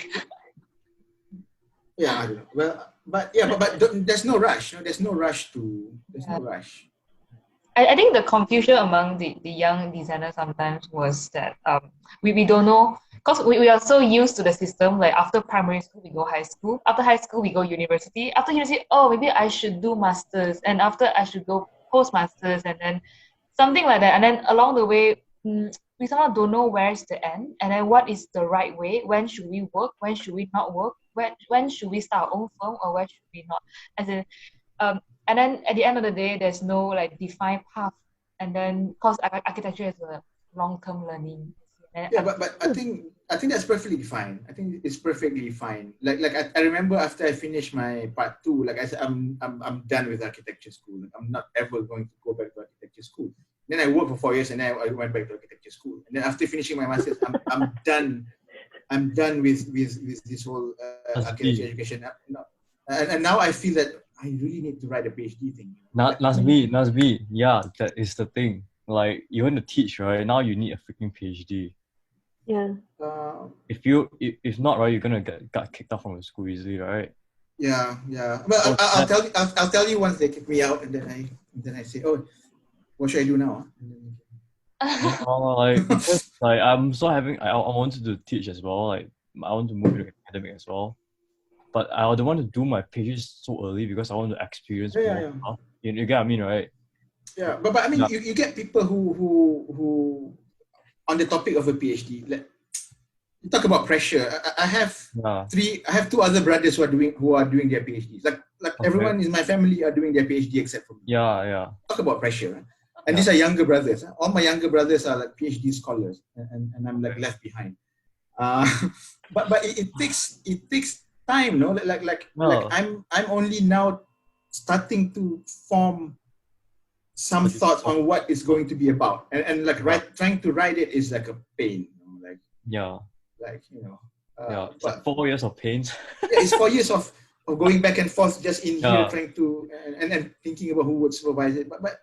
Yeah, I don't know. Well, but there's no rush. There's no rush. No rush. I think the confusion among the young designers sometimes was that we don't know, because we are so used to the system, like after primary school we go high school, after high school we go university, after university, maybe I should do masters, and after I should go postmasters, and then something like that, and then along the way we somehow don't know where's the end, and then what is the right way, when should we work, when should we not work, when should we start our own firm, or when should we not, as in and then at the end of the day there's no like defined path, and then because architecture is a long-term learning. But I think that's perfectly fine. I think it's perfectly fine. Like I remember after I finished my part 2, like I said, I'm done with architecture school. I'm not ever going to go back to architecture school. Then I worked for 4 years, and then I went back to architecture school. And then after finishing my master's, I'm done. I'm done with this whole architecture education. And now I feel that I really need to write a PhD thing. Nazmi, yeah, that is the thing. Like, you want to teach, right? Now you need a freaking PhD. Yeah. If not, right, you're gonna get kicked out from the school easily, right? Yeah. Well, I'll tell you once they kick me out, and then I say, oh, what should I do now? Because I'm so I wanted to teach as well. Like, I want to move into academic as well. But I don't want to do my PhD so early because I want to experience more. Yeah. You get what I mean, right? Yeah, but I mean, you get people who on the topic of a PhD. Like, you talk about pressure. I have 2 other brothers who are doing their PhDs. Like okay. Everyone in my family are doing their PhD except for me. Yeah. Talk about pressure, right? And these are younger brothers. All my younger brothers are like PhD scholars, and I'm like left behind. But it takes time, no? Like I'm only now starting to form some thoughts on what it's going to be about, and trying to write it is like a pain, it's like 4 years of pain. It's 4 years of going back and forth just in here trying to and then thinking about who would supervise it, but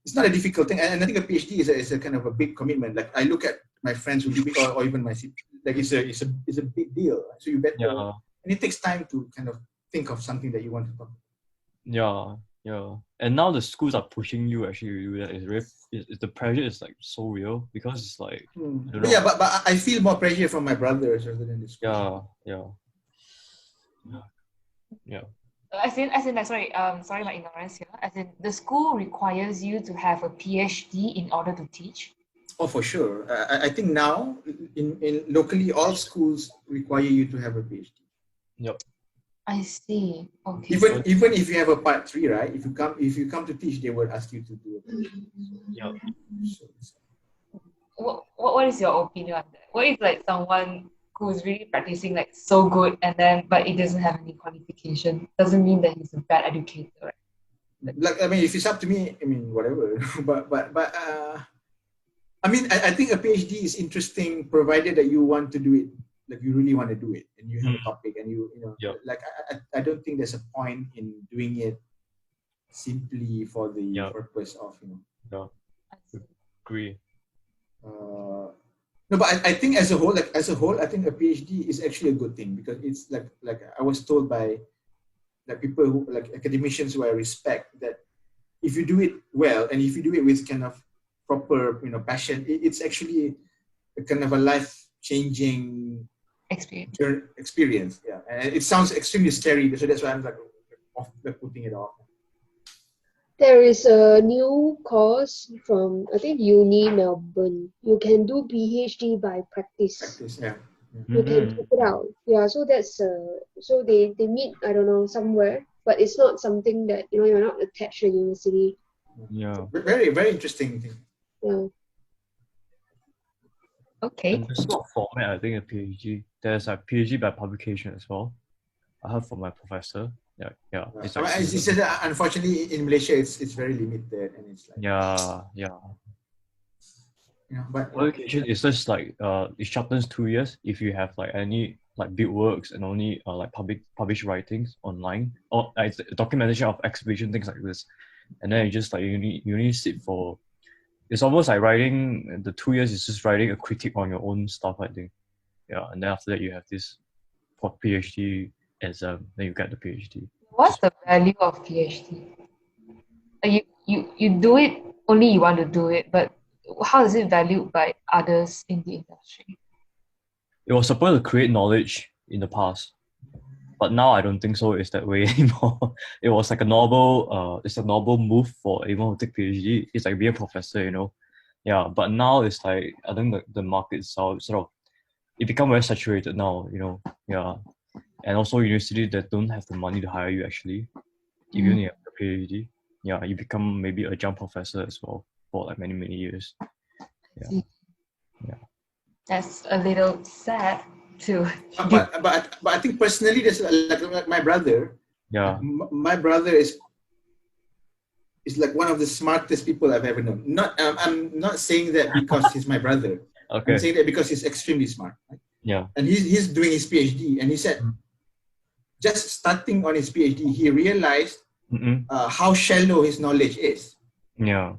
it's not a difficult thing, and I think a PhD is a kind of a big commitment. Like, I look at my friends who do it, or even my siblings, like it's a big deal. So you better, and it takes time to kind of think of something that you want to talk about. Yeah. And now the schools are pushing you actually to do that. The pressure is like so real because it's like. But I feel more pressure from my brothers rather than the school. Yeah. As in, sorry my ignorance here. As in, the school requires you to have a PhD in order to teach. Oh, for sure. I think now in locally all schools require you to have a PhD. Yep. I see. Okay. Even if you have a part 3, right? If you come to teach, they will ask you to do it. Yeah. What is your opinion on that? What if like someone who's really practicing like so good and then but it doesn't have any qualification? Doesn't mean that he's a bad educator, right? Like, I mean, if it's up to me, I mean, whatever. but I mean, I think a PhD is interesting provided that you want to do it, like you really want to do it, and you have a topic, and you know, Yep. like I don't think there's a point in doing it simply for the purpose of, you know. Yeah. Agree. No, but I think as a whole, I think a PhD is actually a good thing, because it's like I was told by like people who, like academicians who I respect, that if you do it well and if you do it with kind of proper, you know, passion, it's actually a kind of a life-changing experience. Yeah, and it sounds extremely scary, so that's why I'm like putting it off. There is a new course from, I think, Uni Melbourne. You can do PhD by practice. Yeah. You can check it out. Yeah, so that's so they meet, I don't know, somewhere, but it's not something that, you know, you're not attached to a university. Yeah. Very, very interesting thing. Yeah. Okay. And there's no format, I think, a PhD. There's a PhD by publication as well. I heard from my professor. Yeah. It's like it's just that unfortunately in Malaysia it's very limited, and it's like yeah. You know, but Publication is just like it shortens 2 years if you have like any like build works and only like published writings online, or like documentation of exhibition, things like this. And then you just like you need sit for, it's almost like writing, the 2 years is just writing a critique on your own stuff, I think. Yeah, and then after that you have this for PhD exam, then you get the PhD. What's the value of PhD? You do it only you want to do it, but how is it valued by others in the industry? It was supposed to create knowledge in the past, but now I don't think so. It's that way anymore. It was like a novel move for anyone who take PhD. It's like being a professor, you know. Yeah, but now it's like I think the market itself sort of, it become very saturated now, you know. Yeah, and also universities that don't have the money to hire you actually, if you only have a PhD. Yeah, you become maybe a adjunct professor as well for like many years. Yeah. That's a little sad too. But I think personally, there's like my brother. Yeah. My brother is like one of the smartest people I've ever known. I'm not saying that because he's my brother. Okay. I'm saying that because he's extremely smart. Right? Yeah. And he's doing his PhD, and he said, just starting on his PhD, he realized how shallow his knowledge is. Yeah.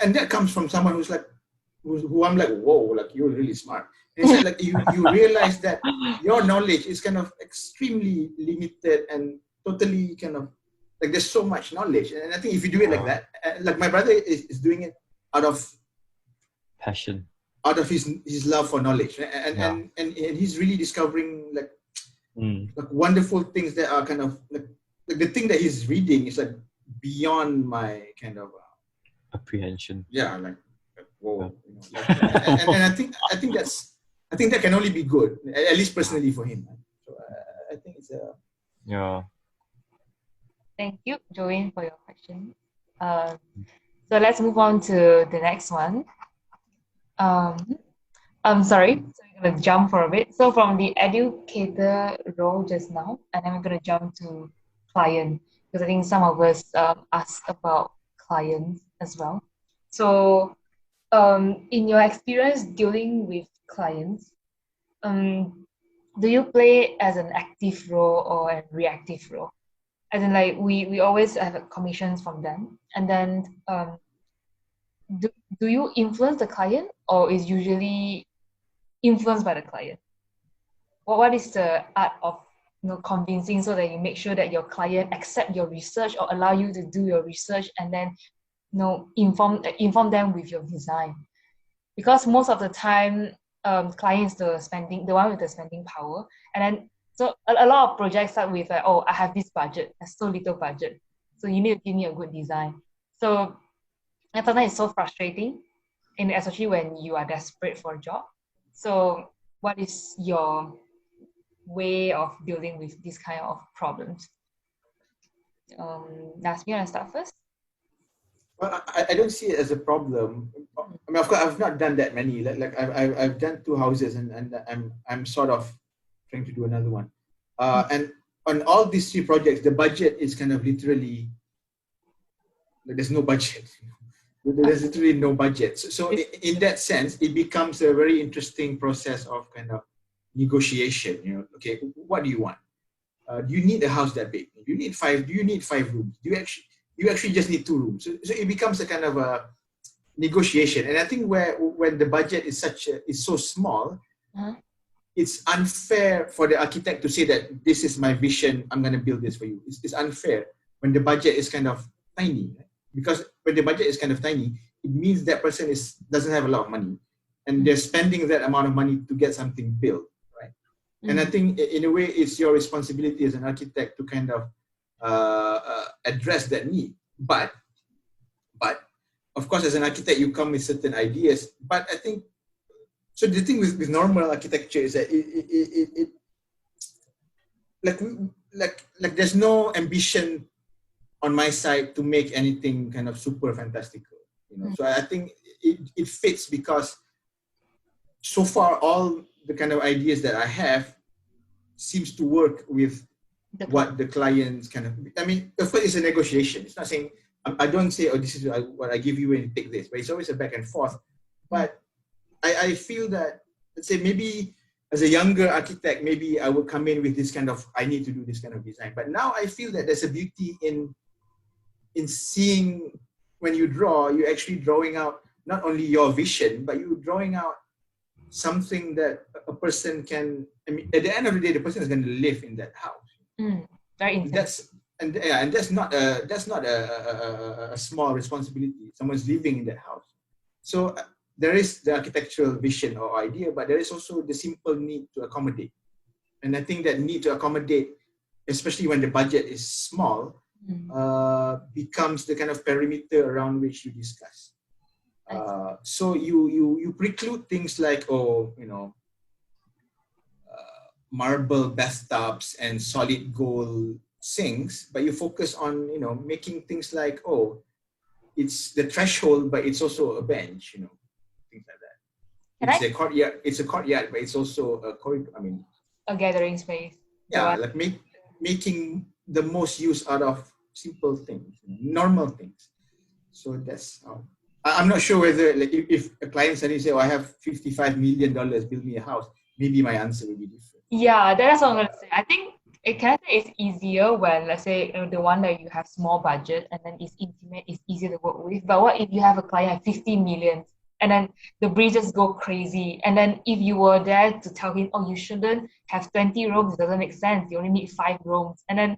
And that comes from someone who's like, who I'm like, whoa, like you're really smart. And he said, like you realize that your knowledge is kind of extremely limited and totally kind of like there's so much knowledge. And I think if you do it like that, like my brother is doing it out of passion, out of his love for knowledge, and he's really discovering like wonderful things that are kind of like the thing that he's reading is like beyond my kind of apprehension. Yeah, like whoa. You know, like, and I think that can only be good, at least personally for him. So I think it's a yeah. Thank you, Joyee, for your question. So let's move on to the next one. I'm sorry, so we're gonna jump for a bit. So from the educator role just now, and then we're gonna jump to client, because I think some of us asked about clients as well. So in your experience dealing with clients, do you play as an active role or a reactive role? As in, like, we always have commissions from them, and then do you influence the client, or is usually influenced by the client? What is the art of convincing, so that you make sure that your client accept your research or allow you to do your research, and then inform them with your design? Because most of the time, clients the one with the spending power, and then so a lot of projects start with like, oh, I have this budget, there's so little budget, so you need to give me a good design. So and sometimes it's so frustrating, and especially when you are desperate for a job. So what is your way of dealing with this kind of problems. Nazmi, you want to start first? Well, I don't see it as a problem. I mean, of course, I've not done that many. Like I've done 2 houses, and I'm sort of trying to do another one. And on all these 3 projects, the budget is kind of literally like there's no budget. There's literally no budget. So in that sense, it becomes a very interesting process of kind of negotiation. You know, okay, what do you want? Do you need a house that big? Do you need 5? Do you need 5 rooms? Do you actually just need 2 rooms? So it becomes a kind of a negotiation. And I think when the budget is so small, it's unfair for the architect to say that this is my vision, I'm going to build this for you. It's unfair when the budget is kind of tiny. Right? Because when the budget is kind of tiny, it means that person doesn't have a lot of money, and they're spending that amount of money to get something built, right? And I think in a way, it's your responsibility as an architect to kind of address that need. But of course, as an architect, you come with certain ideas. But I think, so the thing with normal architecture is that it like there's no ambition on my side to make anything kind of super fantastical, you know. So I think it fits because so far all the kind of ideas that I have seems to work with what the clients kind of. I mean, of course, it's a negotiation. It's not saying I don't say, oh, this is what I give you and take this, but it's always a back and forth. But I feel that, let's say, maybe as a younger architect, maybe I would come in with this kind of, I need to do this kind of design. But now I feel that there's a beauty in seeing, when you draw, you're actually drawing out not only your vision, but you're drawing out something that a person can, I mean, at the end of the day, the person is going to live in that house. Very intense. And that's not a small responsibility. Someone's living in that house. So there is the architectural vision or idea, but there is also the simple need to accommodate. And I think that need to accommodate, especially when the budget is small, becomes the kind of perimeter around which you discuss. So you preclude things like, marble bathtubs and solid gold sinks, but you focus on, making things like, it's the threshold, but it's also a bench, things like that. It's a courtyard, but it's also a corridor. I mean, a gathering space. Yeah, like making the most use out of simple things, normal things. So that's I'm not sure whether, like, if a client suddenly say, I have $55 million, build me a house, maybe my answer will be different. Yeah, that's what I'm going to say. I think it's easier when, let's say, the one that you have small budget and then it's intimate, it's easier to work with. But what if you have a client at 50 million and then the breezes go crazy? And then if you were there to tell him, you shouldn't have 20 rooms, it doesn't make sense. You only need 5 rooms. And then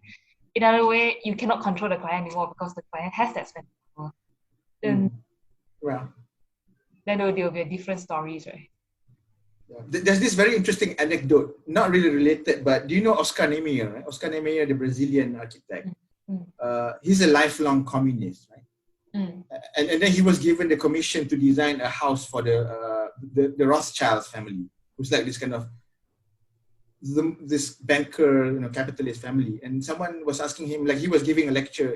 in another way, you cannot control the client anymore because the client has that spending power. Then there will be different stories, right? Yeah. There's this very interesting anecdote, not really related, but do you know Oscar Niemeyer, right? Oscar Niemeyer, the Brazilian architect. He's a lifelong communist, right? And then he was given the commission to design a house for the Rothschilds family, who's like this kind of this banker, capitalist family. And someone was asking him, like, he was giving a lecture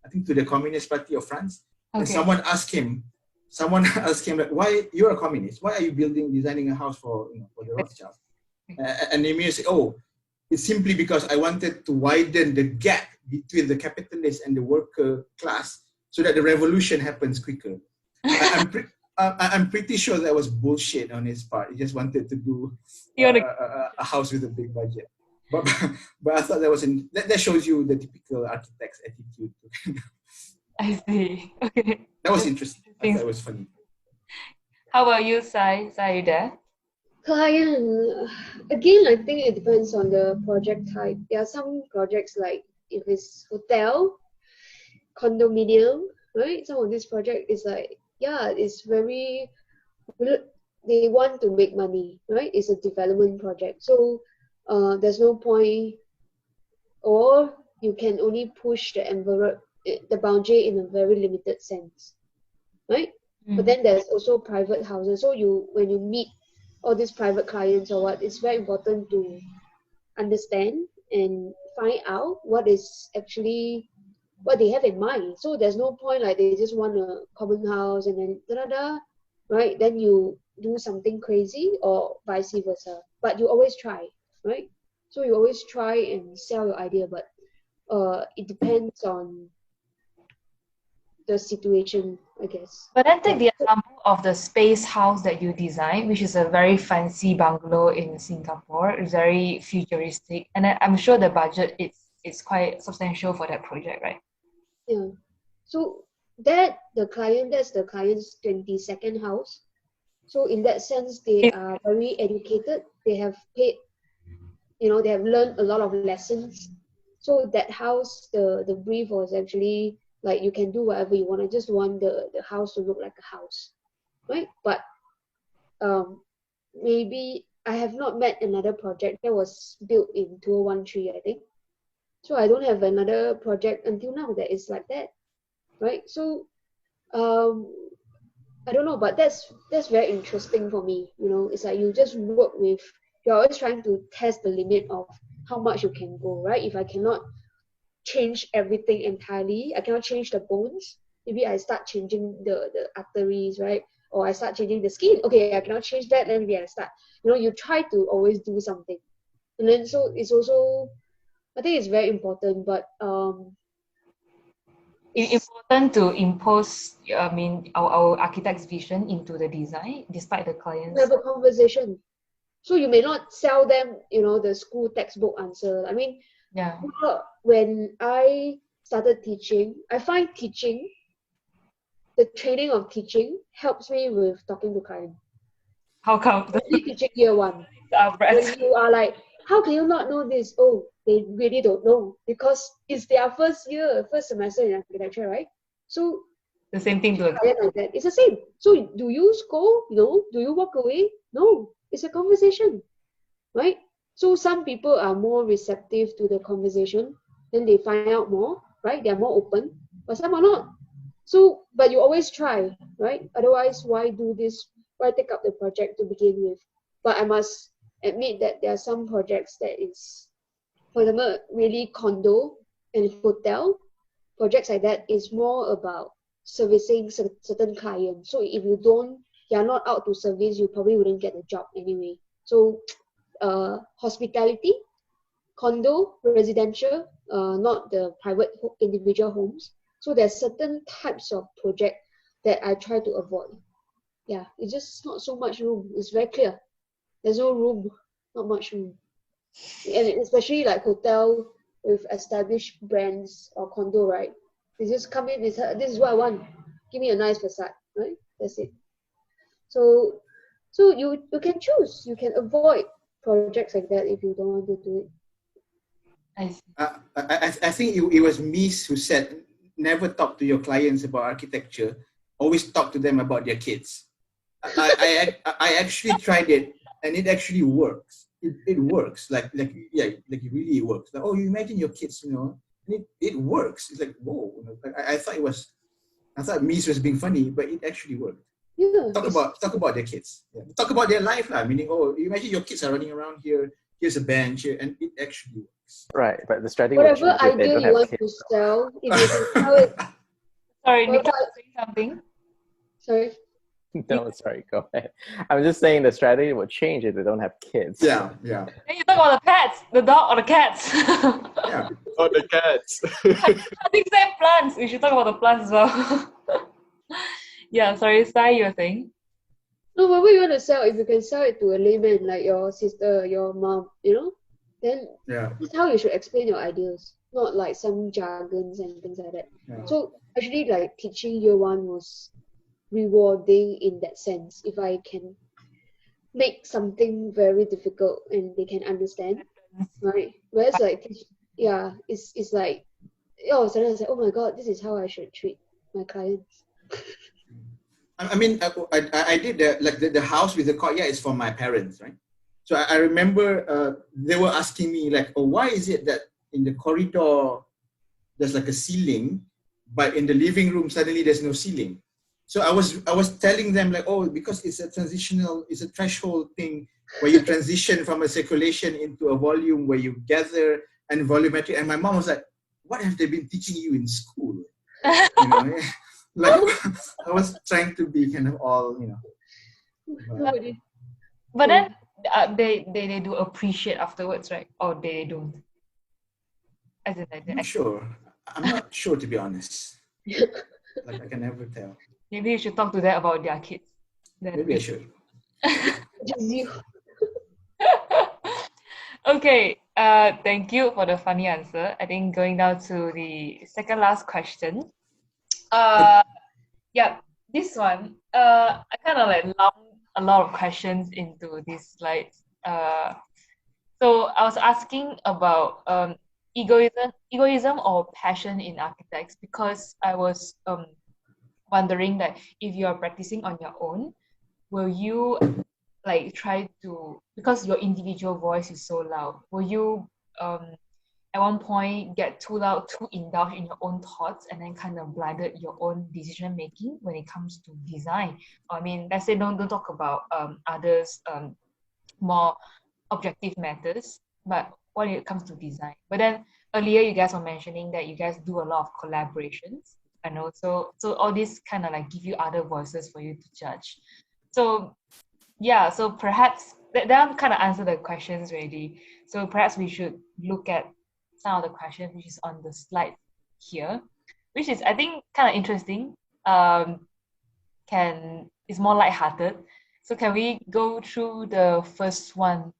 I think to the Communist Party of France. Okay. And someone asked him, like, why, you're a communist, why are you designing a house for the Rothschilds? And Niemeyer said, it's simply because I wanted to widen the gap between the capitalist and the worker class so that the revolution happens quicker. I'm pretty sure that was bullshit on his part. He just wanted to do a house with a big budget. But I thought that shows you the typical architect's attitude. I see. Okay. That was interesting. I thought it was funny. How about you, Sai? Sai, are you there? Client, again, I think it depends on the project type. There are some projects, like if it's hotel, condominium, right? Some of this project is like, it's very, they want to make money, right? It's a development project. So there's no point, or you can only push the envelope, the boundary in a very limited sense, right? But then there's also private houses. So when you meet all these private clients or what, it's very important to understand and find out what is actually what they have in mind. So there's no point like they just want a common house and then da-da-da, right? Then you do something crazy or vice versa. But you always try, right? So you always try and sell your idea, but it depends on the situation, I guess. But then take the example of the space house that you designed, which is a very fancy bungalow in Singapore. It's very futuristic, and I'm sure the budget is quite substantial for that project, right? Yeah. So that's the client's 22nd house. So in that sense, they are very educated. They have paid, they have learned a lot of lessons. So that house, the brief was actually like you can do whatever you want. I just want the house to look like a house, right? But maybe I have not met another project that was built in 2013, I think. So I don't have another project until now that is like that, right? So I don't know, but that's very interesting for me. It's like you just work with. You're always trying to test the limit of how much you can go, right? If I cannot change everything entirely, I cannot change the bones. Maybe I start changing the arteries, right? Or I start changing the skin. Okay, I cannot change that. Then maybe I start. You try to always do something, and then so it's also. I think it's very important, but It's important to impose, our architect's vision into the design, despite the client's. have a conversation. So you may not sell them, the school textbook answer. I mean, Yeah. when I started teaching, I find the training of teaching helps me with talking to clients. How come? Especially teaching year one. When you are like, how can you not know this? Oh, they really don't know because it's their first semester in architecture, right? So The same thing to like that. It's the same. So do you scold? No. Do you walk away? No. It's a conversation, right? So some people are more receptive to the conversation, then they find out more, right? They're more open, but some are not. So, but you always try, right? Otherwise, why do this? Why take up the project to begin with? But I must admit that there are some projects that is, for example, really condo and hotel projects like that is more about servicing certain clients. So if you're not out to service, you probably wouldn't get the job anyway. So hospitality, condo, residential, not the private individual homes. So there's certain types of project that I try to avoid. Yeah, it's just not so much room. It's very clear. There's no room, not much room. And especially like hotel with established brands or condo, right? They just come in, this is what I want. Give me a nice facade, right? That's it. So you can choose. You can avoid projects like that if you don't want to do it. I think it was Mies who said, never talk to your clients about architecture. Always talk to them about their kids. I actually tried it, and it actually works. It works. Like it really works. Like, oh, you imagine your kids, and it works. It's like, whoa. I thought Mies was being funny, but it actually worked. Yeah, Talk about their kids. Yeah. Talk about their life, meaning, oh, you imagine your kids are running around here. Here's a bench here, and it actually works. Right, but the strategy. Whatever idea you want to sell, if you can sell it. Sorry, Nika, saying something. Sorry. No, sorry, go ahead. I'm just saying the strategy will change if they don't have kids. Yeah. Then you talk about the pets, the dog or the cats. Yeah. Oh, the cats. I think same plants. We should talk about the plants as well. Yeah, sorry, Sai, you were saying? No, whatever you want to sell, if you can sell it to a layman like your sister, your mom, then that's how you should explain your ideas, not like some jargons and things like that. Yeah. So actually, like teaching year one was rewarding in that sense. If I can make something very difficult and they can understand, right? Whereas like, it's like, suddenly I say, oh my god, this is how I should treat my clients. I mean, I did the house with the courtyard is for my parents, right? So I remember they were asking me like, oh, why is it that in the corridor there's like a ceiling, but in the living room suddenly there's no ceiling? So I was telling them like, oh, because it's a threshold thing where you transition from a circulation into a volume where you gather and volumetric. And my mom was like, what have they been teaching you in school? You know, like I was trying to be kind of all, you know. But then they do appreciate afterwards, right? Or they don't. As in, like, I'm not sure. I'm not sure, to be honest. Like I can never tell. Maybe you should talk to them about their kids. Then Maybe I should. Just you. Okay, thank you for the funny answer. I think going down to the second last question. Yeah, this one, I kind of like lumped a lot of questions into these slides. So I was asking about egoism or passion in architects, because I was wondering that if you are practicing on your own, will you like try to, because your individual voice is so loud, will you at one point get too loud, too indulged in your own thoughts, and then kind of blinded your own decision making when it comes to design? I mean, let's say don't talk about others more objective matters, but when it comes to design. But then earlier you guys were mentioning that you guys do a lot of collaborations, and also so all this kind of like give you other voices for you to judge. So yeah, so perhaps that kind of answer the questions already. So perhaps we should look at some of the questions which is on the slide here, which is I think kind of interesting. It's more lighthearted. So can we go through the first one?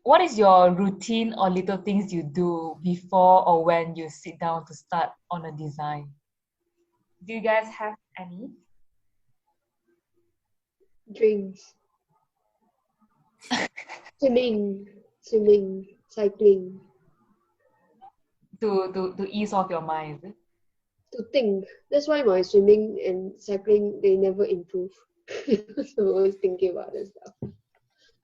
What is your routine or little things you do before or when you sit down to start on a design? Do you guys have any? Drinks. Swimming, cycling. To ease off your mind, is it? To think. That's why my swimming and cycling, they never improve. So I'm always thinking about this stuff.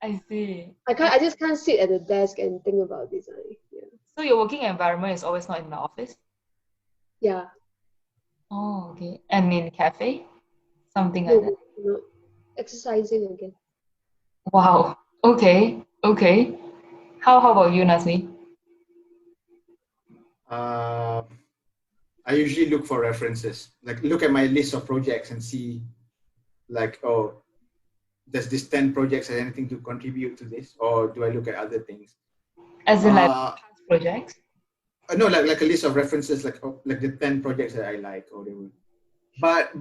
I see. I just can't sit at the desk and think about design. Yeah. So your working environment is always not in the office? Yeah. Oh, okay. And in cafe? Something like that? No. Exercising again. Wow. Okay. Okay. How about you, Nazmi? I usually look for references, like look at my list of projects and see like, oh, does this 10 projects have anything to contribute to this, or do I look at other things? As in like past projects? No, like a list of references, like the 10 projects that I like, or they would. But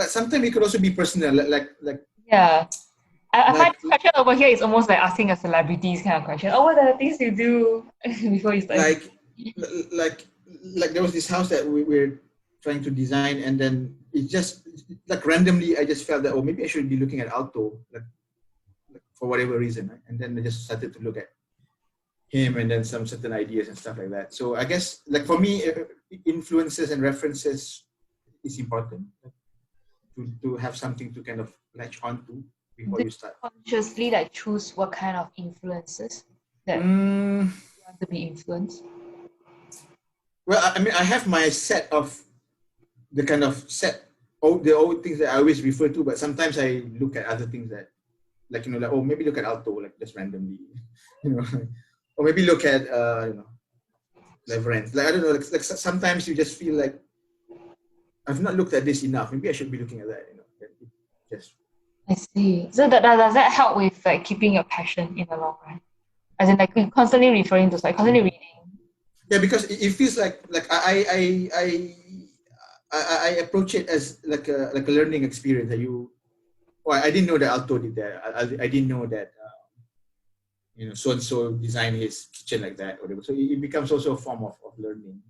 sometimes it could also be personal, like yeah. I find this question over here is almost like asking a celebrities kind of question. Oh, what are the things you do before you start? Like there was this house that we were trying to design, and then it just like randomly I just felt that, oh, maybe I should be looking at Alto, like for whatever reason, right? And then I just started to look at him, and then some certain ideas and stuff like that. So I guess like for me, influences and references is important, to have something to kind of latch onto before you start. Consciously like choose what kind of influences that you want to be influenced? Well, I mean, I have my set of the kind of the old things that I always refer to, but sometimes I look at other things that, like, you know, like, oh, maybe look at Alto, like just randomly, you know, or maybe look at, you know, Leverance. Like, I don't know, like sometimes you just feel like, I've not looked at this enough. Maybe I should be looking at that, you know. Just. I see. So does that help with like keeping your passion in the long run? As in like constantly referring to, like constantly reading. Yeah, because it feels like I approach it as like a learning experience that I didn't know that Alto did that. I didn't know that you know, so and so designed his kitchen like that, or whatever. So it becomes also a form of learning.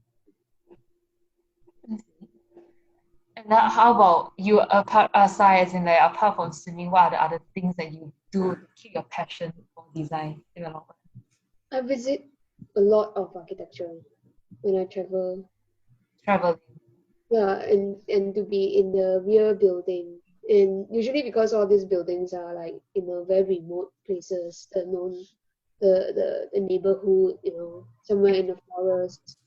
And how about you, aside, as in like apart from swimming, what are the other things that you do to keep your passion for design in the long run? I visit a lot of architecture when I travel. Traveling. Yeah, and to be in the real building. And usually because all these buildings are like in a very remote places, the neighborhood, you know, somewhere in the forest.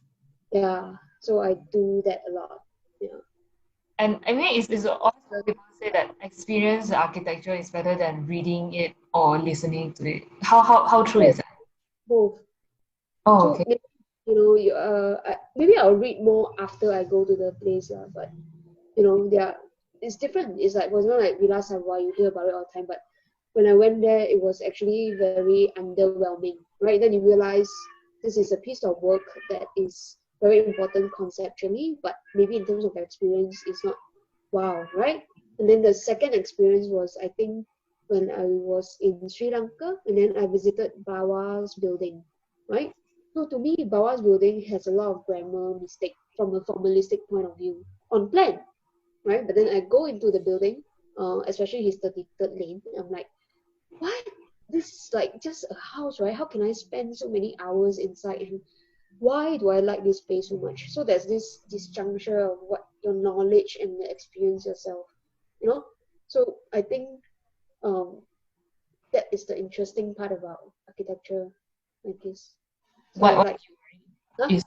Yeah, so I do that a lot. Yeah. And I mean, it's also people say that experience the architecture is better than reading it or listening to it. How true is that? Both. Oh, So okay. maybe, maybe I'll read more after I go to the place, but it's different. It's like, for example, like Villa Savoye, you hear about it all the time, but when I went there, it was actually very underwhelming, right? Then you realize this is a piece of work that is very important conceptually, but maybe in terms of experience, it's not wow, right? And then the second experience was, I think, when I was in Sri Lanka, and then I visited Bawa's building, right? So to me, Bawa's building has a lot of grammar mistake from a formalistic point of view on plan, right? But then I go into the building, especially his 33rd lane, I'm like, what? This is like just a house, right? How can I spend so many hours inside, and why do I like this place so much? So there's this disjuncture of what your knowledge and the experience yourself, So I think that is the interesting part about architecture, I guess. So What like, huh? is,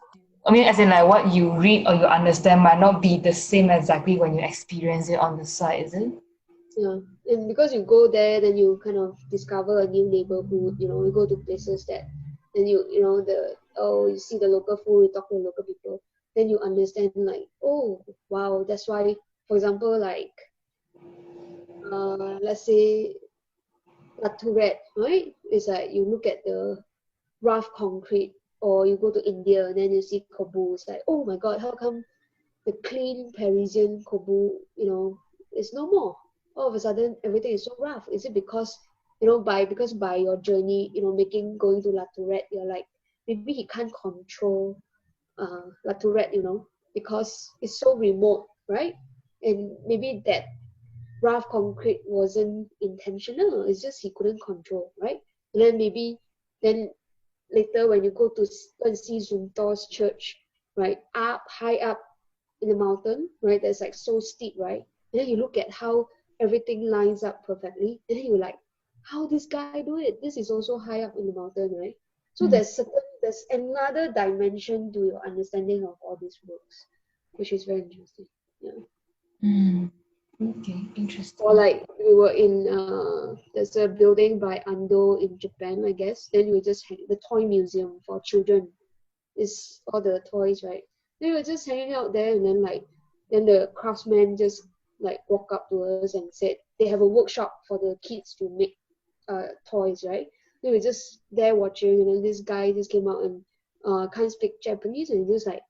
I mean, as in like what you read or you understand might not be the same exactly when you experience it on the site, is it? Yeah, and because you go there, then you kind of discover a new neighborhood. You go to places that, then you see the local food, you talk to the local people, then you understand like, oh wow, that's why. For example, like, let's say La Tourette, right? It's like you look at the rough concrete, or you go to India and then you see Kobu. It's like, oh my God, how come the clean Parisian Kobu, is no more? All of a sudden, everything is so rough. Is it because by your journey, going to La Tourette, you're like, maybe he can't control La Tourette, because it's so remote, right? And maybe that rough concrete wasn't intentional. It's just he couldn't control, right? And then maybe then later when you go and see Zumthor's church, right, high up in the mountain, right, that's like so steep, right? And then you look at how everything lines up perfectly, and then you're like, how this guy do it? This is also high up in the mountain, right? So there's another dimension to your understanding of all these works, which is very interesting. Yeah. Okay, interesting. Or like we were in there's a building by Ando in Japan, I guess. Then we just the toy museum for children. Is all the toys, right? They were just hanging out there, and then the craftsman just like walk up to us and said they have a workshop for the kids to make toys, right? They were just there watching, and then this guy just came out and can't speak Japanese, and he just like,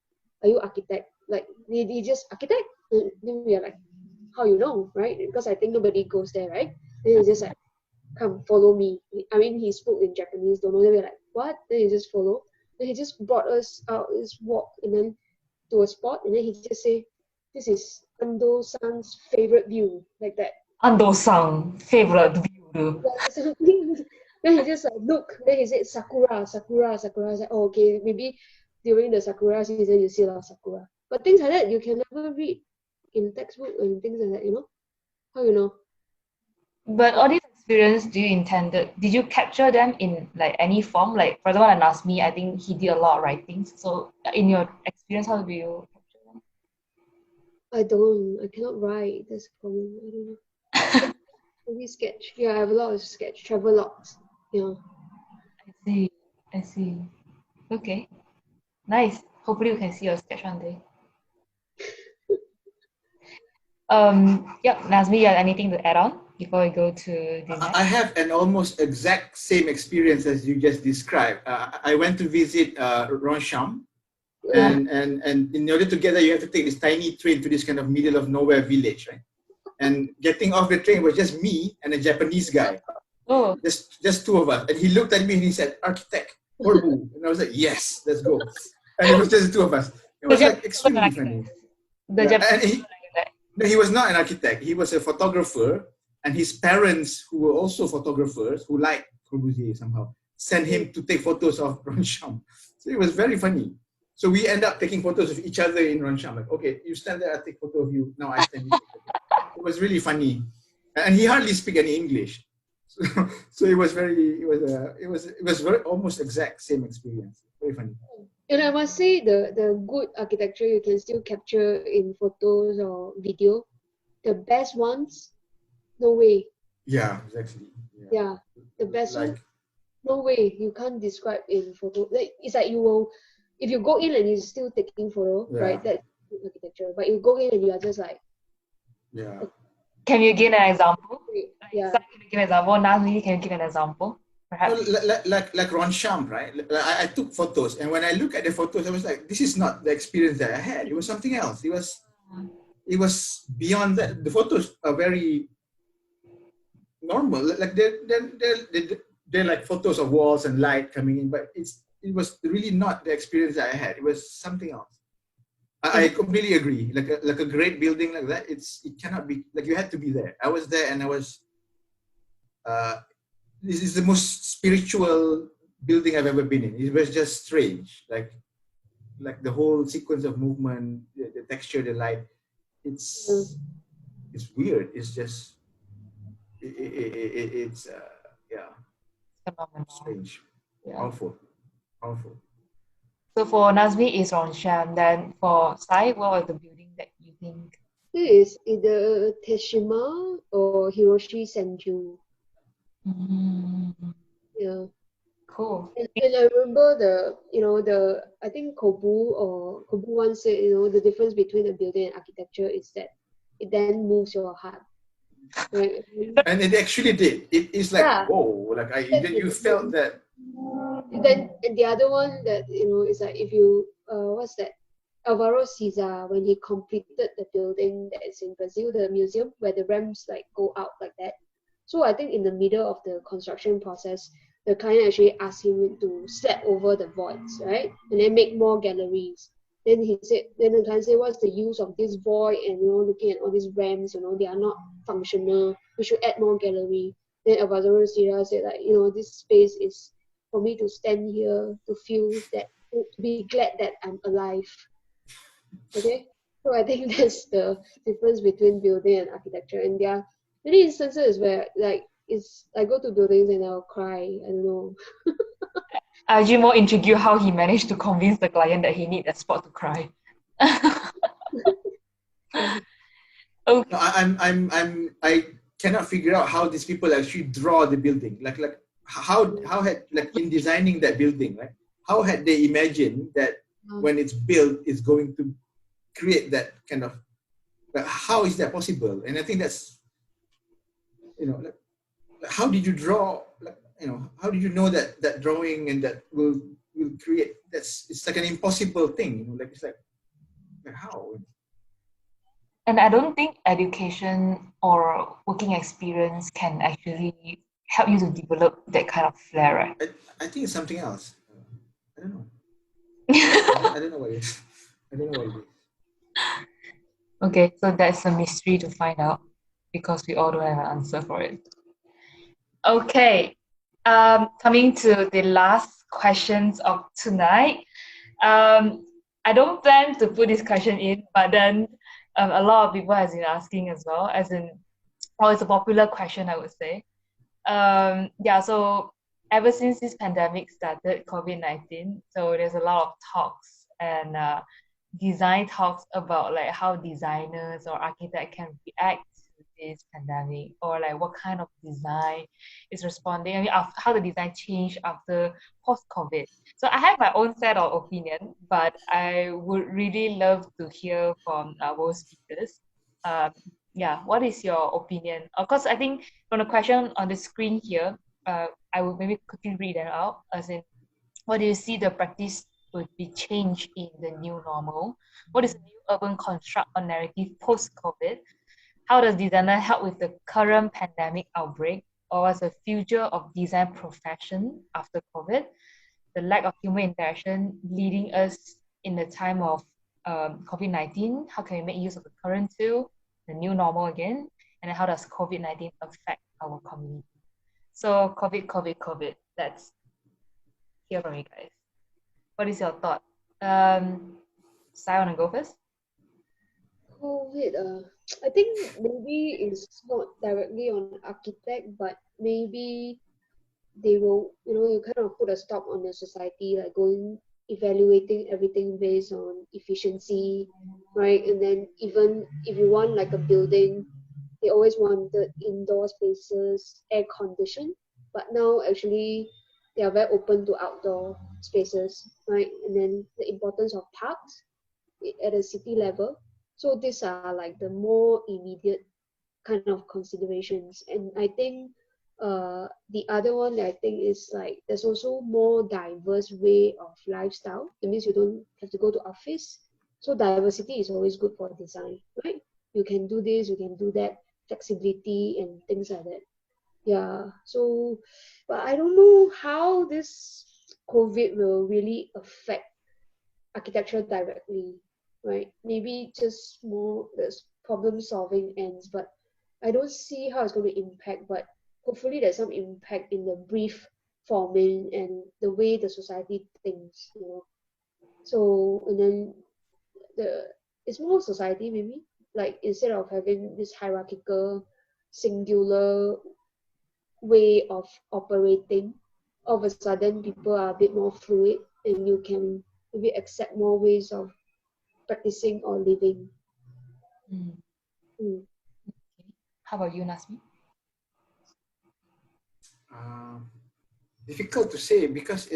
are you architect? Like he just architect? And then we are like, how you know, right? Because I think nobody goes there, right? Then he just like, come follow me. I mean, he spoke in Japanese, don't know. Then we're like, what? Then he just follow. Then he just brought us out this walk and then to a spot, and then he just say, this is Ando-san's favorite view, like that. Ando-san favorite view. Then he just like look. Then he said sakura, sakura, sakura. I said, oh, okay, maybe during the sakura season you see a lot of sakura. But things like that you can never read in textbook and things like that. How you know? But all these experience did you capture them in like any form? Like for example, like Nazmi, I think he did a lot of writings. So in your experience, how do you capture them? I cannot write. That's a problem. I don't know. Maybe sketch. Yeah, I have a lot of sketch, travel logs. Yeah. I see. Okay. Nice. Hopefully we can see your sketch one day. Yep, Nazmi, you have anything to add on before we go to the next? I have an almost exact same experience as you just described. I went to visit Ronsham, and in order to get there, you have to take this tiny train to this kind of middle of nowhere village, right? And getting off the train was just me and a Japanese guy. Oh. Just two of us. And he looked at me and he said, architect, Orbu. And I was like, yes, let's go. And it was just the two of us. It was like extremely funny. He was not an architect. He was a photographer, and his parents, who were also photographers, who liked Corbusier somehow, sent him to take photos of Ronsham. So it was very funny. So we end up taking photos of each other in Ronsham. Like, okay, you stand there, I take photo of you. Now I stand here. It was really funny, and he hardly speak any English. So it was very almost exact same experience. Very funny. And I must say the good architecture you can still capture in photos or video. The best ones, no way. Yeah, exactly. Yeah, the best Like, one, no way. You can't describe in photo. Like, it's like you will, if you go in and you're still taking photo, yeah, right? That's good architecture. But you go in and you are just like, yeah. Can you give an example? yeah. Sai, can you give an example? Nazmi, can you give an example? No, Perhaps. like Ron Sham, right? I took photos, and when I look at the photos, I was like, this is not the experience that I had. It was something else. It was beyond that. The photos are very normal. Like they're like photos of walls and light coming in, but it was really not the experience that I had. It was something else. I completely agree. Like a great building like that, it cannot be like you had to be there. I was there, and I was. This is the most spiritual building I've ever been in. It was just strange, like the whole sequence of movement, the texture, the light. It's weird. It's just it's yeah, Phenomenal. strange, Yeah. powerful. So for Nazmi is Rongshan. Then for Sai, what was the building that you think? It is either Teshima or Hiroshi Senju. Yeah. Cool. And I remember I think Kobu once said, the difference between a building and architecture is that it then moves your heart. Right? And it actually did. It's like, Yeah. whoa, like you felt that. Then and the other one that is like, if you what's that? Alvaro Siza, when he completed the building that is in Brazil, the museum where the ramps like go out like that. So I think in the middle of the construction process, the client actually asked him to step over the voids, right? And then make more galleries. Then the client said, what's the use of this void? And looking at all these ramps, they are not functional. We should add more gallery. Then Alvaro Siza said, like, this space is for me to stand here, to feel that, to be glad that I'm alive. Okay, so I think that's the difference between building and architecture. And there are many instances where I go to buildings and I'll cry. I don't know. I'm actually more intrigued how he managed to convince the client that he need a spot to cry. Okay. No, I cannot figure out how these people actually draw the building. Like how had, like, in designing that building, right? How had they imagined that when it's built, it's going to create that kind of, like, how is that possible? And I think that's, like, how did you draw, like, how did you know that drawing and that will create, it's like an impossible thing, like it's like how? And I don't think education or working experience can actually help you to develop that kind of flair, right? I think it's something else. I don't know. I don't know what it is. I don't know what it is. Okay, so that's a mystery to find out because we all don't have an answer for it. Okay, coming to the last questions of tonight. I don't plan to put this question in, but then a lot of people has been asking as well, it's a popular question, I would say. So ever since this pandemic started, COVID-19, so there's a lot of talks and design talks about like how designers or architects can react to this pandemic, or like what kind of design is responding. I mean, how the design changed after post-COVID. So I have my own set of opinion, but I would really love to hear from our speakers. What is your opinion? Of course, I think from the question on the screen here, I will maybe quickly read it out, as in, what do you see the practice would be changed in the new normal? What is the new urban construct or narrative post-COVID? How does designer help with the current pandemic outbreak? Or what's the future of design profession after COVID? The lack of human interaction leading us in the time of COVID-19. How can we make use of the current tool, the new normal again? And then how does COVID-19 affect our community? So COVID. Let's hear from you guys. What is your thought? Sai, want to go first? COVID, I think maybe it's not directly on architect, but maybe they will, you kind of put a stop on the society, like going evaluating everything based on efficiency, right? And then even if you want like a building, they always wanted indoor spaces, air conditioned, but now actually they are very open to outdoor spaces, right? And then the importance of parks at a city level. So these are like the more immediate kind of considerations. And I think the other one that I think is like there's also more diverse way of lifestyle. It means you don't have to go to office. So diversity is always good for design, right? You can do this, you can do that, flexibility and things like that. Yeah. So, but I don't know how this COVID will really affect architecture directly, right? Maybe just more this problem solving ends, but I don't see how it's going to impact. But hopefully, there's some impact in the brief forming and the way the society thinks, you know. So, and then it's more society maybe, like instead of having this hierarchical, singular way of operating, all of a sudden people are a bit more fluid and you can maybe accept more ways of practicing or living. Mm. Mm. How about you, Nazmi? Difficult to say because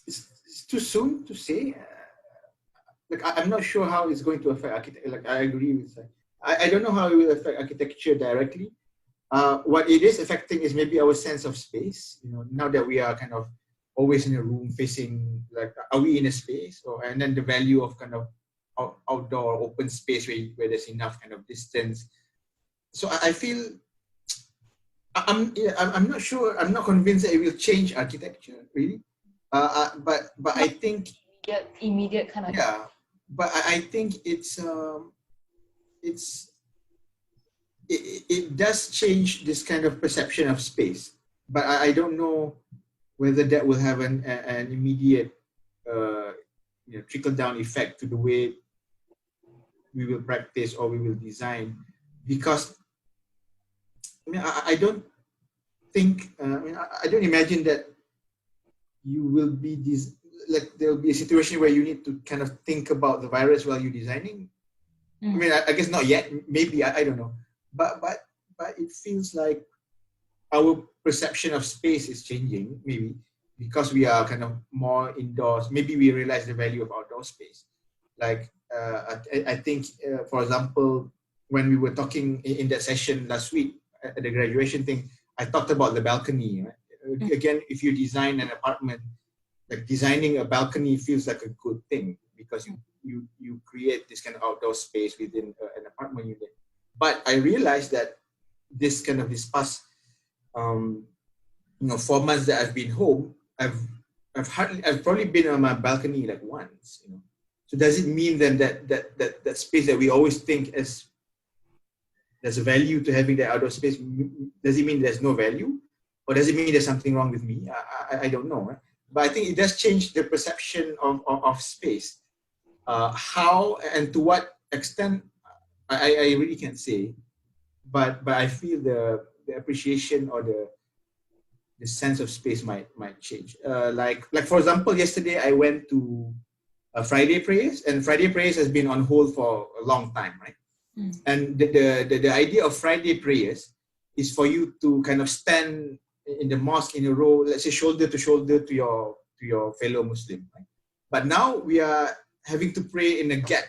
it's too soon to say. I'm not sure how it's going to affect architecture. Like I agree with that. I don't know how it will affect architecture directly. What it is affecting is maybe our sense of space. You know, now that we are kind of always in a room facing, like, are we in a space? And then the value of kind of outdoor open space where there's enough kind of distance. So I feel I'm not sure. I'm not convinced that it will change architecture really. But I think immediate kind of But I think it does change this kind of perception of space. But I don't know whether that will have an immediate trickle down effect to the way we will practice or we will design, because I don't think I don't imagine that you will be there will be a situation where you need to kind of think about the virus while you're designing. I mean, I guess not yet. Maybe I don't know, but it feels like our perception of space is changing. Maybe because we are kind of more indoors. Maybe we realize the value of outdoor space. Like I think, for example, when we were talking in that session last week at the graduation thing, I talked about the balcony. Right? Again, if you design an apartment, like designing a balcony feels like a good thing because you create this kind of outdoor space within an apartment unit. But I realized that this past 4 months that I've been home, I've probably been on my balcony like once. So does it mean then that space that we always think as there's a value to having that outdoor space, does it mean there's no value, or does it mean there's something wrong with me? I don't know. Right? But I think it does change the perception of space. How and to what extent, I really can't say. But I feel the appreciation or the sense of space might change. Like for example, yesterday I went to Friday prayers, and Friday prayers has been on hold for a long time, right? And the idea of Friday prayers is for you to kind of stand in the mosque in a row, let's say shoulder to shoulder to your fellow Muslim. Right? But now we are having to pray in a gap.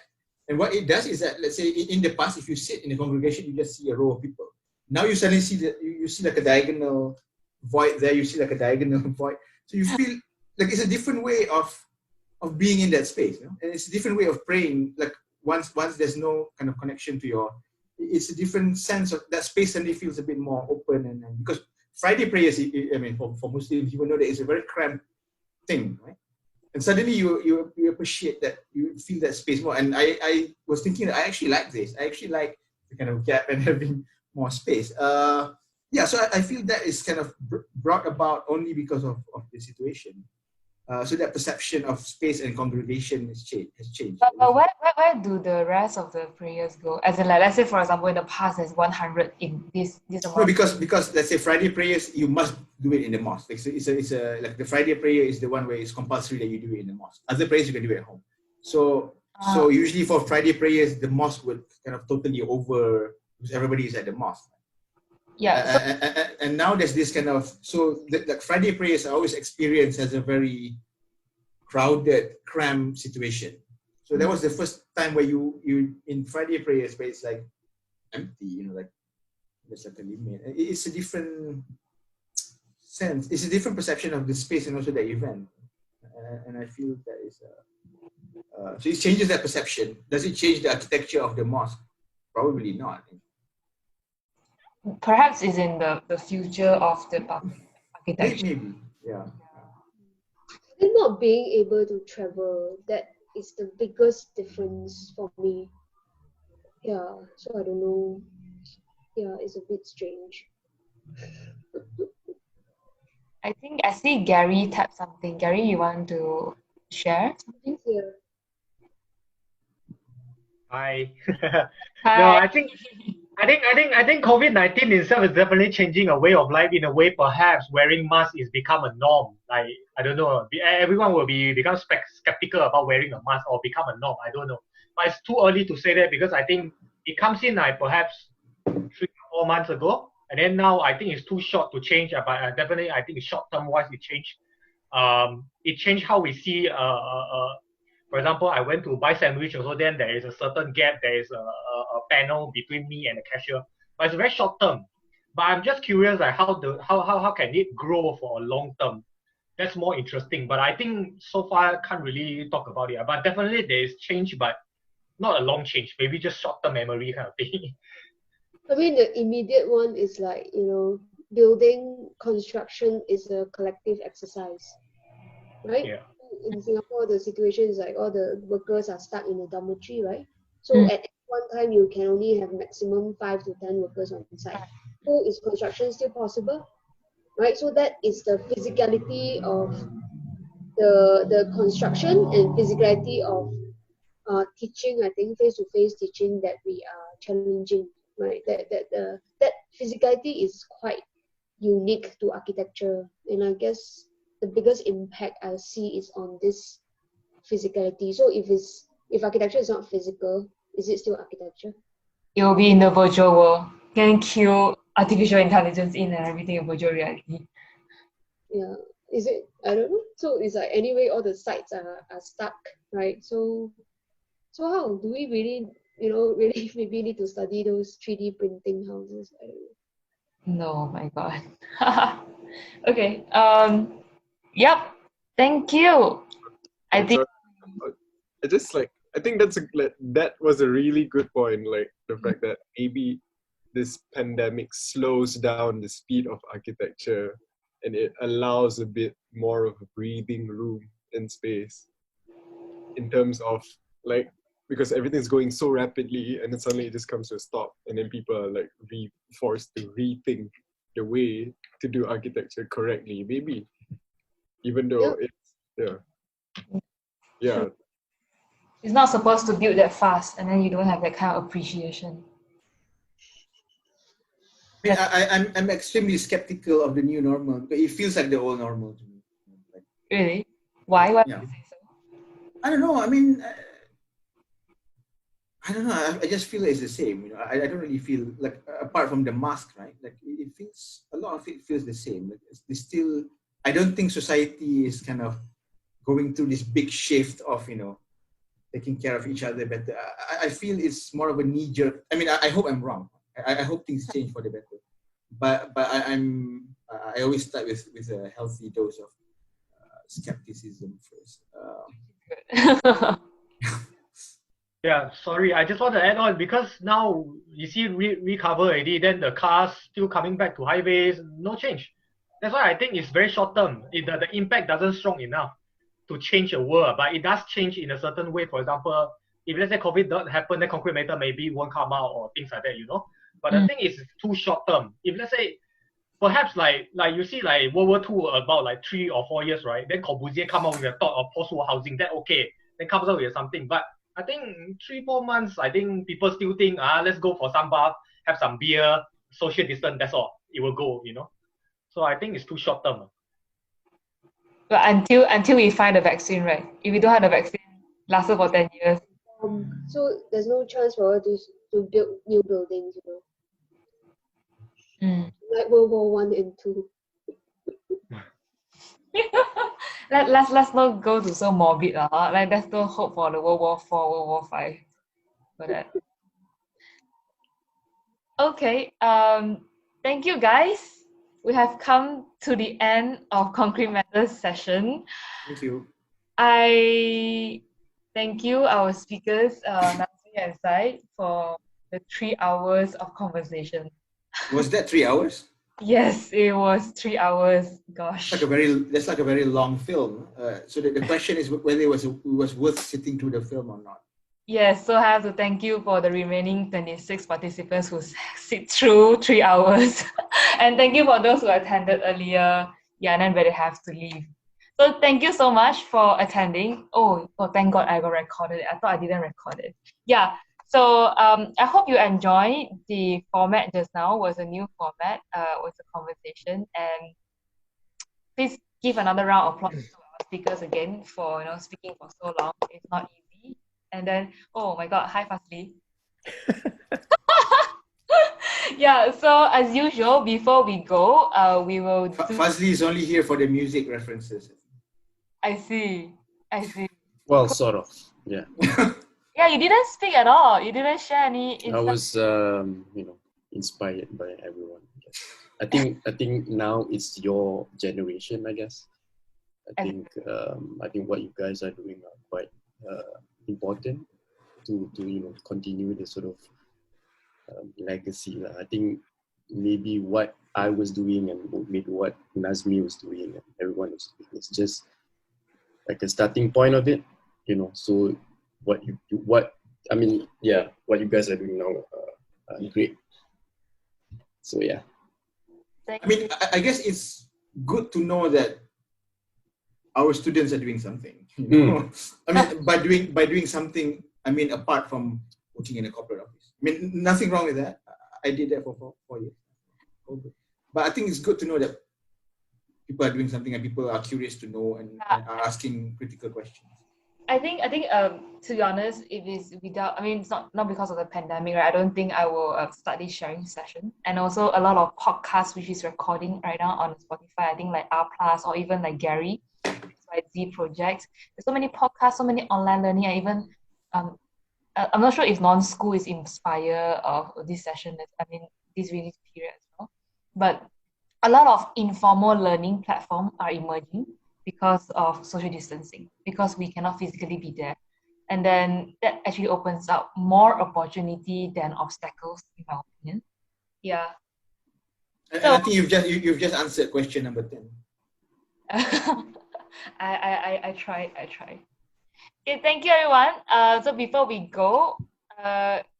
And what it does is that, let's say in the past, if you sit in a congregation, you just see a row of people. Now you suddenly see you see like a diagonal void there, you see like a diagonal void. So you feel like it's a different way of being in that space. And it's a different way of praying. Like once there's no kind of connection to it's a different sense of that space, and it feels a bit more open. And because Friday prayers, I mean, for Muslims, you will know that it's a very cramped thing, right? And suddenly you appreciate that, you feel that space more. And I was thinking that I actually like this. I actually like the kind of gap and having more space. So I feel that is kind of brought about only because of the situation. So that perception of space and congregation has changed. But where do the rest of the prayers go? As in, like, let's say, for example, in the past, there's 100 in this amount. No, because let's say Friday prayers, you must do it in the mosque. It's a like the Friday prayer is the one where it's compulsory that you do it in the mosque. Other prayers you can do it at home. So usually for Friday prayers, the mosque would kind of totally over because everybody is at the mosque. Yeah. And now there's this kind of like Friday prayers I always experience as a very crowded, cramped situation. So that was the first time where you in Friday prayers where it's like empty, like there's like a limit. It's a different sense. It's a different perception of the space and also the event. And I feel that is so it changes that perception. Does it change the architecture of the mosque? Probably not. Perhaps it's in the future of the architecture. Maybe, yeah. And not being able to travel, that is the biggest difference for me. Yeah, so I don't know. Yeah, it's a bit strange. I think I see Gary tap something. Gary, you want to share something? Yeah. Hi. Hi. No, I think COVID-19 itself is definitely changing a way of life. In a way, perhaps wearing masks is become a norm. Like, I don't know, everyone will become skeptical about wearing a mask or become a norm. I don't know. But it's too early to say that because I think it comes in like perhaps 3 or 4 months ago. And then now I think it's too short to change. But definitely I think short-term wise it changed. It changed how we see for example, I went to buy sandwich also, then there is a certain gap, there is a panel between me and the cashier. But it's very short term. But I'm just curious like how can it grow for a long term? That's more interesting. But I think so far I can't really talk about it. But definitely there is change, but not a long change, maybe just short term memory kind of thing. I mean, the immediate one is like, building construction is a collective exercise, right? Yeah. In Singapore, the situation is like all the workers are stuck in a dormitory, right? So at one time, you can only have maximum 5 to 10 workers on site. So is construction still possible, right? So that is the physicality of the construction and physicality of teaching. I think face-to-face teaching that we are challenging, right? That physicality is quite unique to architecture, and I guess the biggest impact I see is on this physicality. So if architecture is not physical, is it still architecture? It will be in the virtual world. Can cue artificial intelligence in and everything in virtual reality. Yeah. Is it? I don't know. So it's like anyway, all the sites are stuck, right? So how do we really, really maybe need to study those 3D printing houses? I don't know. No, my God. Okay. Yep. Thank you. I think I think that was a really good point. Like the fact that maybe this pandemic slows down the speed of architecture and it allows a bit more of a breathing room in space in terms of like, because everything's going so rapidly and then suddenly it just comes to a stop and then people are like forced to rethink the way to do architecture correctly, maybe, even though it's not supposed to build that fast and then you don't have that kind of appreciation. I'm extremely skeptical of the new normal, but it feels like the old normal to me. Like, really? Why? Why yeah. do you say so? I don't know. I mean, I don't know. I just feel it's the same. I don't really feel like, apart from the mask, right? Like it feels, a lot of it feels the same. Like it's still, I don't think society is kind of going through this big shift of, taking care of each other better. I feel it's more of a knee-jerk. I mean, I hope I'm wrong. I hope things change for the better. But I always start with a healthy dose of skepticism first. Yeah, sorry, I just want to add on because now you see recover already, then the cars still coming back to highways, no change. That's why I think it's very short term. The impact doesn't strong enough to change the world, but it does change in a certain way. For example, if let's say COVID doesn't happen, then concrete metal maybe won't come out or things like that, But the thing is too short term. If let's say perhaps like you see like World War II about like 3 or 4 years, right? Then Corbusier come up with the thought of post-war housing. That okay, then comes up with something. But I think 3-4 months, I think people still think let's go for some bath, have some beer, social distance. That's all. It will go, you know. So I think it's too short term. But until we find a vaccine, right? If we don't have the vaccine, lasted for 10 years. So there's no chance for her to build new buildings, you know. Like World War One and Two. let's not go to so morbid, like let's not hope for the World War 4, World War 5 for that. Okay, thank you guys. We have come to the end of Concrete Matters session. Thank you. I thank you, our speakers, Nazmi and Sai, for the 3 hours of conversation. Was that 3 hours? Yes, it was 3 hours. Gosh. That's like a very long film. So the question is whether it was worth sitting through the film or not. Yes, so I have to thank you for the remaining 26 participants who sit through 3 hours. And thank you for those who attended earlier. Yeah, and then they have to leave. So thank you so much for attending. Oh, thank God I got recorded. I thought I didn't record it. Yeah. So I hope you enjoyed the format just now. Was a new format. Was a conversation, and please give another round of applause to our speakers again for speaking for so long. It's not easy. And then oh my God, hi Fazli. Yeah. So as usual, before we go, we will. Fazli is only here for the music references. I see. Well, sort of. Yeah. Yeah, you didn't speak at all. You didn't share any insight. I was, inspired by everyone. I think now it's your generation. I guess. I think what you guys are doing are quite important to continue the sort of legacy. I think maybe what I was doing and maybe what Nazmi was doing and everyone was doing is just like a starting point of it. So what you guys are doing now are great. So yeah. I mean, I guess it's good to know that our students are doing something. I mean, by doing something, I mean, apart from working in a corporate office. I mean, nothing wrong with that. I did that for 4 years. But I think it's good to know that people are doing something and people are curious to know and are asking critical questions. I think to be honest, it is without. I mean, it's not because of the pandemic, right? I don't think I will start this sharing session. And also a lot of podcasts which is recording right now on Spotify. I think like R Plus or even like Gary, XYZ projects. There's so many podcasts, so many online learning. I even I'm not sure if non-school is inspired of this session. I mean, this really period as well. But a lot of informal learning platforms are emerging because of social distancing, because we cannot physically be there. And then that actually opens up more opportunity than obstacles, in my opinion. Yeah. So, I think you've just answered question number 10. I tried. Okay, thank you everyone. So before we go,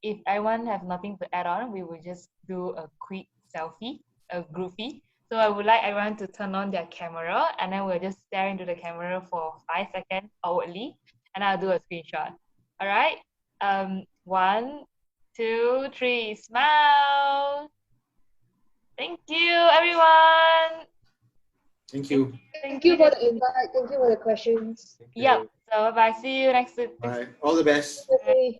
if everyone have nothing to add on, we will just do a quick selfie, a groupie. So I would like everyone to turn on their camera and then we'll just stare into the camera for 5 seconds outwardly and I'll do a screenshot. All right. 1, 2, 3, smile. Thank you, everyone. Thank you. Thank you for the invite. Thank you for the questions. Yep. So bye. See you next week. Bye. All the best. Bye.